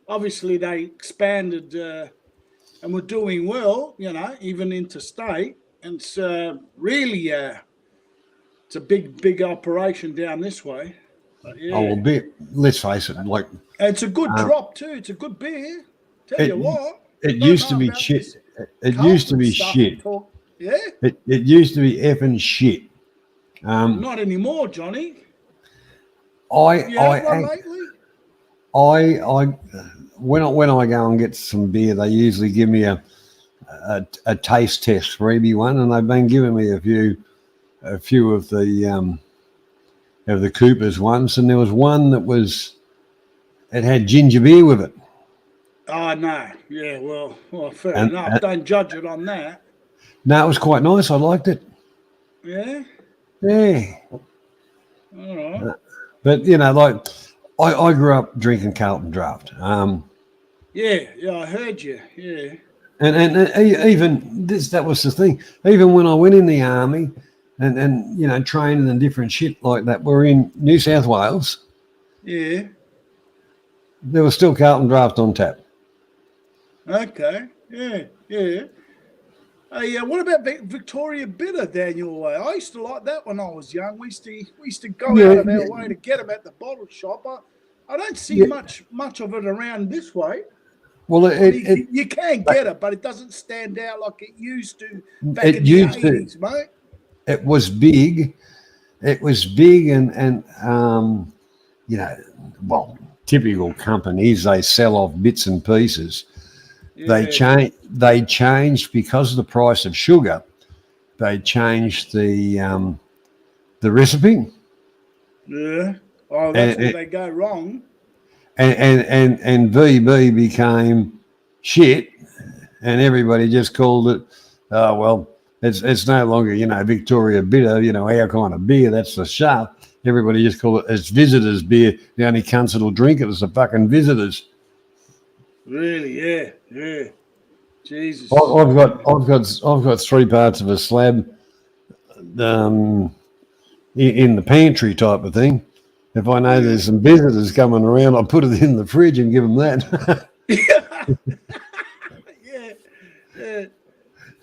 obviously they expanded and were doing well, you know, even interstate. And it's really it's a big operation down this way. But, yeah. Oh, well, let's face it, like it's a good drop too. It's a good beer. Tell you what, it used to be shit. It used to be shit. Yeah, it used to be effing shit. Not anymore, Johnny. When I go and get some beer, they usually give me a taste test freebie one, and they've been giving me a few of the Cooper's ones, and there was one it had ginger beer with it. Oh no, yeah, well, fair enough. Don't judge it on that. No, it was quite nice. I liked it. Yeah. Yeah. All right. But, you know, like, I grew up drinking Carlton Draft. Yeah, I heard you, yeah. And even that was the thing. Even when I went in the army and you know, training and different shit like that, we're in New South Wales. Yeah. There was still Carlton Draft on tap. Okay, yeah. What about Victoria Bitter down your way? I used to like that when I was young. We used to go out of our way to get them at the bottle shop. I don't see much of it around this way. Well, you can get it, but it doesn't stand out like it used to back in the 80s, mate. It was big. And you know, well, typical companies, they sell off bits and pieces. Yeah. They changed because of the price of sugar. They changed the recipe. Yeah. Oh, that's where they go wrong. And VB became shit, and everybody just called it. Well, it's no longer, you know, Victoria Bitter, you know, our kind of beer. That's the sharp. Everybody just call it it's visitors beer. The only cunts that'll drink it is the fucking visitors. Really? Yeah. Jesus. I've got 3 parts of a slab in the pantry type of thing. If I know there's some visitors coming around, I'll put it in the fridge and give them that. Yeah.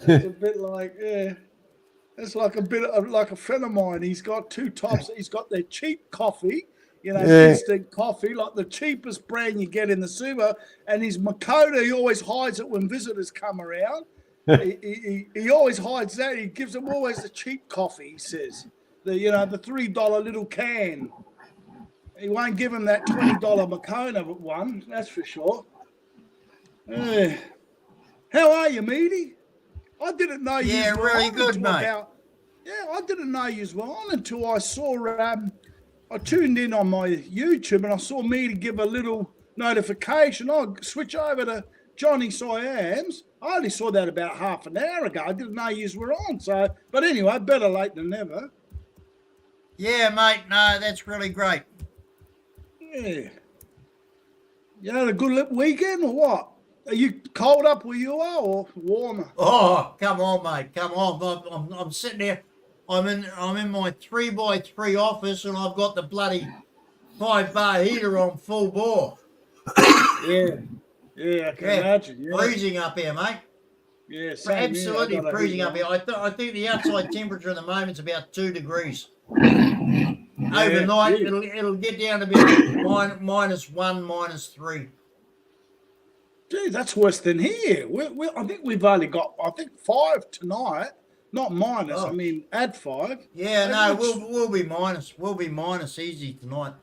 It's a bit like, it's like a bit of, like a friend of mine. He's got 2 types. He's got their cheap coffee, you know, instant coffee, like the cheapest brand you get in the super. And his Makota, he always hides it when visitors come around. he always hides that. He gives them always the cheap coffee, he says. The $3 little can. He won't give him that $20 Makona one, that's for sure. How are you, Meaty? I didn't know you. Yeah, really good, mate. I didn't know you were on until I saw. I tuned in on my YouTube and I saw Meaty give a little notification. I'll switch over to Johnny Siams. I only saw that about half an hour ago. I didn't know you were on. So, but anyway, better late than never. Yeah, mate. No, that's really great. Yeah. You had a good weekend or what? Are you cold up where you are or warmer? Oh, come on, mate. Come on. I'm sitting there. I'm in my 3x3 office, and I've got the bloody 5-bar heater on full bore. Yeah. Yeah, I can imagine. Yeah. Freezing up here, mate. Yeah, same here. I Absolutely got a freezing heater up here. on. I think the outside temperature at the moment is about 2 degrees. Yeah, Overnight, yeah. it'll get down to about -1, -3. Gee, that's worse than here. I think we've only got 5 tonight. Not minus. I Oh. mean, add 5. Yeah, It no, looks- we'll be minus. We'll be minus easy tonight.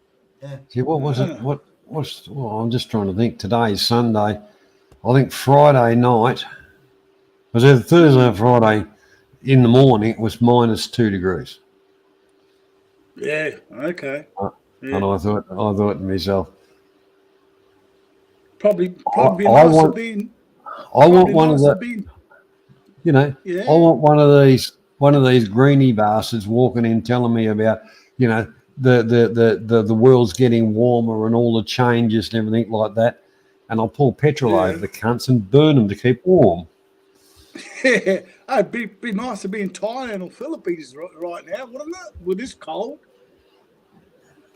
Yeah. See, what was it? Well, I'm just trying to think. Today's Sunday. I think Friday night, was either Thursday or Friday in the morning, it was -2 degrees. Yeah. Okay. And I thought to myself, Probably I nice want- to be. I want one of the, you know, Yeah. I want one of these greeny bastards walking in telling me about, you know, the world's getting warmer and all the changes and everything like that. And I'll pour petrol over the cunts and burn them to keep warm. Yeah. It'd be nice to be in Thailand or Philippines right now, wouldn't it? With this cold.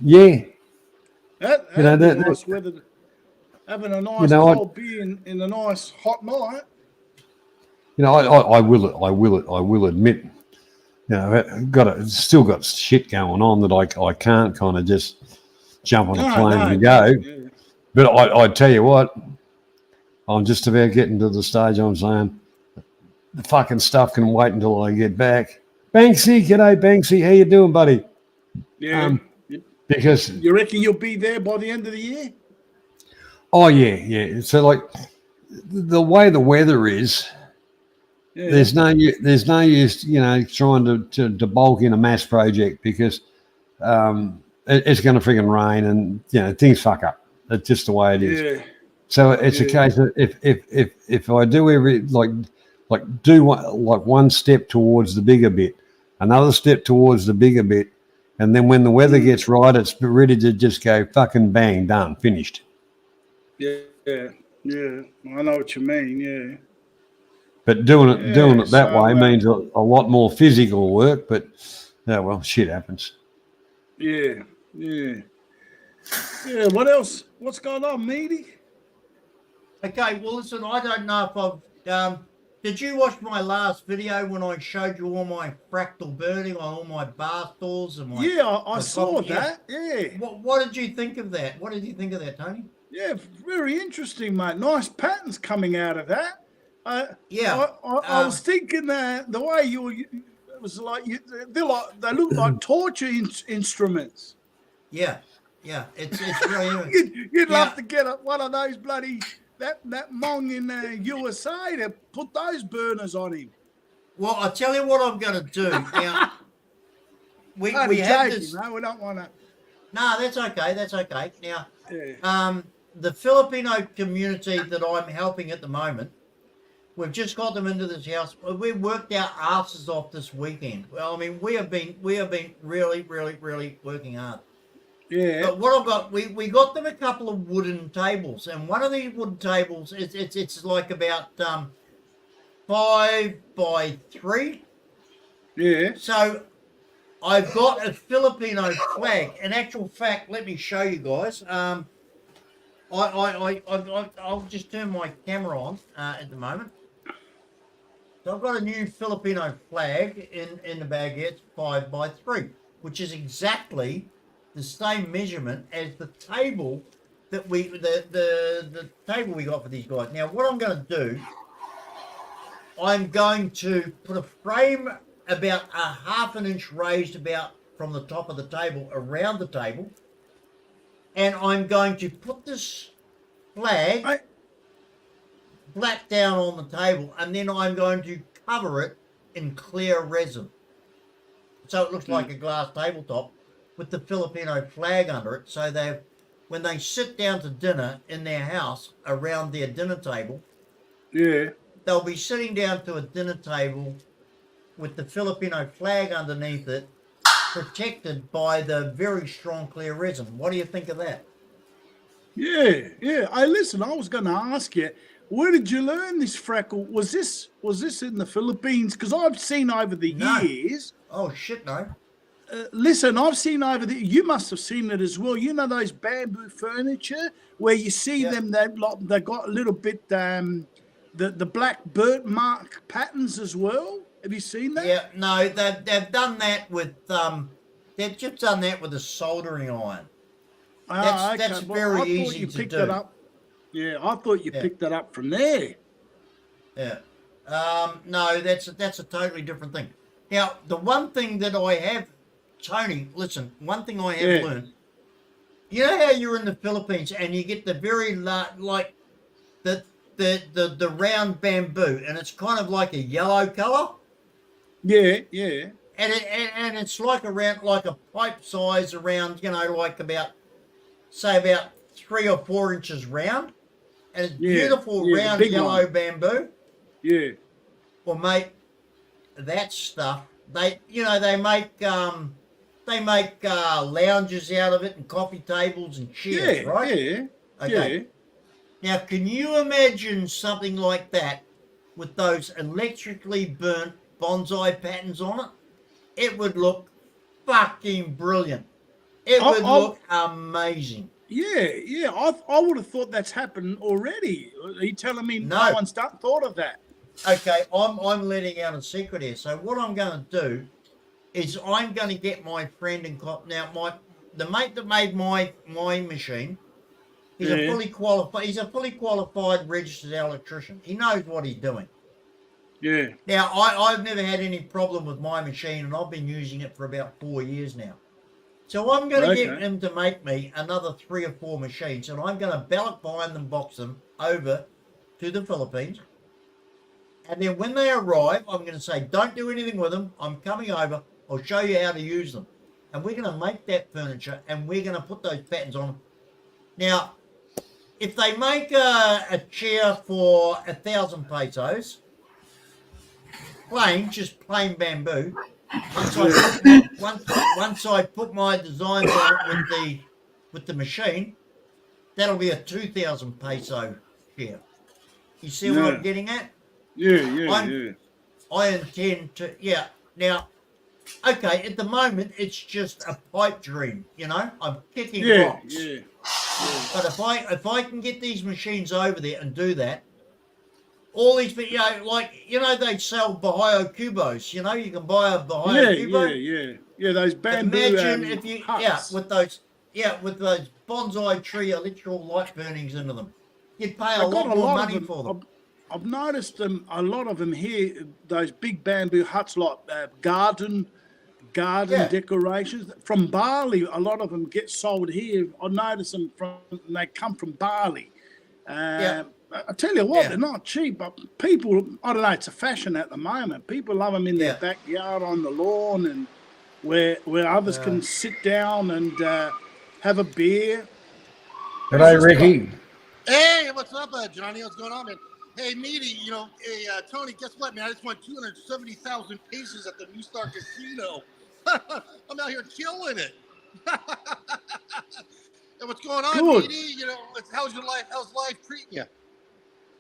Yeah. That'd be nice weather. Having a nice cold beer in a nice hot night. You know, I will admit, you know, still got shit going on that I can't kind of just jump on a plane and go. Yeah. But I tell you what, I'm just about getting to the stage I'm saying the fucking stuff can wait until I get back. Banksy, g'day Banksy, how you doing, buddy? Yeah. Because You reckon you'll be there by the end of the year? oh yeah. So like the way the weather is, there's no use, you know, trying to bulk in a mass project because it's going to freaking rain and you know things fuck up. That's just the way it is. Yeah. So it's a case of if I do do one step towards the bigger bit, another step towards the bigger bit, and then when the weather gets right, it's ready to just go fucking bang, done, finished. Yeah. I know what you mean. Yeah. But doing it that way so, means a lot more physical work. But well, shit happens. Yeah. What else? What's going on, Meaty? Okay, well, listen, I don't know if I've... did you watch my last video when I showed you all my fractal burning on all my bar stools? And my, Yeah, I saw that. Yeah. What did you think of that? What did you think of that, Tony? Yeah, very interesting, mate. Nice patterns coming out of that. I was thinking that the way it was like they look like torture instruments. Yeah, it's really... You'd love to get one of those bloody that Mong in the USA to put those burners on him. Well, I'll tell you what I'm going to do now. We have this. No, we don't want to. No, that's okay. Now, Yeah. The Filipino community that I'm helping at the moment, we've just got them into this house. We worked our asses off this weekend. Well, I mean, we have been really, really, really working hard. Yeah. But what I've got, we got them a couple of wooden tables, and one of these wooden tables, it's like about 5x3. Yeah. So I've got a Filipino flag. In actual fact, let me show you guys. I'll just turn my camera on at the moment. So I've got a new Filipino flag in the bag here. It's 5x3, which is exactly the same measurement as the table that the table we got for these guys. Now, what I'm going to do, I'm going to put a frame about a 1/2 inch raised about from the top of the table around the table, and I'm going to put this flag flat down on the table, and then I'm going to cover it in clear resin, so it looks like a glass tabletop with the Filipino flag under it. So when they sit down to dinner in their house around their dinner table, they'll be sitting down to a dinner table with the Filipino flag underneath it, protected by the very strong clear resin. What do you think of that? Yeah, yeah. Hey, listen, I was going to ask you, where did you learn this freckle? Was this in the Philippines? Because I've seen over the No. years. Oh shit, no. Listen, I've seen over the. You must have seen it as well. You know those bamboo furniture where you see Yeah. them. They got a little bit the black birthmark patterns as well. Have you seen that? Yeah, no, they've done that with they've just done that with a soldering iron. Ah, That's okay. Well, very I thought easy you to picked do. that up. Yeah, I thought you Yeah. picked that up from there. Yeah. No, that's a totally different thing. Now, the one thing that I have, Tony, listen, one thing I have Yeah. learned, you know how you're in the Philippines and you get the very like the round bamboo, and it's kind of like a yellow color, Yeah, yeah, and it's like around like a pipe size around, like about say about 3 or 4 inches round, and it's yeah, beautiful yeah. The round big yellow one. bamboo. Yeah, Well, mate, that stuff they make lounges out of it and coffee tables and chairs, yeah, right? yeah, Okay. yeah. Now, can you imagine something like that with those electrically burnt bonsai patterns on it? It would look fucking brilliant. It would I, look amazing. yeah. I would have thought that's happened already. Are you telling me no No. one's thought of that? Okay, I'm letting out a secret here. So what I'm going to do is I'm going to get my friend and the mate that made my machine. He's Yeah. a fully qualified registered electrician. He knows what he's doing. Yeah. Now I've never had any problem with my machine, and I've been using it for about 4 years now. So I'm going to get him to make me another 3 or 4 machines, and I'm going to ballot bind them, box them over to the Philippines. And then when they arrive, I'm going to say, don't do anything with them. I'm coming over. I'll show you how to use them. And we're going to make that furniture, and we're going to put those patterns on them. Now, if they make a chair for 1,000 pesos, just plain bamboo, once I put my designs on it with the machine, that'll be a 2,000 peso chair. You see what I'm getting at? Yeah. I intend to, Now, okay, at the moment, it's just a pipe dream, I'm kicking rocks. Yeah. But if I can get these machines over there and do that, all these, they sell Bahio Cubos, you can buy a Bahio Cubo. Yeah, those bamboo Imagine if you, huts. with those bonsai tree electrical light burnings into them. You'd pay a lot more money for them. I've noticed a lot of them here, those big bamboo huts, like garden decorations from Bali. A lot of them get sold here. I notice them they come from Bali. I tell you what, they're not cheap, but people, I don't know, it's a fashion at the moment. People love them in their backyard on the lawn, and where others can sit down and have a beer. G'day, Ricky. Hey, what's up, Johnny? What's going on, man? Hey, Meaty, Tony, guess what, man? I just won 270,000 pesos at the New Star Casino. I'm out here killing it. And what's going on, Good. Meaty? How's your life? How's life treating you?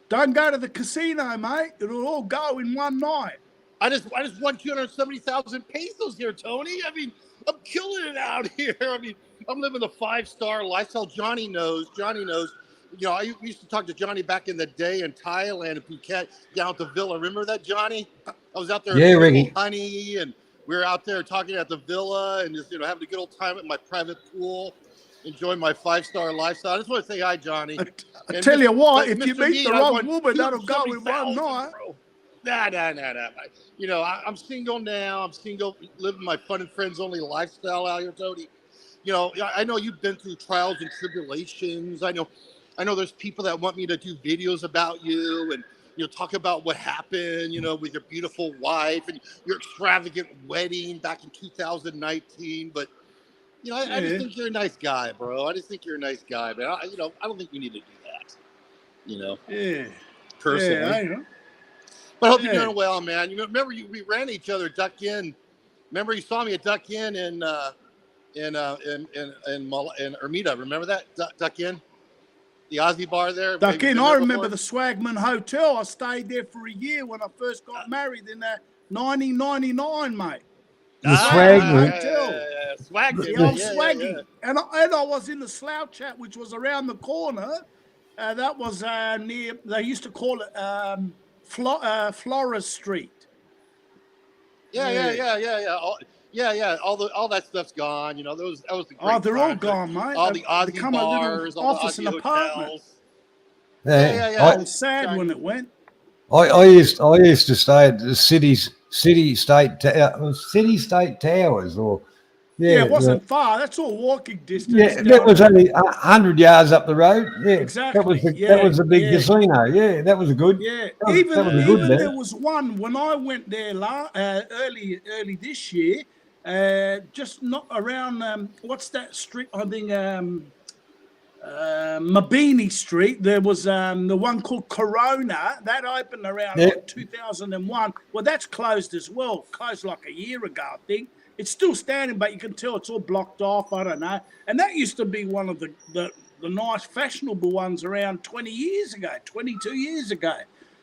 Don't go to the casino, mate. It'll all go in one night. I just won 270,000 pesos here, Tony. I mean, I'm killing it out here. I mean, I'm living the 5-star lifestyle. Johnny knows. I used to talk to Johnny back in the day in Thailand in Phuket, down at the villa. Remember that, Johnny? I was out there with Ricky. Honey, and we were out there talking at the villa and just, having a good old time at my private pool, enjoying my 5-star lifestyle. I just want to say hi, Johnny. I tell you what, if you Mr. meet the wrong woman, that'll go in one night. Bro. Nah. I'm single now. I'm single, living my fun and friends only lifestyle out here, Tony. I know you've been through trials and tribulations. I know there's people that want me to do videos about you and, talk about what happened, with your beautiful wife and your extravagant wedding back in 2019. But, I just think you're a nice guy, bro. I just think you're a nice guy. But, I don't think you need to do that, Yeah. personally. Yeah, I know. But I hope you're doing well, man. Remember, we ran each other Duck Inn. Remember, you saw me at Duck Inn in Ermita. Remember that Duck Inn? the Aussie bar there. Again, I remember the Swagman Hotel. I stayed there for a year when I first got married in 1999, mate. The Swagman Hotel. Swagman. The old Swaggy. And I was in the Slouch Hat, which was around the corner. That was near, they used to call it Flores Street. Yeah. All that stuff's gone. You know, that was the great they're all gone, mate. All the Aussie bars, all the Aussie hotels. I was sad when it went. I used to stay at the city state towers, or it wasn't far. That's all walking distance. Yeah, that was only 100 yards up the road. Yeah, exactly. That was a big casino. Yeah, that was a good. Yeah, even there was one when I went there early this year. Just not around. What's that street? I think Mabini Street. There was the one called Corona that opened around like 2001. Well, that's closed as well. Closed like a year ago, I think. It's still standing, but you can tell it's all blocked off. I don't know. And that used to be one of the nice fashionable ones around 20 years ago, 22 years ago.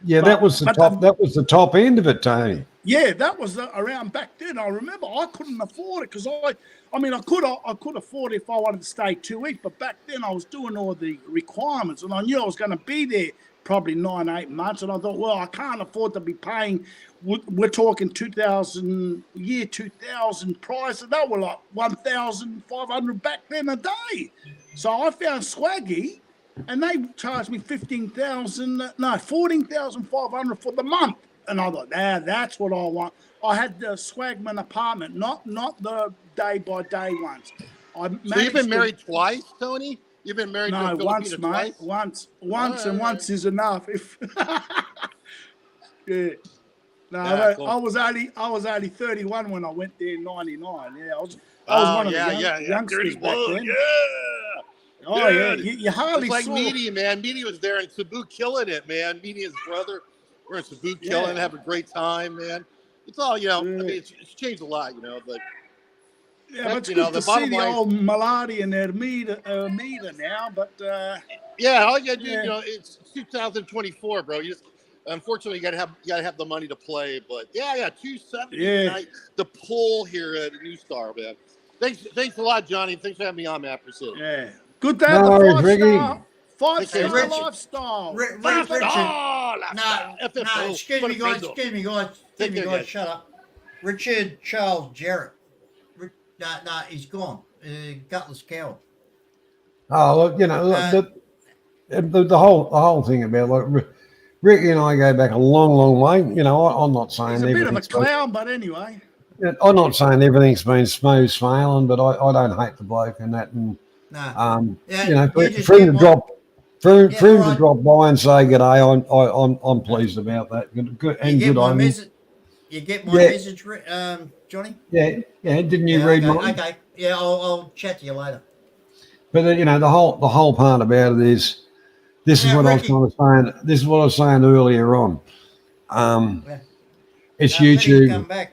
Yeah, that was the top. That was the top end of it, Tony. Yeah, that was around back then. I remember I couldn't afford it because I mean, I could afford it if I wanted to stay 2 weeks, but back then I was doing all the requirements, and I knew I was going to be there probably 9-8 months, and I thought, well, I can't afford to be paying. We're talking 2000 price, and they were like 1,500 back then a day. So I found Swaggy, and they charged me 14,500 for the month. And I thought, that's what I want. I had the Swagman apartment, not the day-by-day ones. So you've been married twice, Tony? You've been married to a once, Filipino mate. Twice? Once, and once is enough. If yeah. No, cool. I was only 31 when I went there in '99. Yeah, I was one of the youngsters back then. Yeah. Oh yeah, you hardly it's like saw. Meaty, man. Meaty was there in Cebu killing it, man. Meaty and his brother were in Cebu killing it, having a great time, man. It's all, I mean, it's changed a lot, but. Yeah, but it's good to see the old Maladi and Ermita now, but... all you got to do, it's 2024, bro. You just, unfortunately, you gotta have the money to play, but $270 tonight. The pull here at New Star, man. Thanks a lot, Johnny. Thanks for having me on, man. I appreciate it. Yeah. Good to have the five-star lifestyle. Richard. No, excuse me, guys. Shut up. Richard Charles Jarrett. No, he's gone. Gutless coward. Oh, look, the whole thing about Ricky and I go back a long, long way. I'm not saying he's a bit of a clown, but anyway. I'm not saying everything's been smooth sailing, but I don't hate the bloke and that. And for him to drop by and say g'day, I'm pleased about that. Good on him. You get my message, Johnny? Yeah. Didn't you read mine? Okay. Yeah, I'll chat to you later. But the whole part about it is, this is what Ricky, I was kind of saying. This is what I was saying earlier on. It's YouTube. Come back.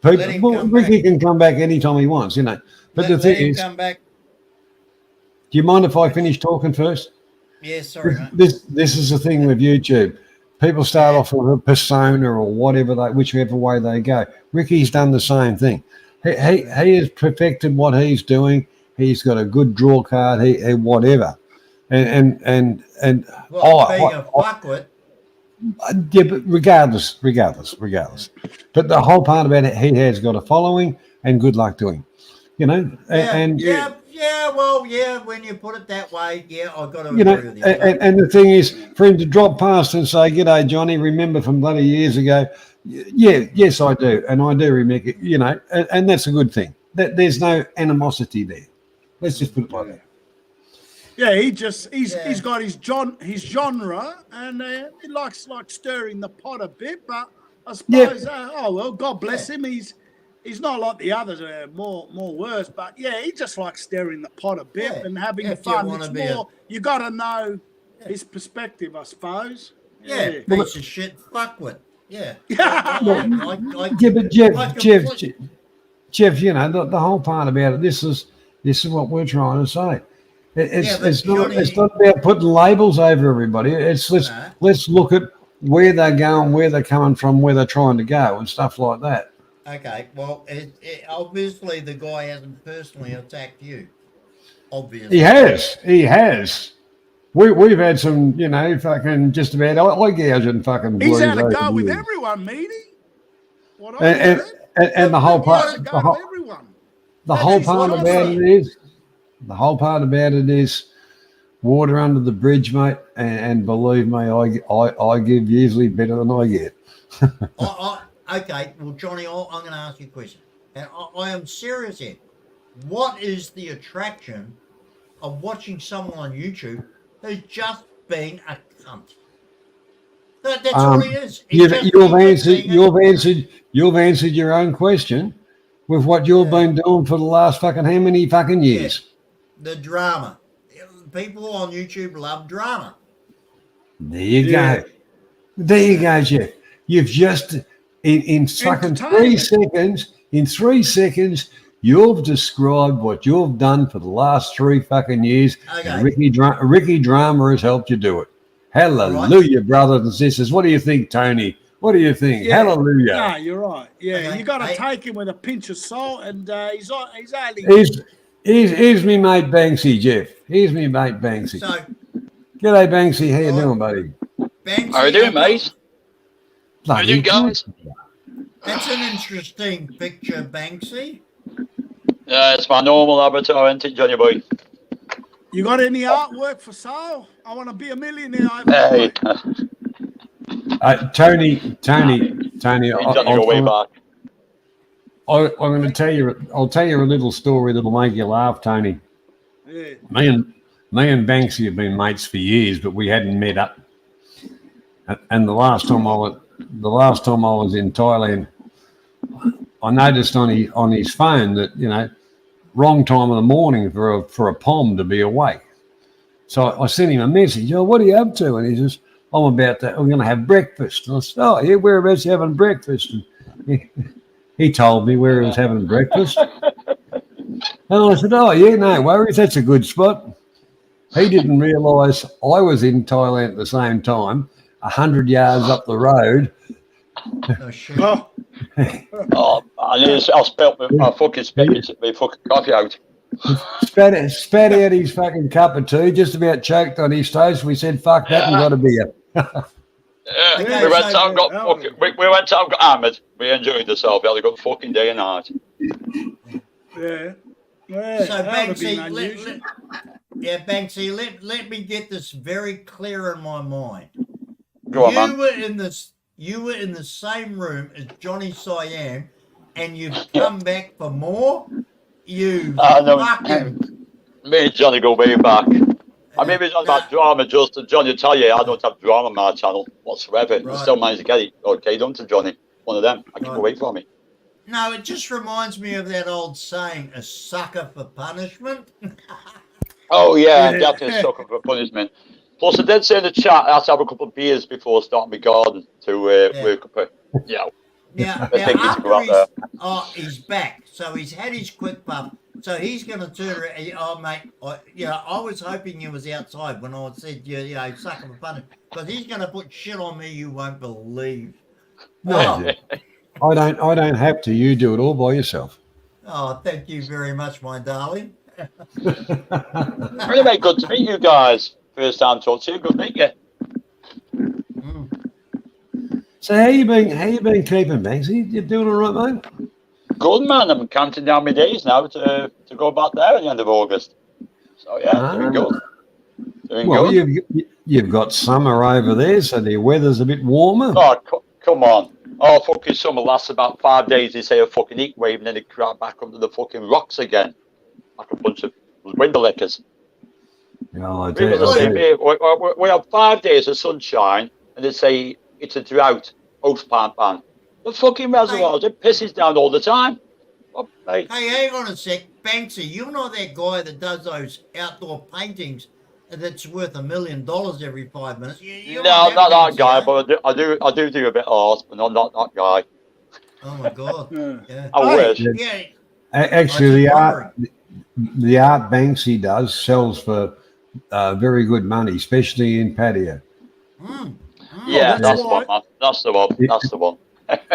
Ricky can come back anytime he wants, But the thing is, come back. Do you mind if I finish talking first? Yeah, sorry. This is the thing with YouTube. People start off with a persona or whichever way they go. Ricky's done the same thing. He has perfected what he's doing. He's got a good draw card. He whatever, and being a fuckwit. Yeah, but regardless. But the whole part about it, he has got a following, and good luck to him. When you put it that way, I've got to agree with you. And the thing is, for him to drop past and say, "G'day, Johnny, remember from bloody years ago?" Yes, I do, and I do remember. And that's a good thing. There's no animosity there. Let's just put it like that. Yeah, he's got his genre, and he likes stirring the pot a bit. But I suppose, God bless him. He's not like the others, more worse. But he just likes stirring the pot a bit and having fun. It's more you got to know his perspective, I suppose. Yeah, piece of shit fuckwit. Yeah. But Jeff, the whole part about it. This is what we're trying to say. It's not about putting labels over everybody. Let's look at where they're going, where they're coming from, where they're trying to go, and stuff like that. Okay, well, obviously the guy hasn't personally attacked you. Obviously. He has. We've had some, fucking just about eye gouging fucking blues. He's had a over go the with years. everyone, Meaty. What And the whole part, everyone. the whole part about it is water under the bridge, mate. And believe me, I give usually better than I get. Okay, well, Johnny, I'm going to ask you a question. And I am serious here. What is the attraction of watching someone on YouTube who's just being a cunt? That's all he is. You've answered your own question with what you've been doing for the last fucking how many fucking years? The drama. People on YouTube love drama. There you go. There you go, Jeff. You've just in fucking 3 seconds. In 3 seconds, you've described what you've done for the last 3 fucking years. Okay. And Ricky Drama has helped you do it. Hallelujah, brothers and sisters. What do you think, Tony? What do you think? Yeah. Hallelujah. No, you're right. Yeah, Okay. you got to take him with a pinch of salt, and he's only. Here's me mate Banksy, Jeff. Here's me mate Banksy. So, G'day, Banksy. How you doing, buddy? Banksy, How are you doing, mate? How you doing, guys? That's an interesting picture, Banksy. It's my normal avatar, isn't it, Johnny boy? You got any artwork for sale? I want to be a millionaire. Hey. Tony. Johnny go way back. I'm going to tell you. I'll tell you a little story that'll make you laugh, Tony. Yeah. Me and Banksy have been mates for years, but we hadn't met up. And the last time I was in Thailand, I noticed on his phone that wrong time of the morning for a pom to be awake. So I sent him a message. Oh, what are you up to? And he says, I'm going to have breakfast. And I said, oh, yeah, whereabouts you having breakfast? And he told me where he was having breakfast. And I said, oh, yeah, no worries. That's a good spot. He didn't realise I was in Thailand at the same time, 100 yards up the road. No shit. Oh, I'll spelt my fucking coffee out. Spat out his fucking cup of tea, just about choked on his toast. We said, fuck that, and got a beer. Okay, we went out and got hammered. We enjoyed ourselves. We had a good fucking day and night. yeah. So That would be Banksy, unusual. Banksy, let me get this very clear in my mind. Go on, man. You were in the same room as Johnny Siam, and you've come back for more. You No, fucking. me and Johnny go way back. I mean, it's not about drama, just Johnny will tell you I don't have drama on my channel whatsoever. Right. I still managed to get it okay done to Johnny. One of them. I keep away from me. No, it just reminds me of that old saying, a sucker for punishment. Oh, yeah, definitely a sucker for punishment. Plus, I did say in the chat I have to have a couple of beers before starting my garden to work up Now after he's back, so he's had his quick puff, so he's going to turn around. Oh, mate, I was hoping you was outside when I said, sucker for punishment, because he's going to put shit on me you won't believe. No, I don't have to. You do it all by yourself. Oh, thank you very much, my darling. Anyway, good to meet you guys. First time talk to you. Good to meet you. So how you been keeping, Banksy? You doing all right, mate? Good, man. I'm counting down my days now to go back there at the end of August. So yeah, doing good. Doing good. You've got summer over there, so the weather's a bit warmer. Oh, come on. Oh, fucking summer lasts about 5 days. They say a fucking heat wave, and then it crap back under the fucking rocks again, like a bunch of window lickers. Oh, I we have 5 days of sunshine, and they say it's a drought. Pan. The fucking reservoirs, it pisses down all the time. Oh, mate. Hey, hang on a sec. Banksy, you're not that guy that does those outdoor paintings that's worth $1 million every 5 minutes. No, not that guy, but I do a bit of art, but I'm not that guy. Oh my God! Yeah. I wish. Yeah. Actually, the art Banksy does sells for very good money, especially in patio. Yeah, that's that's why- one, man. That's the one. That's the one.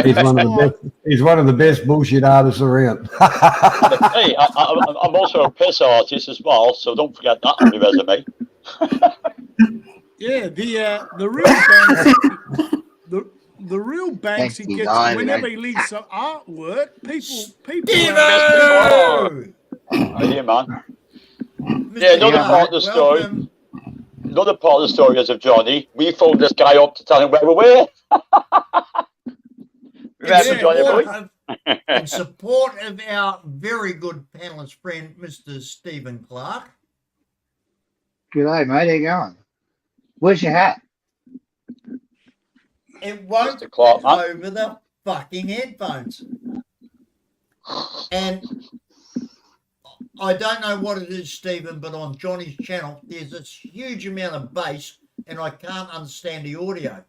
He's That's one of the why- best. He's one of the best bullshit artists around. Hey, I'm also a piss artist as well, so don't forget that on your resume. Yeah, the real Banksy, the real Banksy Banksy gets died, whenever eh? he leaves some artwork, people. Devo! I hear, man. Mr. Yeah, another Yeah. part of the story. Welcome. Another part of the story is of Johnny. We phoned this guy up to tell him where we were. Remember, Johnny boy? In support of our very good panelist friend, Mr. Stephen Clark. G'day, mate. How you going? Where's your hat? It won't Mr. Clark, fit man. over the fucking headphones. And I don't know what it is, Stephen, but on Johnny's channel, there's this huge amount of bass, and I can't understand the audio.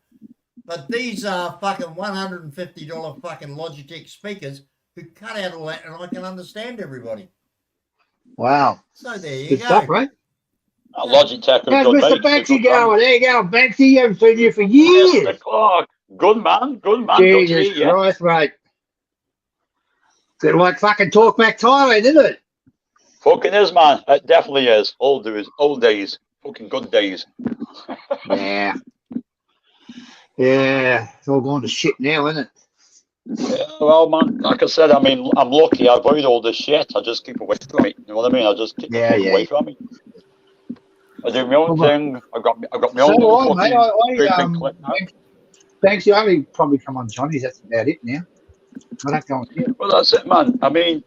But these are fucking $150 fucking Logitech speakers who cut out all that, and I can understand everybody. Wow. So there you Good go. stuff, right? Logitech. How's good Mr. mate. Banksy Good man. going? There you go, Banksy. Haven't seen you for years. Mr. Clark. Good man. Good man. Good to Jesus hear you. Christ, mate. It's like fucking Talkback Thailand, isn't it? Fucking is, man. It definitely is. Old days. Fucking good days. Yeah. Yeah. It's all going to shit now, isn't it? Yeah, well, man, like I said, I mean, I'm lucky. I avoid all this shit. I just keep away from it. You know what I mean? I just keep away from it. I do my own thing. I've got my own So little mate. fucking clip now. Banksy, I only probably come on Johnny's. That's about it now. I don't go on here. Well, that's it, man. I mean,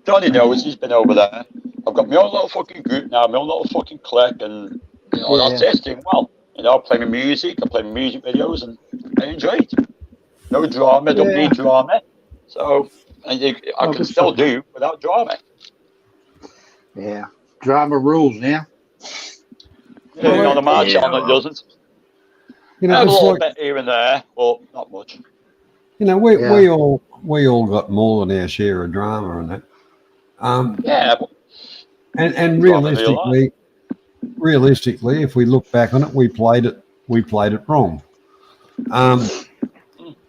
Donnie knows he's been over there. I've got my own little fucking group now, my own little fucking clique, and you know that's it. It's doing well. You know, I play my music, I play my music videos, and I enjoy it. No drama, don't need drama. So, I can still do without drama. Yeah. Drama rules now. Yeah, you know, the my channel it doesn't. You know, I have a it's little like, bit here and there, but not much. you know, we all got more than our share of drama and that. Yeah, but And Drama realistically, if we look back on it, we played it wrong.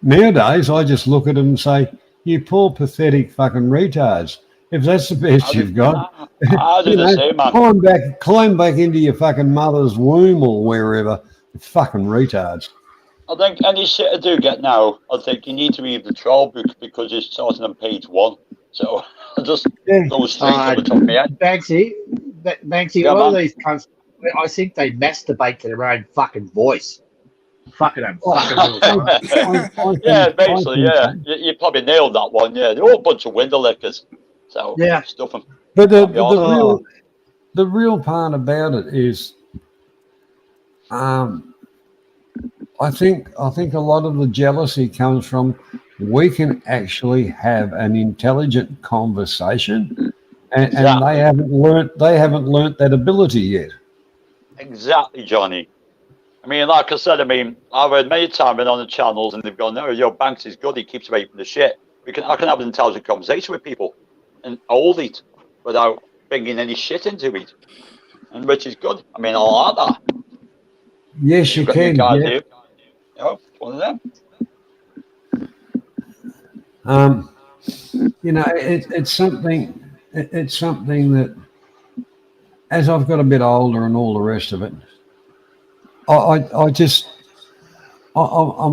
Nowadays, I just look at them and say, "You poor, pathetic fucking retards. If that's the best you've got, I do the same, man. climb back into your fucking mother's womb or wherever. Fucking retards." I think any shit I do get now, I think you need to read the troll book because it's starting on page 1. So I just go straight to the top of my head. Banksy, Yeah, all man. these cunts, I think they masturbate to their own fucking voice. Fucking them. Yeah, basically, yeah. You probably nailed that one, yeah. They're all a bunch of window lickers. So, Yeah. stuff them. But the real part about it is, I think a lot of the jealousy comes from we can actually have an intelligent conversation, and they haven't learnt that ability yet. Exactly, Johnny. I mean, like I said, I've heard many times been on the channels and they've gone, "No, your Banks is good. He keeps away from the shit." I can have an intelligent conversation with people and hold it without bringing any shit into it, and which is good. I mean, I like that. Yes, you can. Guys Yeah. here. You know, one of them. You know, it's something. It's something that, as I've got a bit older and all the rest of it, I'm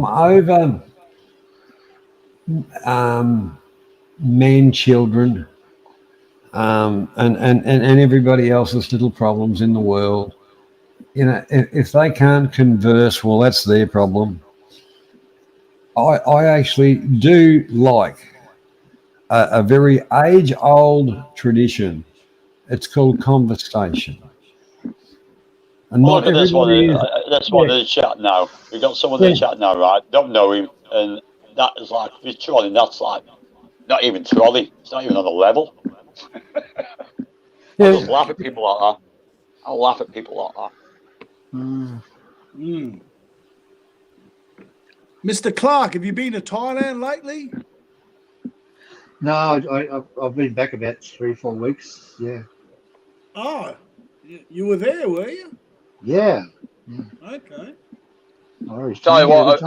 over men, children, and everybody else's little problems in the world. You know, if they can't converse, well, that's their problem. I actually do like a very age-old tradition. It's called conversation. And Well, look at this one. This one yeah. in the chat now. We've got someone in the chat now, right? Don't know him, and that is like, if he's trolling, that's like not even trolling. It's not even on the level. I just laugh at people like that. I laugh at people like that. Mr. Clark, have you been to Thailand lately? No, I've been back about 3 or 4 weeks. Yeah. Oh, you were there, were you? Yeah. Okay. Tell you what,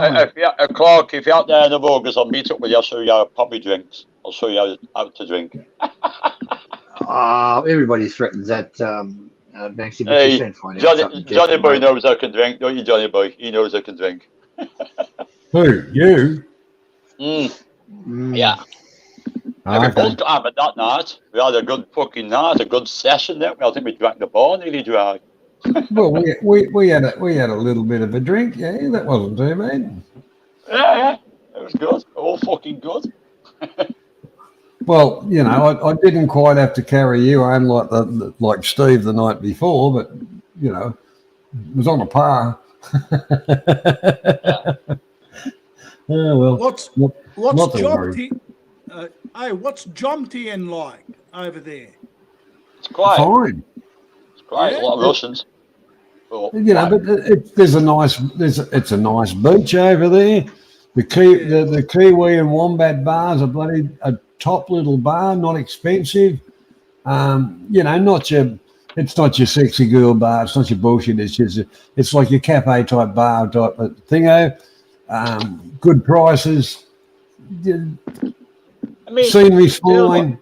Clark, if you're out there in August, I'll meet up with you. I'll show you how puppy drinks. I'll show you how to drink. Everybody threatens that, Banksy, but you Hey, soon find out something Johnny different, Boy mate. knows I can drink, don't you, Johnny Boy? He knows I can drink. Who? You? Yeah. Ah, We okay. both got hammered that night. We had a good fucking night, a good session there. I think we drank the bar nearly dry. Well, we had a little bit of a drink. Yeah, that wasn't too bad. Yeah, it was good. All fucking good. Well, you know, I didn't quite have to carry you home like Steve the night before, but you know, it was on a par. Oh well. What's not to worry. what's Jomtien like over there? It's quiet. Fine. It's quiet. Yeah? A lot of Russians. But You know, but it's a nice beach over there. The Kiwi and Wombat bars are bloody a top little bar, not expensive. You know, it's not your sexy girl bar. It's not your bullshit. It's like your cafe type bar type of thingo. Good prices. I mean, Scenery's fine.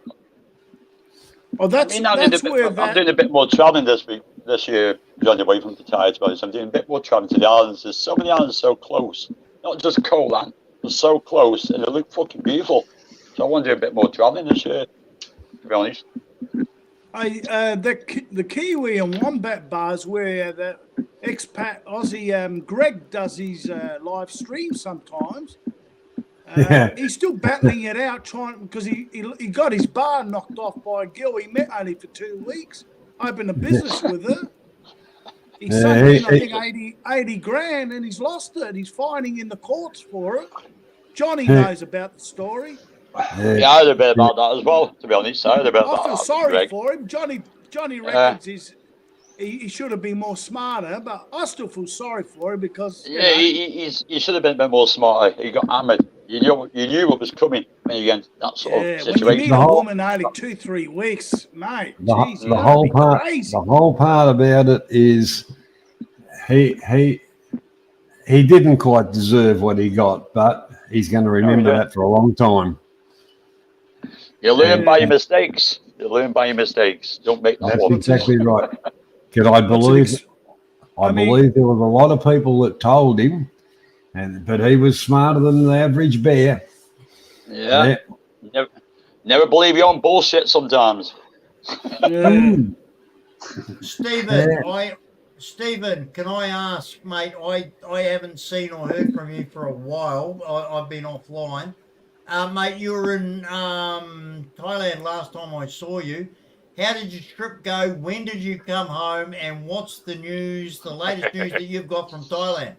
Oh, that's where I'm doing a bit more travelling this year, Johnny, away from the tides. I'm doing a bit more travelling to the islands. There's so many islands so close. Not just Colan, but so close, and they look fucking beautiful. So I want to do a bit more travelling this year, to be honest. The Kiwi and Wombat bars where the expat Aussie Greg does his live stream sometimes. He's still battling it out, because he got his bar knocked off by a girl he met only for 2 weeks. Opened a business with her. He sunk in, I think, 80 grand, and he's lost it. He's fighting in the courts for it. Johnny knows about the story. Yeah, I heard a bit about that as well, to be honest. I heard about that. I feel sorry for him. Johnny reckons he should have been more smarter, but I still feel sorry for him because he should have been a bit more smarter. He got hammered. You knew what was coming when you get that sort of situation. When you meet a woman only 2-3 weeks, mate. The whole part about it is he didn't quite deserve what he got, but he's going to remember that for a long time. You learn by your mistakes. Don't make that one. That's exactly right. Because I believe there was a lot of people that told him, but he was smarter than the average bear. Yeah. Never believe your own bullshit sometimes. Stephen, can I ask, mate? I haven't seen or heard from you for a while. I've been offline. Mate, you were in Thailand last time I saw you. How did your trip go? When did you come home? And what's the news, the latest news that you've got from Thailand?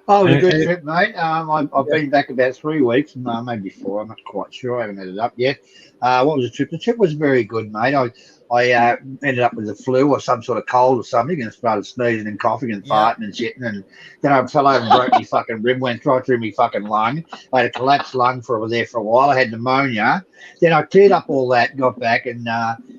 Oh, it was a good trip, mate. I've been back about 3 weeks, maybe 4. I'm not quite sure. I haven't added up yet. What was the trip? The trip was very good, mate. I ended up with the flu or some sort of cold or something and started sneezing and coughing and farting and shitting. And then I fell over and broke my fucking rib, went right through my fucking lung. I had a collapsed lung for a while. I had pneumonia. Then I cleared up all that, got back, and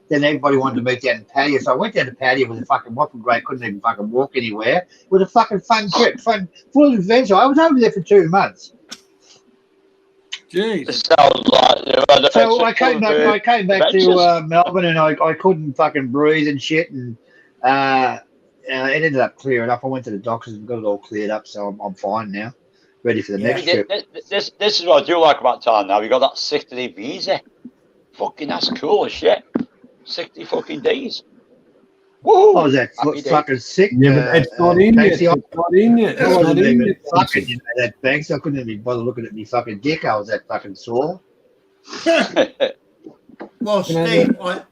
then everybody wanted to meet down in patio. So I went down to patio with a fucking whopping great, couldn't even fucking walk anywhere. It was a fucking fun trip, full of adventure. I was over there for 2 months. Jeez. Sounds like so I came back to Melbourne, and I couldn't fucking breathe and shit, and it ended up clearing up. I went to the doctors and got it all cleared up, so I'm fine now, ready for the next trip. This is what I do like about Thailand now. You got that 60-day visa. Fucking that's cool as shit. 60 fucking days. Woo! Oh, that fucking sick. Yeah, but it's not in yet. It's not in yet. I wasn't even fucking, that Banks. I couldn't even bother looking at me fucking dick. I was that fucking sore. Well, Steve, I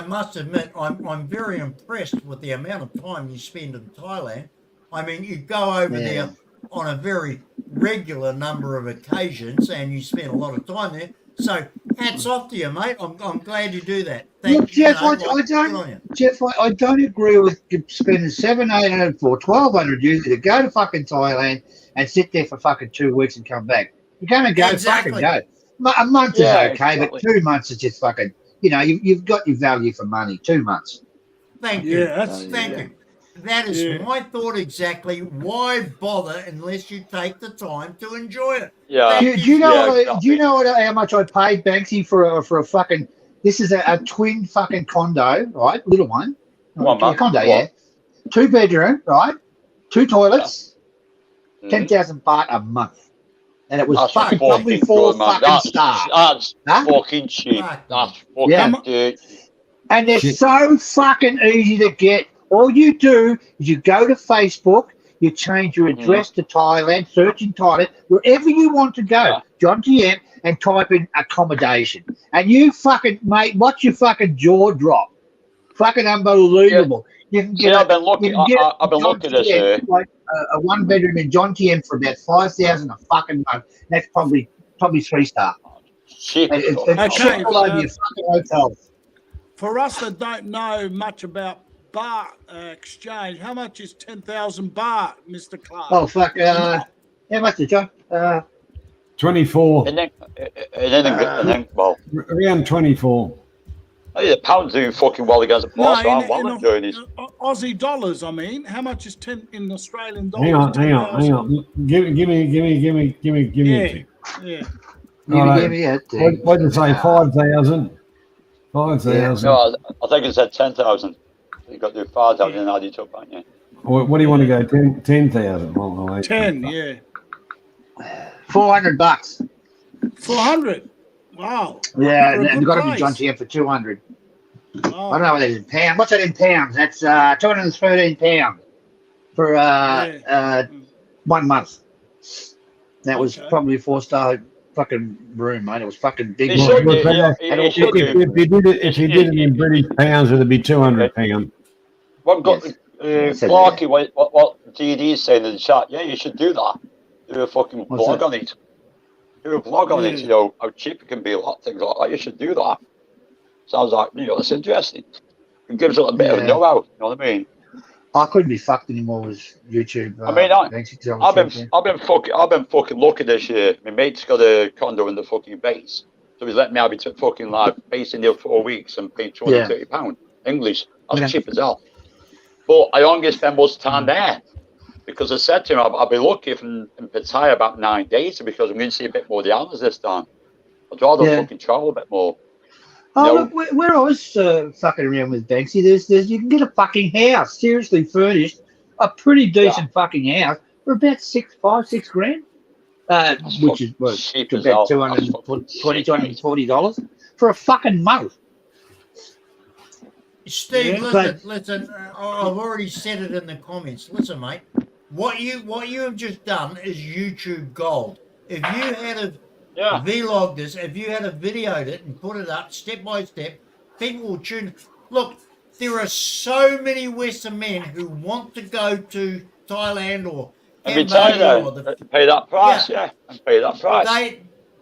must admit, I'm very impressed with the amount of time you spend in Thailand. I mean, you go over there on a very regular number of occasions, and you spend a lot of time there. So, hats off to you, mate. I'm glad you do that. Look, Jeff, I don't agree with spending $700, $800, $1,200 usually to go to fucking Thailand and sit there for fucking 2 weeks and come back. You're going to go, fucking go. A month is okay, but 2 months is just fucking you've got your value for money. 2 months. Thank you. Yeah, that's Thank you. That is Yeah. my thought exactly. Why bother unless you take the time to enjoy it? Yeah. Do you know? Yeah, Do you know how much I paid Banksy for a fucking? This is a twin fucking condo, right? Little one. Come on, man. Condo, Come yeah. on. 2 bedroom, right? 2 toilets. Mhm. 10,000 baht a month, and it was That's fucking probably 4 good, man. fucking stars. That's Huh? fucking cheap. Fuck. That's fucking Yeah. dirty. And they're Shit. so fucking easy to get. All you do is you go to Facebook, you change your address to Thailand, search in Thailand, wherever you want to go, Yeah. John TM, and type in accommodation. And you fucking, mate, watch your fucking jaw drop. Fucking unbelievable. You can get I've been looking. I've been looking this year. like a 1 bedroom in John TM for about 5,000 a fucking month. That's probably 3-star. Cheap. It's Okay, all over your fucking hotels. For us that don't know much about baht exchange, how much is 10,000 baht, Mr. Clark? Oh fuck! How much is it, John? 24. And then, well, Around 24. the pound's doing fucking well against the no, pound, so I'm well enjoying it. Aussie dollars. I mean, how much is 10 in Australian dollars? Hang on. Give me a tick. Yeah. All right. Give me a What'd you say? 5,000. 5,000. No, I think it said 10,000. You got to do 5,000 and add it up, aren't you? What do you want to go? 10,000. Well, 10, yeah. $400. 400. Wow. Yeah, For a and good got to be price. John TM for 200. I Oh, don't know what that is in pounds. What's that in pounds? That's 213 pounds for 1 month. That was Okay. probably a 4-star fucking room, mate. It was fucking big. It Well, should look, do, yeah, and it should If do. you did it in British pounds, it'd be 200 pounds. What got Yes. Clarky, what GD is saying in the chat, yeah, you should do that. Do a fucking What's blog that? on it. Do a blog on it, you know, how cheap it can be, a lot of things like that. You should do that. Sounds like, that's interesting. It gives it a bit of Yeah. know-how, you know what I mean? I couldn't be fucked anymore with YouTube. I mean, I've been Banksy, fucking lucky this year. My mate's got a condo in the fucking base, so he's let me have it to fucking like base in there for 4 weeks and pay £230 English. That's Yeah. cheap as hell. But I don't get to spend much time there because I said to him, I'll be lucky if in Pattaya about 9 days because I'm going to see a bit more of the islands this time. I'd rather fucking travel a bit more. Oh, No. look, where I was fucking around with Banksy, there's you can get a fucking house, seriously furnished, a pretty decent fucking house for about $5-6 grand, which is cheap as about hell. That's fucking cheap, $240 for a fucking month. Steve, Yeah. listen. I've already said it in the comments. Listen, mate. What you have just done is YouTube gold. If you had a Yeah. vlogged this, if you had a videoed it and put it up step by step, people will tune. Look, there are so many Western men who want to go to Thailand or And retire Cambodia or there, pay that price, and pay that price.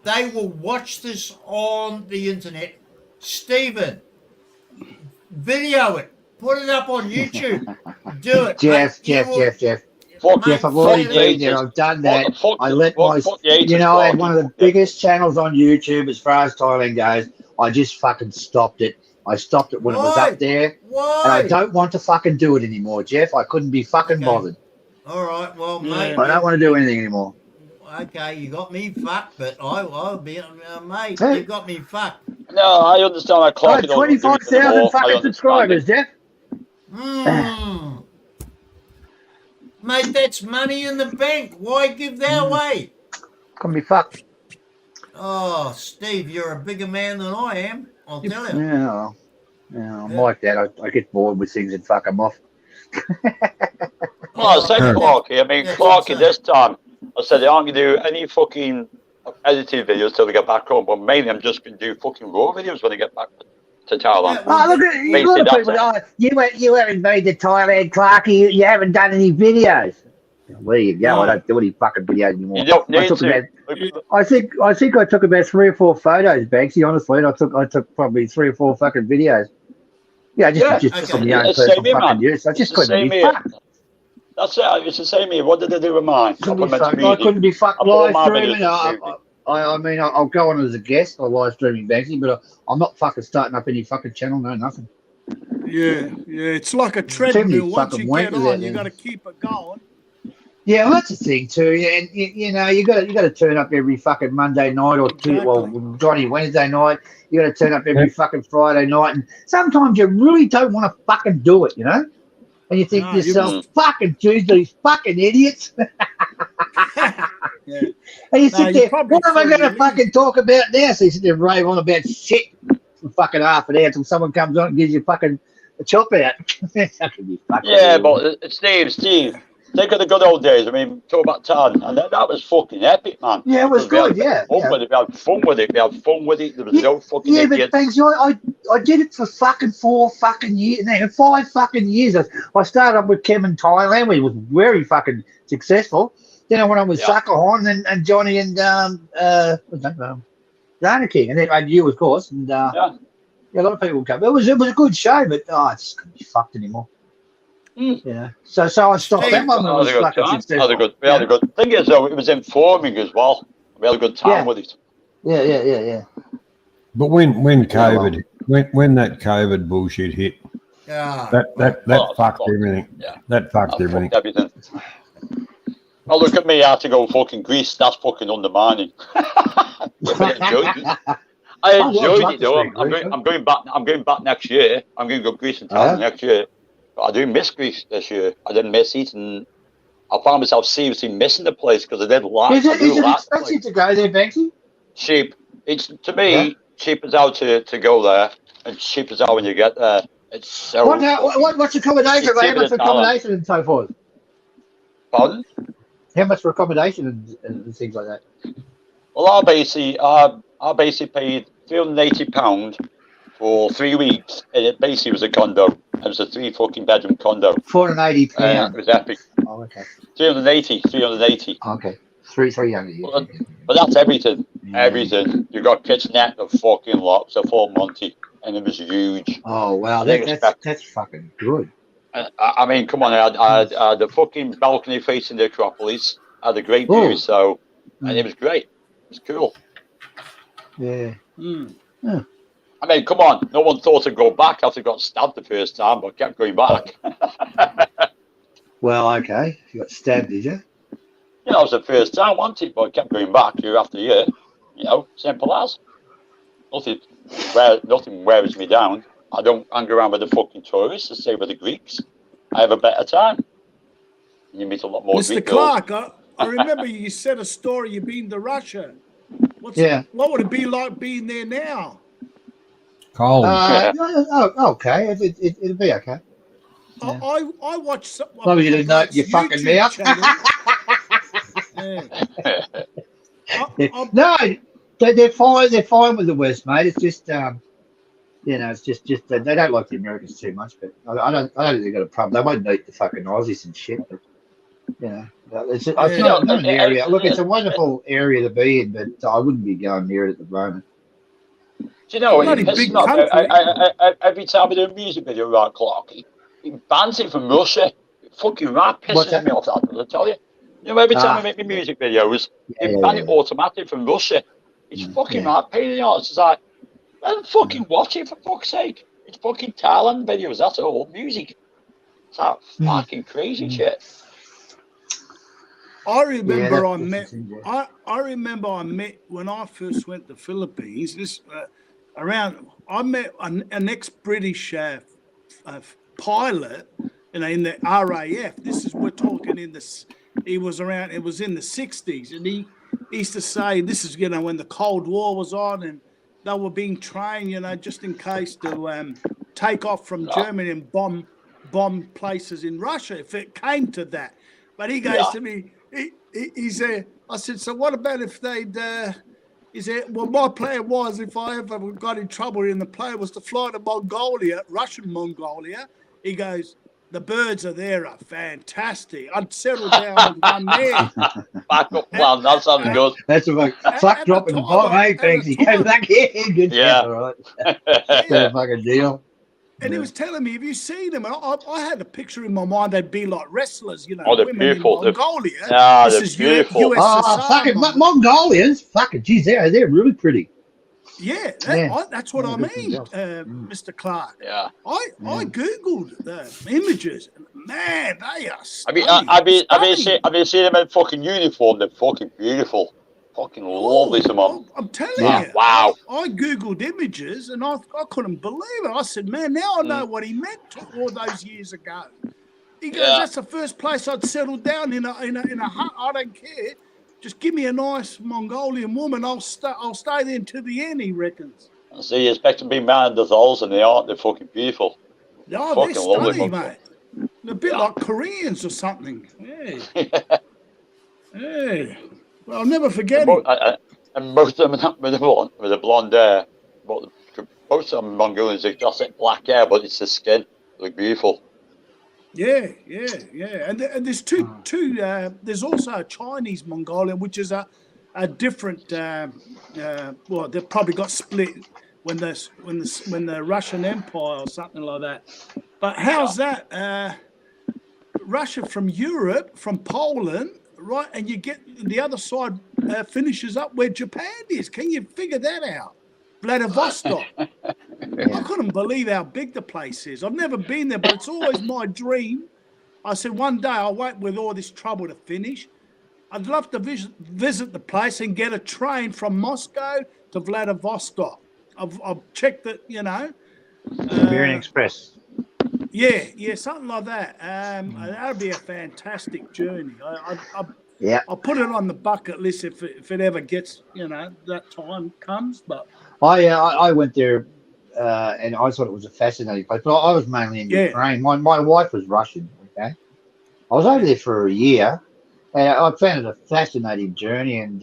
they will watch this on the internet. Stephen, video it, put it up on YouTube, do it. Jeff. Fuck, Jeff, I've already fuck been the there. I've done that. I let fuck the agents, I had fuck one of the it. biggest channels on YouTube as far as Thailand goes. I just fucking stopped it. I stopped it when it was Why? up there, Why? and I don't want to fucking do it anymore, Jeff. I couldn't be fucking Okay. bothered. All right, well, Yeah. mate. I don't want to do anything anymore. Okay, you got me fucked, but I'll be, mate. Hey. You got me fucked. No, I understand. I clock it. 25,000 fucking subscribers, Jeff. Mate, that's money in the bank. Why give that away? Can be fucked. Oh, Steve, you're a bigger man than I am. I'll tell you. Yeah, I'm like that. I get bored with things and fuck them off. Well, I said Yeah. Clarky. I mean, Yeah, Clarky, that's this time, I said I aren't going to do any fucking edited videos till we get back home, but mainly I'm just going to do fucking raw videos when I get back to Thailand. Yeah. Oh, look at a lot of people. You haven't been to Thailand, Clarky. You haven't done any videos. There you go. No. I don't do any fucking videos anymore. You don't I need took to. about, I think I took about 3 or 4 photos, Banksy. Honestly, and I took probably 3 or 4 fucking videos. Yeah, just okay. for my own It's the personal same here, fucking man. use. I just It's the couldn't same be here. fucked. That's it. It's the same here. What did they do with mine? Couldn't be Supplementary fucked. I music. couldn't be fucked I put all live my streaming. videos on YouTube. I mean, I'll go on as a guest. I live streaming Banksy, but I'm not fucking starting up any fucking channel. No, nothing. Yeah. It's like a Too many treadmill. Once fucking you get wankers out on, you there. got to keep it going. Yeah, well, that's the thing too. Yeah, and you know, you got to turn up every fucking Monday night or Johnny Wednesday night. You got to turn up every fucking Friday night, and sometimes you really don't want to fucking do it, you know. And you think to yourself, fucking geez, these fucking idiots. Yeah. And you sit there, what am I going to fucking talk about now? So you sit there and rave on about shit for fucking half an hour until someone comes on and gives you fucking a chop out. Yeah, but Steve, think of the good old days. I mean, talk about Tan, and that was fucking epic, man. Yeah, it was good, yeah. We had fun with it. There was no fucking idiots. But thanks, I did it for fucking 4 fucking years. No, 5 fucking years. I started up with Kim in Thailand. We was very fucking successful. Then I went on with Sucker Horn and Johnny and Dana King, and then I you, of course, and a lot of people come. It was a good show, but it's couldn't be fucked anymore. Yeah, so I stopped that one. We had a good thing is though, it was informing as well. We had a good time with it. Yeah. But when COVID, when that COVID bullshit hit, that fucked everything. Yeah. That fucked everything. Oh, look at me! I had to go fucking Greece. That's fucking undermining. I enjoyed it though. I'm going back. I'm going back next year. I'm going to go Greece and Thailand next year. But I do miss Greece this year. I didn't miss it, and I found myself seriously missing the place because I did like. Is it expensive to go there, Banksy? Cheap. It's to me cheap as how to go there, and cheap as how when you get there. It's so. What's accommodation? How much for accommodation and so forth? Pardon? How much for accommodation and things like that? Well, I basically paid £380 for 3 weeks, and it basically was a condo. It was a 3 fucking bedroom condo. £480. It was epic. Oh, okay. 380. Okay. 300. But that's everything. Everything. You got kitchenette, the fucking lots, a full Monty, and it was huge. Oh wow, that's fucking good. I mean, come on! I had the fucking balcony facing the Acropolis. I had a great view, and it was great. It was cool. Yeah. I mean, come on! No one thought to go back after I got stabbed the first time, but kept going back. Well, okay. You got stabbed, did you? You know, it was the first time, wasn't it? But I kept going back year after year. You know, simple as. Nothing wears me down. I don't hang around with the fucking tourists. I stay with the Greeks. I have a better time. You meet a lot more Mr. Clark, I remember you said a story. You've been to Russia. What would it be like being there now? Cold. Okay. It'll be okay. Yeah. I watched some. As long as you didn't know you fucking mouth. No, they're fine. They're fine with the West, mate. It's just it's just they don't like the Americans too much. But I don't think they've got a problem. They won't eat the fucking Aussies and shit. But it's not an area. Look, it's a wonderful area to be in, but I wouldn't be going near it at the moment. Do you know, every time I do a music video, right, Clarky, he bans it from Russia. Fucking right, pisses me off, that, I tell you. You know, every time I make my music videos, they ban it automatic from Russia. It's fucking right, pain in the arse. It's like, let fucking watch it for fuck's sake. It's fucking Thailand videos, that's all music. It's like fucking crazy shit. I remember I met when I first went to the Philippines. I met an ex-British pilot, in the RAF. We're talking it was in the 60s, and he used to say, this is when the Cold War was on, and they were being trained, just in case to take off from Germany and bomb places in Russia if it came to that. But he goes to me, he said, I said, so what about if they'd, he said, well, my plan was, if I ever got in trouble in the plane, was to fly to Mongolia, Russian Mongolia. He goes, the birds are fantastic. I'd settle down with one there. Backup plan, that sounds good. That's a fuck drop in the bottom, hey, thanks. He came back here. Good shit, all right. That's a fucking deal. And he was telling me, have you seen them? And I had a picture in my mind, they'd be like wrestlers, you know, Oh, they're women in beautiful. Mongolia. Yeah, This they're is beautiful. USSR. fucking Mongolians. Fucking, geez, they're really pretty. Yeah, that's what I mean, Mr. Clark. Yeah. I googled the images. Man, they are Have you stunning. seen them in fucking uniform? They're fucking beautiful. Fucking lovely, some of them. I'm telling Yeah. you. Wow. I googled images and I couldn't believe it. I said, man, now I know what he meant all those years ago. He goes, that's the first place I'd settled down in a hut. I don't care. Just give me a nice Mongolian woman. I'll stay there until the end, he reckons. See, you expect them to be man dolls, and they aren't. They're fucking beautiful. Oh, fucking they're stunning, mate. They're a bit like Koreans or something. Yeah. Yeah. Well, I'll never forget it. And most of them with the blonde hair. But most of them Mongolians, they've got black hair, but it's the skin. They look beautiful. Yeah. And there's two. There's also a Chinese Mongolian, which is a different. Well, they've probably got split when the Russian Empire or something like that. But how's that? Russia from Europe, from Poland, right? And you get the other side finishes up where Japan is. Can you figure that out? Vladivostok. I couldn't believe how big the place is. I've never been there, but it's always my dream. I said one day I'll wait with all this trouble to finish. I'd love to visit the place and get a train from Moscow to Vladivostok. I've checked it, you know. Siberian Express. Yeah, something like that. That would be a fantastic journey. I'll put it on the bucket list if it ever gets, you know, that time comes. But I went there and I thought it was a fascinating place. But I was mainly in Ukraine. My wife was Russian. Okay, I was over there for a year. And I found it a fascinating journey, and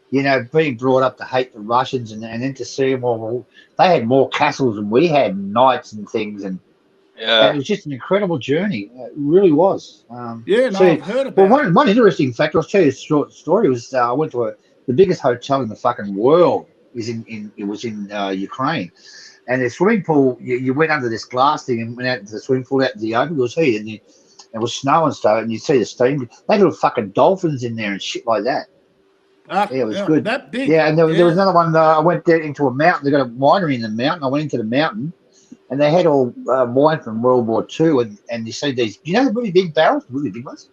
you know, being brought up to hate the Russians, and then to see them all. They had more castles than we had, knights and things, and it was just an incredible journey. It really was. I've heard about it. Well, one interesting fact, I'll tell you a short story, was I went to the biggest hotel in the fucking world. It was in Ukraine. And the swimming pool, you went under this glass thing and went out to the swimming pool out to the open. It was heat, and it was snow and stuff, and you see the steam. They had little fucking dolphins in there and shit like that. It was good. That big. Yeah, and there was another one. I went there into a mountain. They got a winery in the mountain. I went into the mountain, and they had all wine from World War II. And you see these, you know, the really big barrels, really big ones,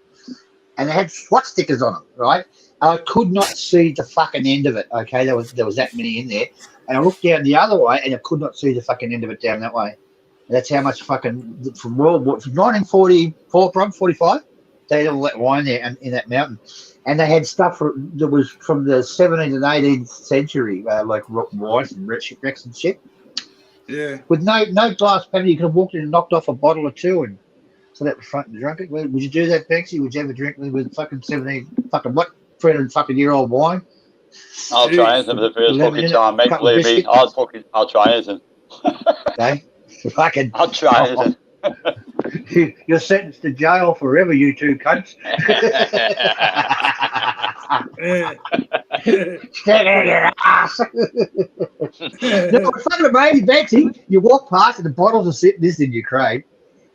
and they had SWAT stickers on them, right? I could not see the fucking end of it. Okay, there was that many in there, and I looked down the other way, and I could not see the fucking end of it down that way. And that's how much fucking from World War from 1944, from 45, they had all that wine there and in that mountain. And they had stuff that was from the 17th and 18th century, like wines and shipwrecks and shit. Yeah. With no glass panel, you could have walked in and knocked off a bottle or two, and so that was front and drunk it. Would you do that, Banksy? Would you ever drink with fucking 17 fucking what 300 fucking year old wine? I'll try anything for the first fucking time, mate. Believe me, I'll try anything. Okay, fucking. I'll try anything. You're sentenced to jail forever, you two cunts. Stick out your ass. No, it's fucking amazing, Betsy. You walk past and the bottles are sitting. This is in Ukraine,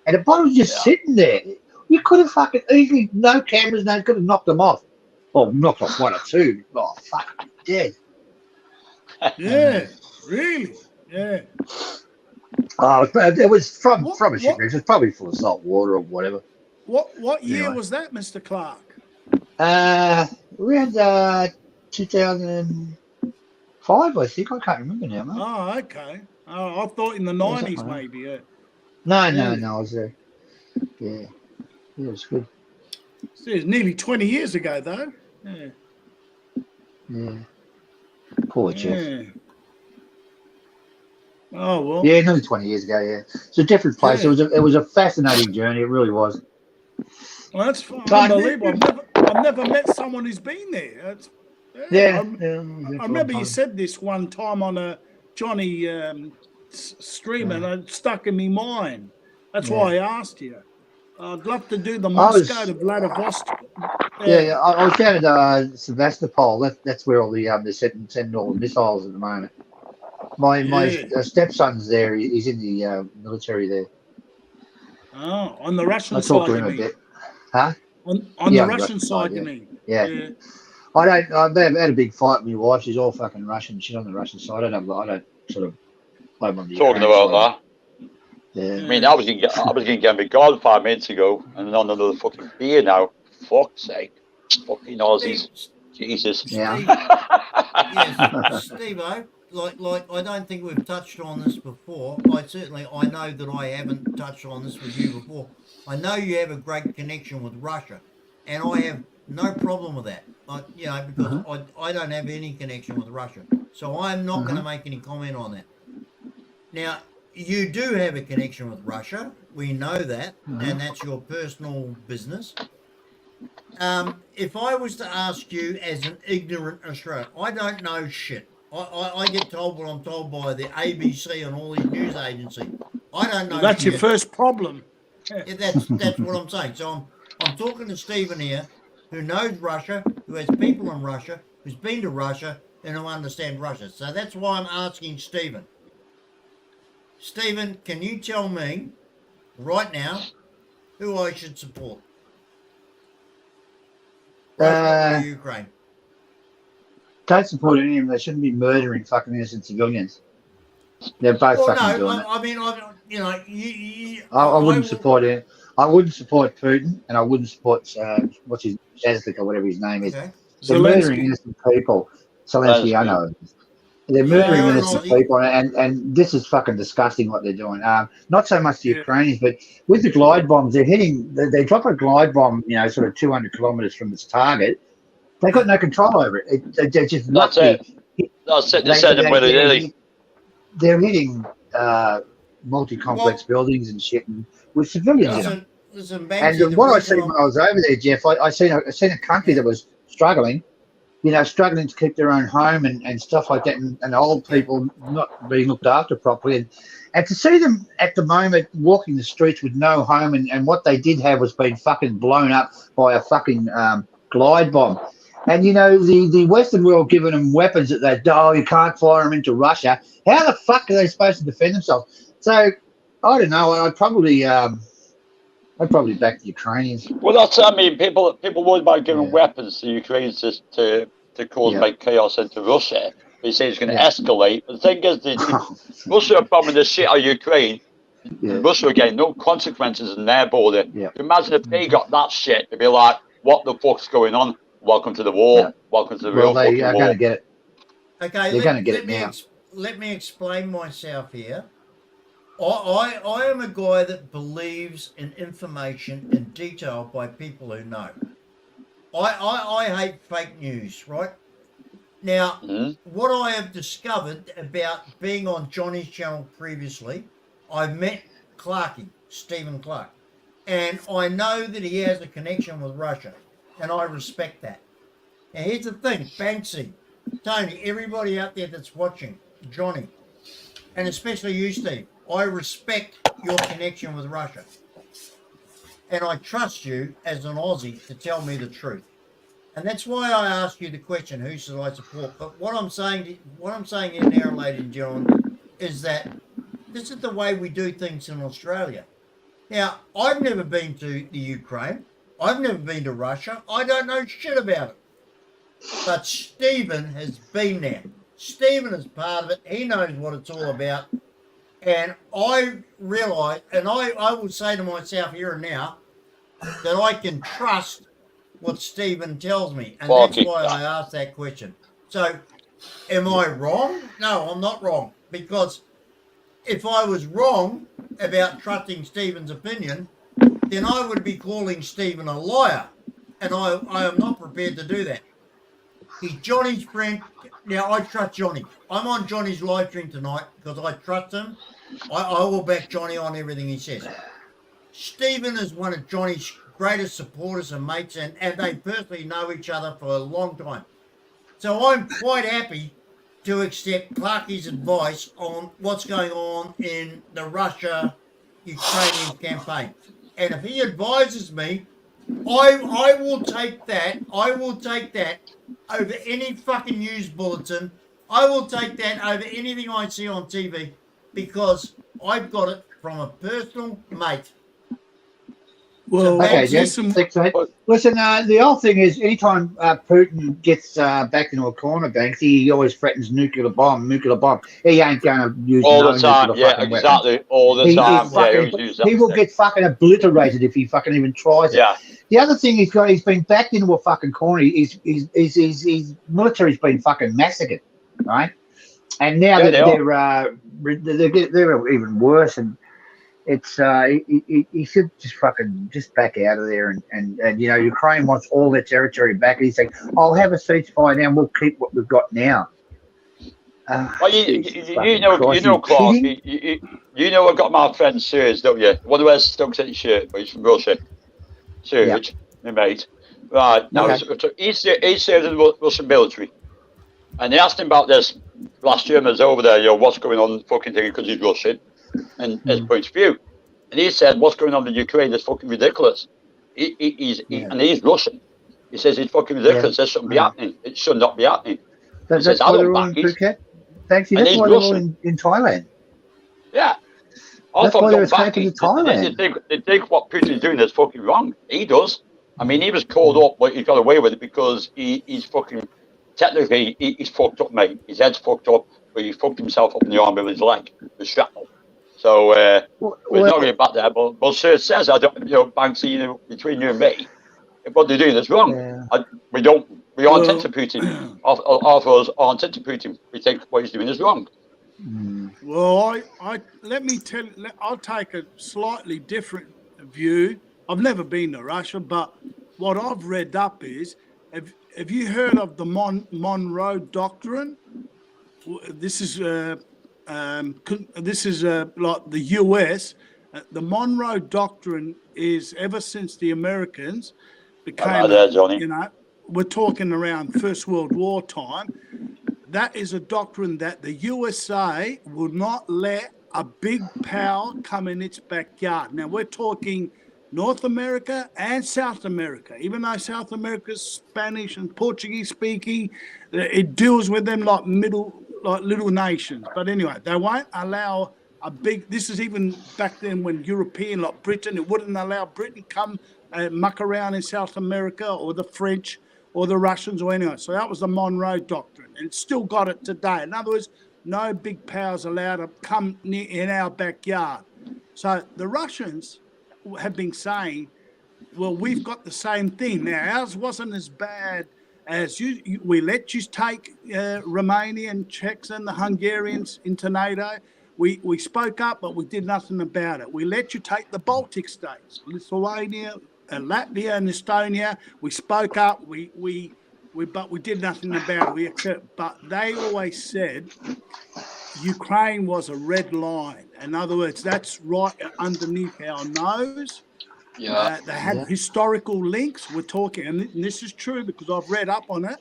and the bottles just sitting there. You could have fucking easily, no cameras, could have knocked them off. Well, knocked off one or two. Oh, fuck, dead. Yeah, really. Yeah. Oh, it was from a shipwreck. It was probably full of salt water or whatever. What year was that, Mr. Clark? Around 2005, I think. I can't remember now, mate. Oh, okay. I thought in the 90s, maybe. Yeah. No, I was there. Yeah, it was good. It's nearly 20 years ago, though. Yeah. Poor Jeff. Yeah. Oh well. Yeah, nearly 20 years ago. Yeah, it's a different place. Yeah. It was a fascinating journey. It really was. Well, that's unbelievable. I've never met someone who's been there. I remember you said this one time on a Johnny stream, and it stuck in my mind. That's why I asked you. I'd love to do the Moscow to Vladivostok. Yeah, I was down at Sevastopol. That's where all they're sending all the missiles at the moment. My Yeah. stepson's there. He's in the military there. Oh, on the Russian I talked side, to you him a mean? bit. Huh? On Yeah, the on the Russian side, you yeah. mean? Yeah. Yeah. They've had a big fight with my wife. She's all fucking Russian. She's on the Russian side. I don't sort of. I'm on the Talking Ukraine about side. that. Yeah. I mean, I was gonna get my God 5 minutes ago, and on another fucking beer now. Fuck's sake, fucking Aussies, Jesus. Yeah. Steve, yes, Steve-O, like I don't think we've touched on this before. I know that I haven't touched on this with you before. I know you have a great connection with Russia, and I have no problem with that. Because I don't have any connection with Russia, so I'm not going to make any comment on that. Now, you do have a connection with Russia. We know that, and that's your personal business. If I was to ask you as an ignorant Australian, I don't know shit. I get told what I'm told by the ABC and all these news agencies. I don't know Well, that's your shit. first problem. Yeah, that's what I'm saying. So I'm talking to Stephen here, who knows Russia, who has people in Russia, who's been to Russia, and who understand Russia. So that's why I'm asking Stephen. Stephen, can you tell me right now who I should support? Russia or Ukraine? Don't support any of them. They shouldn't be murdering fucking innocent civilians. They're both Well, fucking doing no, it. I mean, I wouldn't support it. I wouldn't support Putin, and I wouldn't support what's his Zazlik or whatever his name is. Okay. They're murdering innocent people. Zelensky, I know. They're murdering innocent people, and this is fucking disgusting what they're doing. Not so much the Ukrainians, but with the glide bombs, they're hitting. They drop a glide bomb, sort of 200 kilometers from its target. They've got no control over it. They're just That's it. That's it. They said them with it. They're hitting multi-complex buildings and shit, and with civilians in them. Listen, and what I seen when I was over there, Jeff, I seen a country that was struggling, struggling to keep their own home and stuff like that, and old people not being looked after properly. And to see them at the moment walking the streets with no home, and what they did have was being fucking blown up by a fucking glide bomb. And, the Western world giving them weapons that you can't fire them into Russia. How the fuck are they supposed to defend themselves? So, I don't know. I'd probably back the Ukrainians. Well, that's I mean, people worried about giving weapons to the Ukrainians to cause like chaos into Russia. They say it's going to escalate. But the thing is, Russia are bombing the shit out of Ukraine. Russia are getting no consequences in their border. Imagine if they got that shit. They'd be like, what the fuck's going on? Welcome to the war. Welcome to the real fucking war. They are going to get it. Okay, they're going to get it now. Let me explain myself here. I am a guy that believes in information in detail by people who know. I hate fake news, right? Now, what I have discovered about being on Johnny's channel previously, I've met Stephen Clark, and I know that he has a connection with Russia. And I respect that. Now, here's the thing, Banksy, Tony, everybody out there that's watching, Johnny, and especially you, Steve, I respect your connection with Russia. And I trust you as an Aussie to tell me the truth. And that's why I ask you the question, who should I support? But what I'm saying here now, ladies and gentlemen, is that this is the way we do things in Australia. Now, I've never been to the Ukraine. I've never been to Russia. I don't know shit about it. But Stephen has been there. Stephen is part of it. He knows what it's all about. And I realise, and I will say to myself here and now, that I can trust what Stephen tells me. And that's why I asked that question. So, am I wrong? No, I'm not wrong. Because if I was wrong about trusting Stephen's opinion, then I would be calling Stephen a liar. And I am not prepared to do that. He's Johnny's friend. Now, I trust Johnny. I'm on Johnny's live stream tonight because I trust him. I will back Johnny on everything he says. Stephen is one of Johnny's greatest supporters and mates, and they personally know each other for a long time. So I'm quite happy to accept Clarkie's advice on what's going on in the Russia-Ukrainian campaign. And if he advises me, I will take that. I will take that over any fucking news bulletin I will take that over anything I see on TV because I've got it from a personal mate. Well, Okay, Jeff. listen, Thanks, mate. Listen, the whole thing is anytime Putin gets back into a corner, Banks, he always threatens nuclear bomb. He ain't going to use All no the time, nuclear yeah, fucking exactly. weapons. All the time, He yeah. He always use that. will get fucking obliterated if he fucking even tries it. Yeah. The other thing he's been backed into a fucking corner. His military's been fucking massacred, right? And now they're even worse. And it's he should just back out of there and you know, Ukraine wants all their territory back. He's saying, I'll have a ceasefire now and we'll keep what we've got now. Well, you know, Clark, you know, I've got my friend Serge, don't you? One who wears Stoke City shirt, but he's from Russia. Serge, my mate. Right, now he served in the Russian military. And they asked him about this last year when I was over there, you know, what's going on, fucking thing, because he's Russian, and his point of view. And he said, what's going on in Ukraine is fucking ridiculous. And he's Russian. He says it's fucking ridiculous. This shouldn't be happening. It should not be happening. That's why they're all in Phuket. Thanks. That's why they're all in Thailand. Yeah. That's why they're escaping to Thailand. They think what Putin's doing is fucking wrong. He does. I mean, he was called up, but he got away with it because he's fucking... Technically, he's fucked up, mate. His head's fucked up, but he fucked himself up in the arm with his leg, with shrapnel. So we're not going back there. But Sir says, I don't, you know, Banksy, you know, between you and me, what they're doing is wrong. Yeah. We aren't into Putin. Half of us aren't into Putin. We think what he's doing is wrong. Well, let me tell you, I'll take a slightly different view. I've never been to Russia, but what I've read up is, have you heard of the Monroe Doctrine? This is like the US. The Monroe Doctrine is ever since the Americans became, you know, we're talking around First World War time. That is a doctrine that the USA will not let a big power come in its backyard. Now we're talking North America and South America, even though South America's Spanish and Portuguese speaking, it deals with them like little nations. But anyway, they won't allow this is even back then when European, like Britain, it wouldn't allow Britain come muck around in South America or the French or the Russians or anyone. So that was the Monroe Doctrine, and it's still got it today. In other words, no big powers allowed to come in our backyard. So the Russians have been saying, well, we've got the same thing. Now, ours wasn't as bad as we let you take Romanian, Czechs and the Hungarians into NATO. We spoke up, but we did nothing about it. We let you take the Baltic states, Lithuania, Latvia and Estonia. We spoke up, but we did nothing about it. But they always said Ukraine was a red line. In other words, that's right underneath our nose. Yeah. They had historical links. We're talking, and this is true because I've read up on it.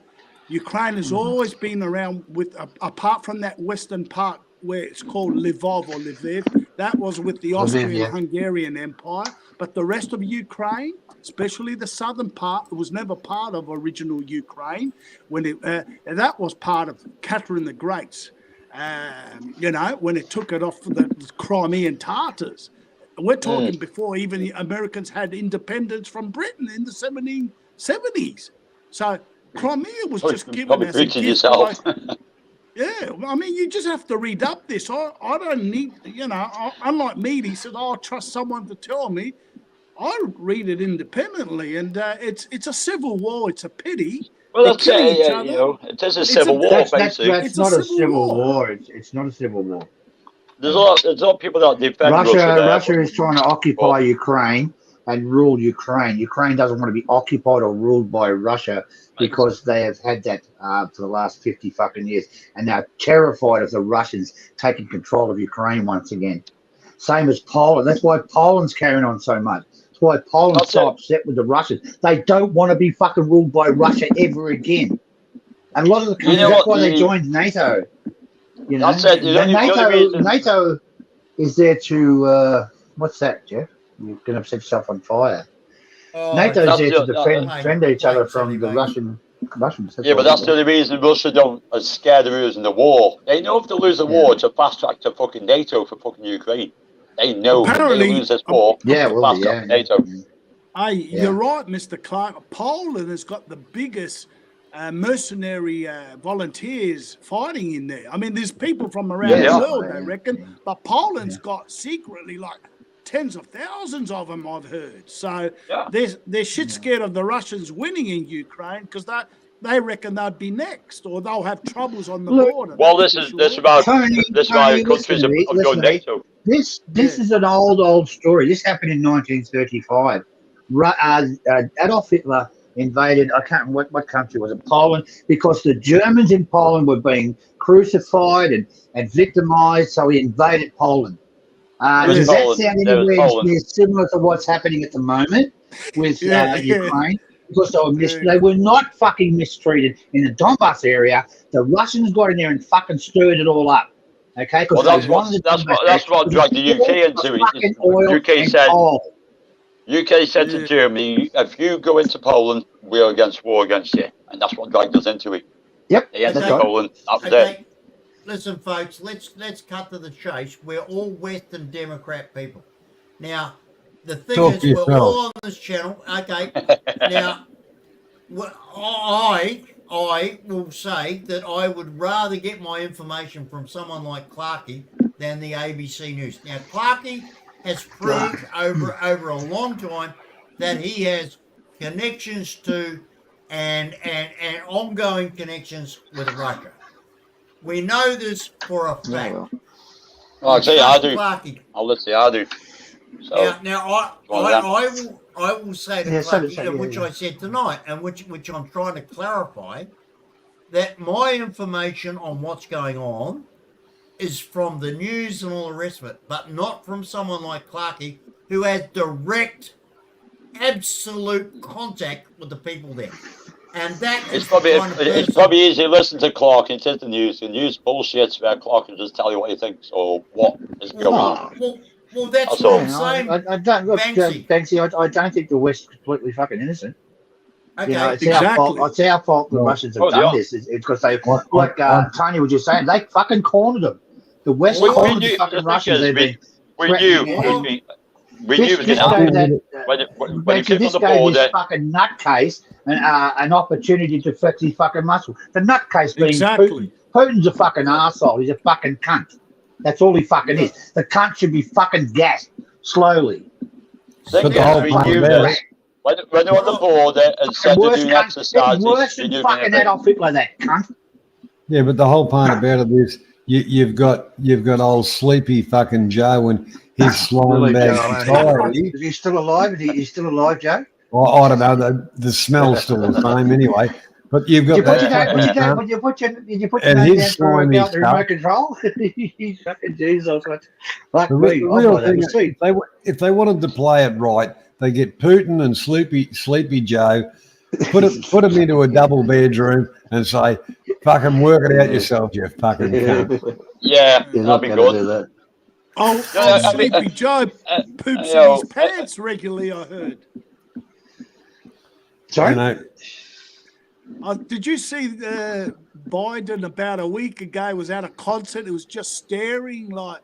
Ukraine has always been around with, apart from that western part where it's called Lvov or Lviv, that was with the Austrian-Hungarian Empire. But the rest of Ukraine, especially the southern part, it was never part of original Ukraine. When that was part of Catherine the Great's. You know, when it took it off the Crimean Tatars. We're talking before even the Americans had independence from Britain in the 1770s. So Crimea was just given as a gift. Yeah, I mean, you just have to read up this. I don't need, you know, unlike me, he said, I'll trust someone to tell me. I read it independently, and it's a civil war. It's a pity. Well, that's it. You know, it is a civil war, basically. That's not a civil war. It's not a civil war. There's a lot of people that defend Russia. Russia is trying to occupy Ukraine and rule Ukraine. Ukraine doesn't want to be occupied or ruled by Russia because they have had that for the last 50 fucking years, and they're terrified of the Russians taking control of Ukraine once again. Same as Poland. That's why Poland's carrying on so much. That's why Poland's so upset with the Russians. They don't want to be fucking ruled by Russia ever again. And a lot of the countries, that's why they joined NATO. You know, NATO is there to what's that, Jeff? You're going to set yourself on fire. NATO's there to defend each other from the Russian Russians. Yeah, but that's the only reason Russia don't are scared of losing the war. They know if they lose the war, it's a fast track to fucking NATO for fucking Ukraine. They know if Apparently- they lose this war, Yeah, it's a well, fast track yeah, to NATO. Hey, you're right, Mr. Clark. Poland has got the biggest mercenary volunteers fighting in there. I mean, there's people from around Yeah, the yeah. world, I reckon, but Poland's got secretly like tens of thousands of them, I've heard. So Yeah. they're shit scared of the Russians winning in Ukraine because they reckon they'd be next or they'll have troubles on the Look, border. Well, that's this for is this sure. about Tony, this is why Tony, countries listen to me, have joined listen to me. NATO. This Yeah. is an old story. This happened in 1935. Adolf Hitler invaded, I can't remember what country was it, Poland, because the Germans in Poland were being crucified and victimized, so he invaded Poland. Does that Poland. sound There was anywhere Poland. near similar to what's happening at the moment with Yeah. Ukraine? Because Yeah. they were not fucking mistreated in the Donbass area. The Russians got in there and fucking stirred it all up. Okay, Well, that's what dragged the UK into it. fucking oil UK and said coal. UK said Yeah. to Germany, if you go into Poland, we're against war against you, and that's what dragged us into it. Yep, They entered that's right. Poland. That was it. Okay, listen, folks. Let's cut to the chase. We're all Western Democrat people. Now, the thing Talk is, to we're yourself. all on this channel. Okay. Now, I will say that I would rather get my information from someone like Clarkey than the ABC News. Now, Clarkey has proved over a long time that he has connections to and ongoing connections with Russia. We know this for a fact. Oh, I'll tell you, I do. Clarkey. I'll let you, I do. So, Now one of them. I will say to Yeah, Clarkey, so, which yeah. I said tonight, and which I'm trying to clarify, that my information on what's going on is from the news and all the rest of it, but not from someone like Clarkey who has direct, absolute contact with the people there. And that is it's probably the kind of it's person- probably easy to listen to Clark and to the news. The news bullshits where Clark can just tell you what he thinks or what is going on. Well, that's That's what all. I'm saying. I don't look, Banksy. Banksy. I don't think the West is completely fucking innocent. Okay. You know, it's Exactly. our fault. It's our fault the Well, Russians have oh, done yeah. this. It's because they, Well, like Tony was just saying, they fucking cornered them. The West We cornered knew- the fucking the thing Russians. is, They've been We knew, threatening we knew it was going to happen. When you Banksy, click on this the gave border, this fucking nutcase an opportunity to flex his fucking muscle. The nutcase being Exactly. Putin. Putin's a fucking arsehole. He's a fucking cunt. That's all he fucking is. The cunt should be fucking gassed slowly. But the whole we point knew about this. it, When they're on the border and said to Worse do cunt. exercises, Worse we than knew fucking they Adolf Hitler, that cunt. yeah, but the whole point about it is you've got old sleepy fucking Joe and his slime bag society. Is he still alive? He's still alive, Joe? Well, I don't know. The smell's still the same anyway. But you've got Did you put your that name? fucking cunt. Did you put your And name his down for slimy about the remote stuff. control? He's fucking Jesus. Like The me, real I've got thing, that. if they wanted to play it right, they get Putin and Sleepy Joe, put them into a double bedroom and say, "Fucking work it out yourself, you fucking cunt." Yeah, He's that'd not be going to do good. that. Old I mean, Sleepy Joe poops you know, in his pants regularly, I heard. Sorry? You know, Did you see Biden about a week ago was at a concert? It was just staring like.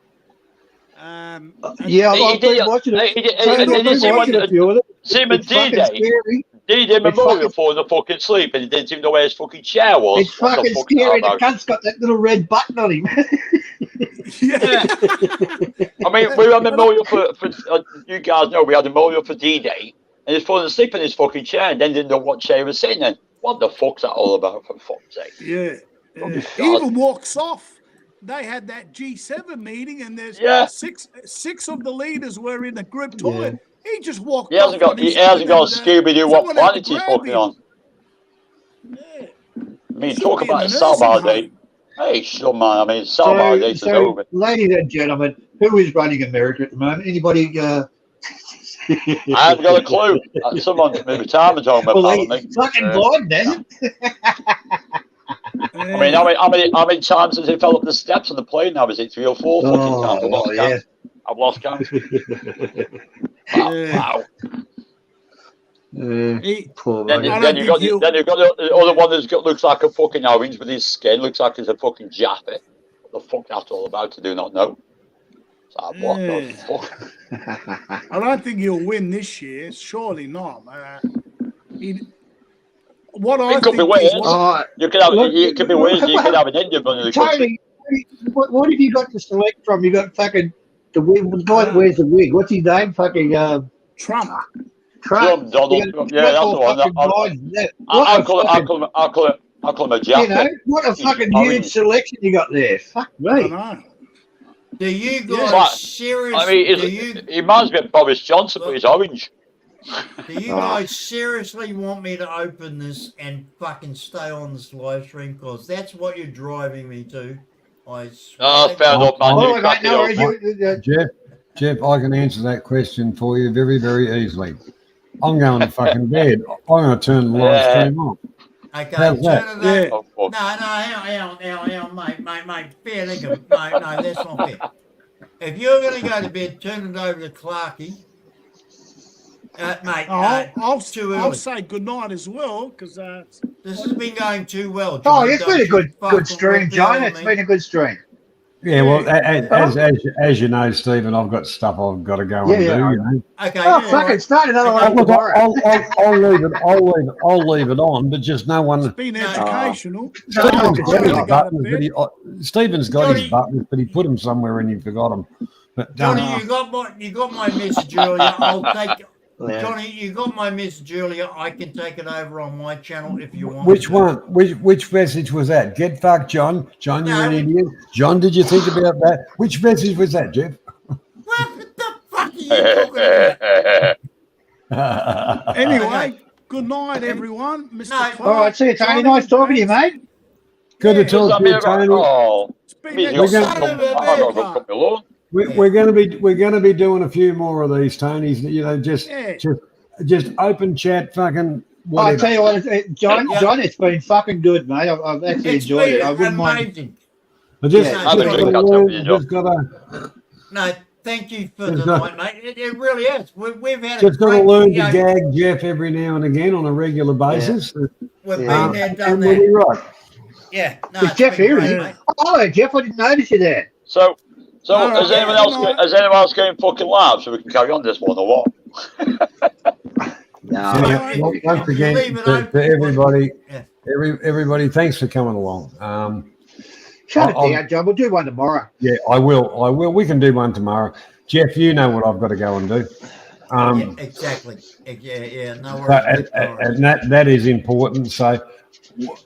Yeah, He I've did- been watching it. he did- Tony, he I've did been see watching one- a few of them. Same as It's fucking D-Day. scary. D-Day Memorial fucking- for the fucking sleep and he didn't even know where his fucking chair was. It's What the fucking fuck is that scary. The about? cunt's got that little red button on him. Yeah. I mean, we had a memorial for you guys know we had a memorial for D-Day and he's falling asleep in his fucking chair and then didn't know what chair he was sitting in. What the fuck's that all about, for fuck's sake? Yeah. Oh, He God. even walks off. They had that G7 meeting, and there's Yeah. six of the leaders were in the group toilet. He just walked He hasn't off. got Scooby-Doo what someone had planet to he's grab fucking him. on. Yeah. I mean, Should talk be in about a a sell-by nursing date. Hey, sure, man. I mean, sell-by date is over. ladies and gentlemen, who is running America at the moment? Anybody? I haven't got a clue. Someone from the retirement home, Well, apparently. fucking Biden, hasn't I mean, how many times has he fell up the steps on the plane now? Is it 3 or 4 fucking times? I've lost count. I've lost count. Wow. Yeah. Wow. Poor Then, buddy. I then don't you got think he'll- then you've got the other one that's got looks like a fucking orange with his skin, looks like he's a fucking Jaffa. What the fuck that's all about? I do not know. It's like, what the Yeah. fuck? I don't think he'll win this year. Surely not. What I It could be think worse. is what, You could have Look, it could be worse. You could have an Indian running the country. Tony, what have you got to select from? You got fucking the guy that wears the wig. What's his name? Fucking Trump. Trump. Donald Trump. Yeah, that's the one. I'll call him a Jaffa. You know, what a fucking huge selection you got there. Fuck I me. know. Do you But, guys seriously? I mean, he reminds me of Boris Johnson, but he's orange. Do you guys seriously want me to open this and fucking stay on this live stream? Because that's what you're driving me to. I swear. Oh, fair enough, man. Oh, You mate, crack no it worries. up. Jeff, I can answer that question for you very, very easily. I'm going to fucking bed. I'm going to turn the live stream off. Okay, How's that? turn it up. Oh, No, hang on, mate, fair dinkum. No, that's not fair. If you're going to go to bed, turn it over to Clarky. Mate, I'll too early. I'll say good night as well because This has been going too well. Oh, John. it's been a Don't you good fucking stream, repeat John. on It's me. been a good stream. Yeah, well, as you know, Stephen, I've got stuff I've got to go and do. Yeah. You know? Okay. Oh, yeah, fucking start another Okay. one Look, tomorrow. I'll leave it on, but just no one. it's been educational. Stephen's got his I'll go to buttons, bed. but Stephen's got his buttons, but he put them somewhere and he forgot them. But Johnny, you got my message earlier. I'll take. Yeah. Johnny, you got my message earlier. I can take it over on my channel if you want. which me to. one? Which message was that? Get fucked, John. John, you're an No. idiot. John, did you think about that? Which message was that, Jeff? What the fuck are you talking about? Anyway, Okay. good night, everyone. Mr. No. Clark, All right, see you, Tony. Johnny, Nice talking to you, thanks. mate. Good to Yeah, talk to you, Tony. Oh, It's been means We're you're gonna- I'm not going to cut me alone. We're going to be doing a few more of these, Tonys. You know, just open chat, fucking I whatever. tell you what, John, Yeah. John, it's been fucking good, mate. I've actually It's enjoyed it. been I wouldn't mind. amazing. I just, Yeah, just I gotta think learn, that's just gotta, No, thank you for There's tonight, mate. It really is. We've had just a gotta great, learn you to know, gag Jeff every now and again on a regular basis. We've Yeah. been there, done And we'll be that. right. Yeah. No, Is it's Jeff been here? great, Is he? mate. Oh, Jeff, I didn't notice you there. So All has right, anyone yeah, else good night. has anyone else going fucking live so we can carry on this one or what? No. Yeah, once again, Leave it to open. everybody, Yeah. everybody, thanks for coming along. Shut I'll- it down, John. We'll do one tomorrow. Yeah, I will. We can do one tomorrow. Jeff, you know what I've got to go and do. Yeah, exactly. Yeah, no But- worries. and that is important. So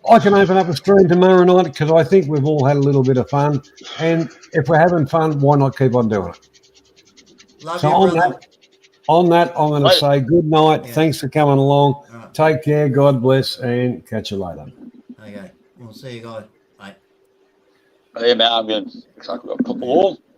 I can open up a stream tomorrow night because I think we've all had a little bit of fun. And if we're having fun, why not keep on doing it? Love So you, on brother. that, I'm going to Right. say good night. Yeah. Thanks for coming along. All right. Take care. God bless, and catch you later. Okay. We'll see you guys. Bye. Hey man, I'm going to cut the wall.